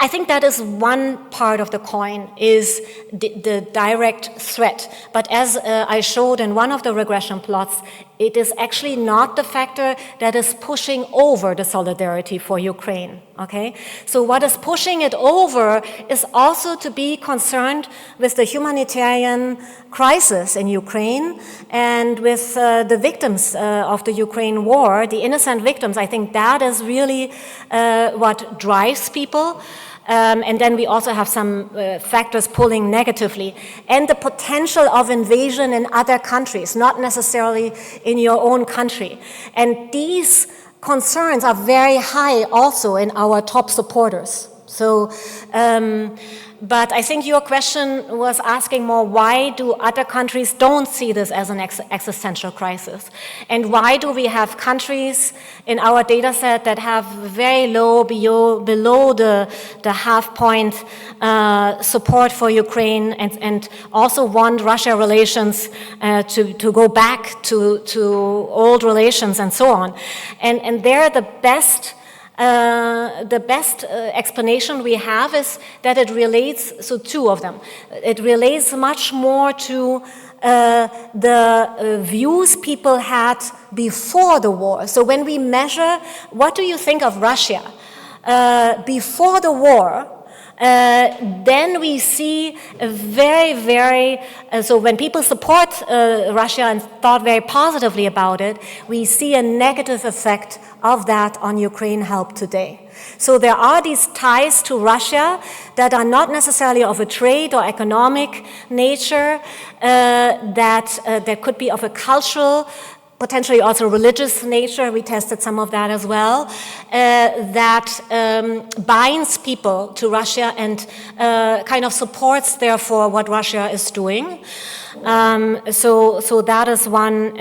I think that is one part of the coin, is the direct threat. But as I showed in one of the regression plots, it is actually not the factor that is pushing over the solidarity for Ukraine, okay? So what is pushing it over is also to be concerned with the humanitarian crisis in Ukraine and with the victims of the Ukraine war, the innocent victims. I think that is really what drives people. And then we also have some factors pulling negatively. And the potential of invasion in other countries, not necessarily in your own country. And these concerns are very high also in our top supporters. So, but I think your question was asking more, why do other countries don't see this as an existential crisis? And why do we have countries in our data set that have very low, below the half-point support for Ukraine and also want Russia relations to go back to old relations and so on? And they're the best explanation we have is that it relates, so two of them. It relates much more to the views people had before the war. So when we measure, what do you think of Russia? Before the war, then we see a very, so when people support Russia and thought very positively about it, we see a negative effect of that on Ukraine help today. So there are these ties to Russia that are not necessarily of a trade or economic nature, that could be of a cultural, potentially also religious nature. We tested some of that as well, that binds people to Russia and kind of supports, therefore, what Russia is doing. So that is one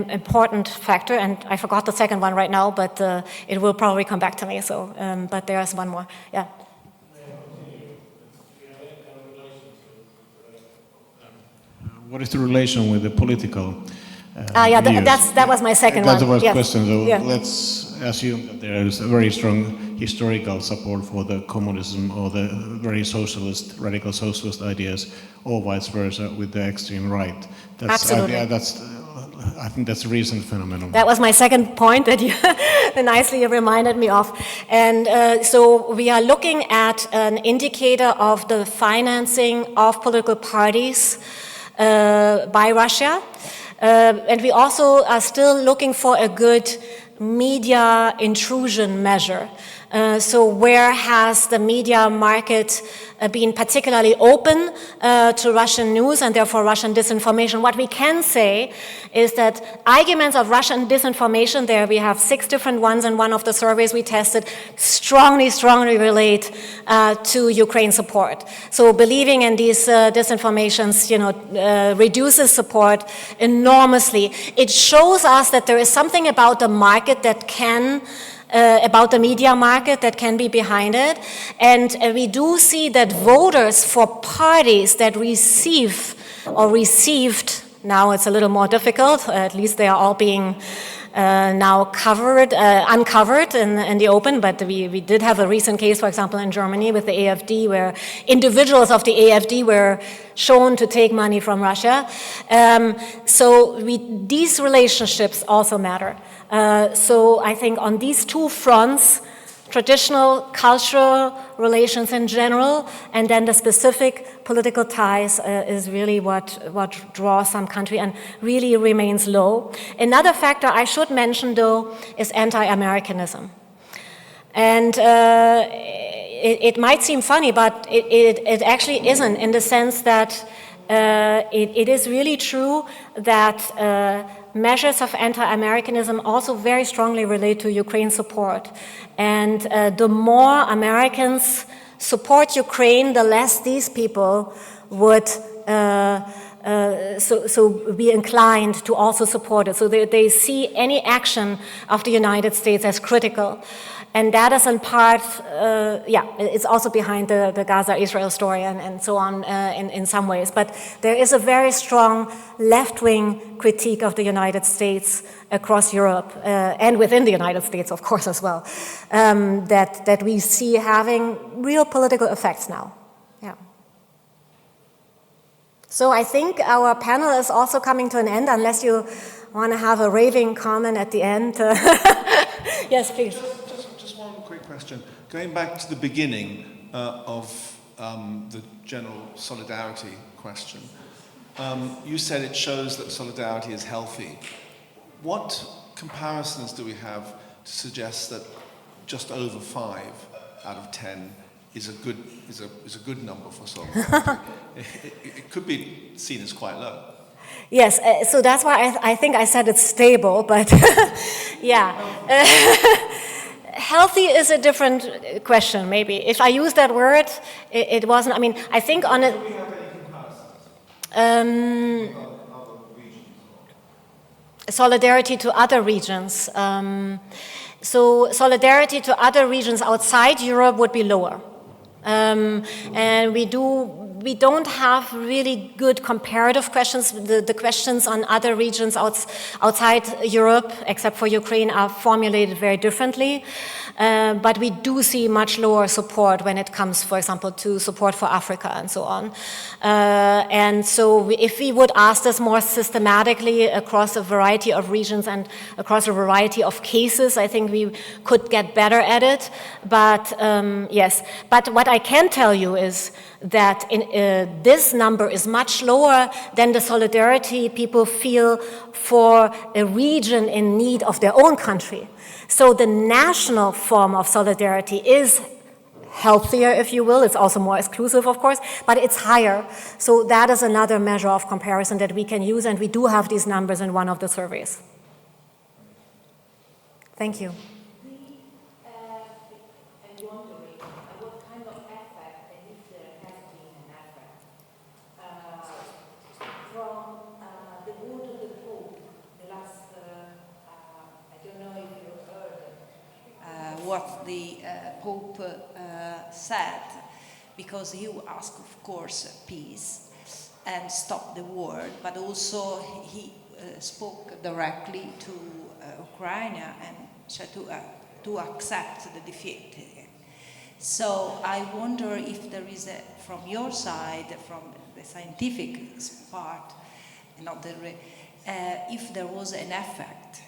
important factor, and I forgot the second one right now, but it will probably come back to me. So, but there is one more. Yeah. What is the relation with the political? That was my second one. That was yes. question. So yeah. let's assume that there is a very strong historical support for the communism or the very socialist, radical socialist ideas, or vice versa with the extreme right. Absolutely. I think that's a recent phenomenon. That was my second point that you nicely reminded me of. And so we are looking at an indicator of the financing of political parties by Russia. And we also are still looking for a good media intrusion measure. So where has the media market been particularly open to Russian news and therefore Russian disinformation? What we can say is that arguments of Russian disinformation, there we have 6 different ones in one of the surveys we tested, strongly relate to Ukraine support. So believing in these disinformations, reduces support enormously. It shows us that there is something about the market that can about the media market that can be behind it. And we do see that voters for parties that receive or received, now it's a little more difficult, at least they are all being now uncovered in the open, but we did have a recent case, for example, in Germany with the AfD, where individuals of the AfD were shown to take money from Russia. So these relationships also matter. So I think on these two fronts, traditional cultural relations in general, and then the specific political ties is really what draws some country and really remains low. Another factor I should mention, though, is anti-Americanism. And it might seem funny, but it actually isn't, in the sense that it is really true that measures of anti-Americanism also very strongly relate to Ukraine support. And the more Americans support Ukraine, the less these people would so be inclined to also support it. So they see any action of the United States as critical. And that is in part, it's also behind the Gaza-Israel story and so on in some ways. But there is a very strong left-wing critique of the United States across Europe, and within the United States, of course, as well, that we see having real political effects now. Yeah. So I think our panel is also coming to an end, unless you want to have a raving comment at the end. Yes, please. Question. Going back to the beginning of the general solidarity question, you said it shows that solidarity is healthy. What comparisons do we have to suggest that just over 5 out of 10 is a good number for solidarity? It could be seen as quite low. Yes, so that's why I think I said it's stable, but yeah. Healthy is a different question, maybe. If I use that word, it wasn't, I mean, I think on it... solidarity to other regions. So solidarity to other regions outside Europe would be lower. And we don't have really good comparative questions. The questions on other regions outside Europe, except for Ukraine, are formulated very differently. But we do see much lower support when it comes, for example, to support for Africa and so on. And so if we would ask this more systematically across a variety of regions and across a variety of cases, I think we could get better at it. But yes, but what I can tell you is that this number is much lower than the solidarity people feel for a region in need of their own country. So the national form of solidarity is healthier, if you will. It's also more exclusive, of course, but it's higher. So that is another measure of comparison that we can use, and we do have these numbers in one of the surveys. Thank you. What the Pope said, because he asked, of course, peace and stop the war, but also he spoke directly to Ukraine and tried to accept the defeat. So I wonder if there is, from your side, from the scientific part, not the, if there was an effect.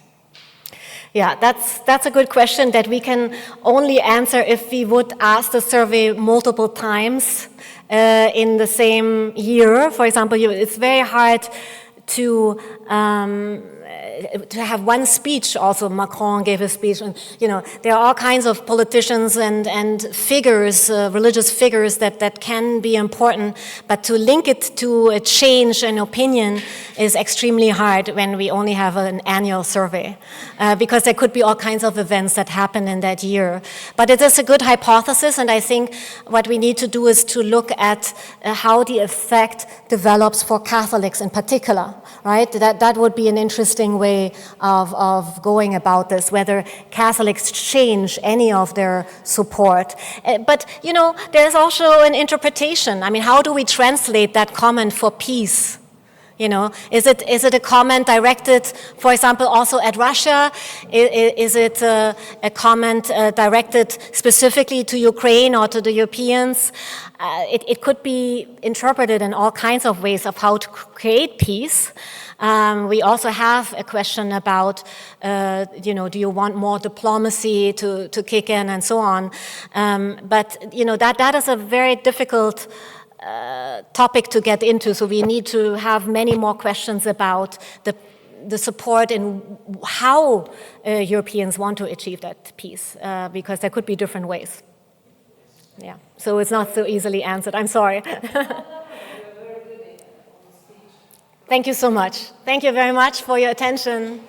Yeah, that's a good question that we can only answer if we would ask the survey multiple times in the same year. For example, it's very hard to have one speech. Also, Macron gave a speech, and there are all kinds of politicians and figures, religious figures that can be important, but to link it to a change in opinion is extremely hard when we only have an annual survey, because there could be all kinds of events that happen in that year. But it is a good hypothesis, and I think what we need to do is to look at how the effect develops for Catholics in particular, right? That would be an interesting way of going about this, whether Catholics change any of their support. But, there's also an interpretation. I mean, how do we translate that comment for peace? Is it a comment directed, for example, also at Russia? Is it a comment directed specifically to Ukraine or to the Europeans? It could be interpreted in all kinds of ways of how to create peace. We also have a question about, do you want more diplomacy to kick in and so on? But, that is a very difficult topic to get into, so we need to have many more questions about the support and how Europeans want to achieve that peace, because there could be different ways. Yeah, so it's not so easily answered. I'm sorry. Thank you so much. Thank you very much for your attention.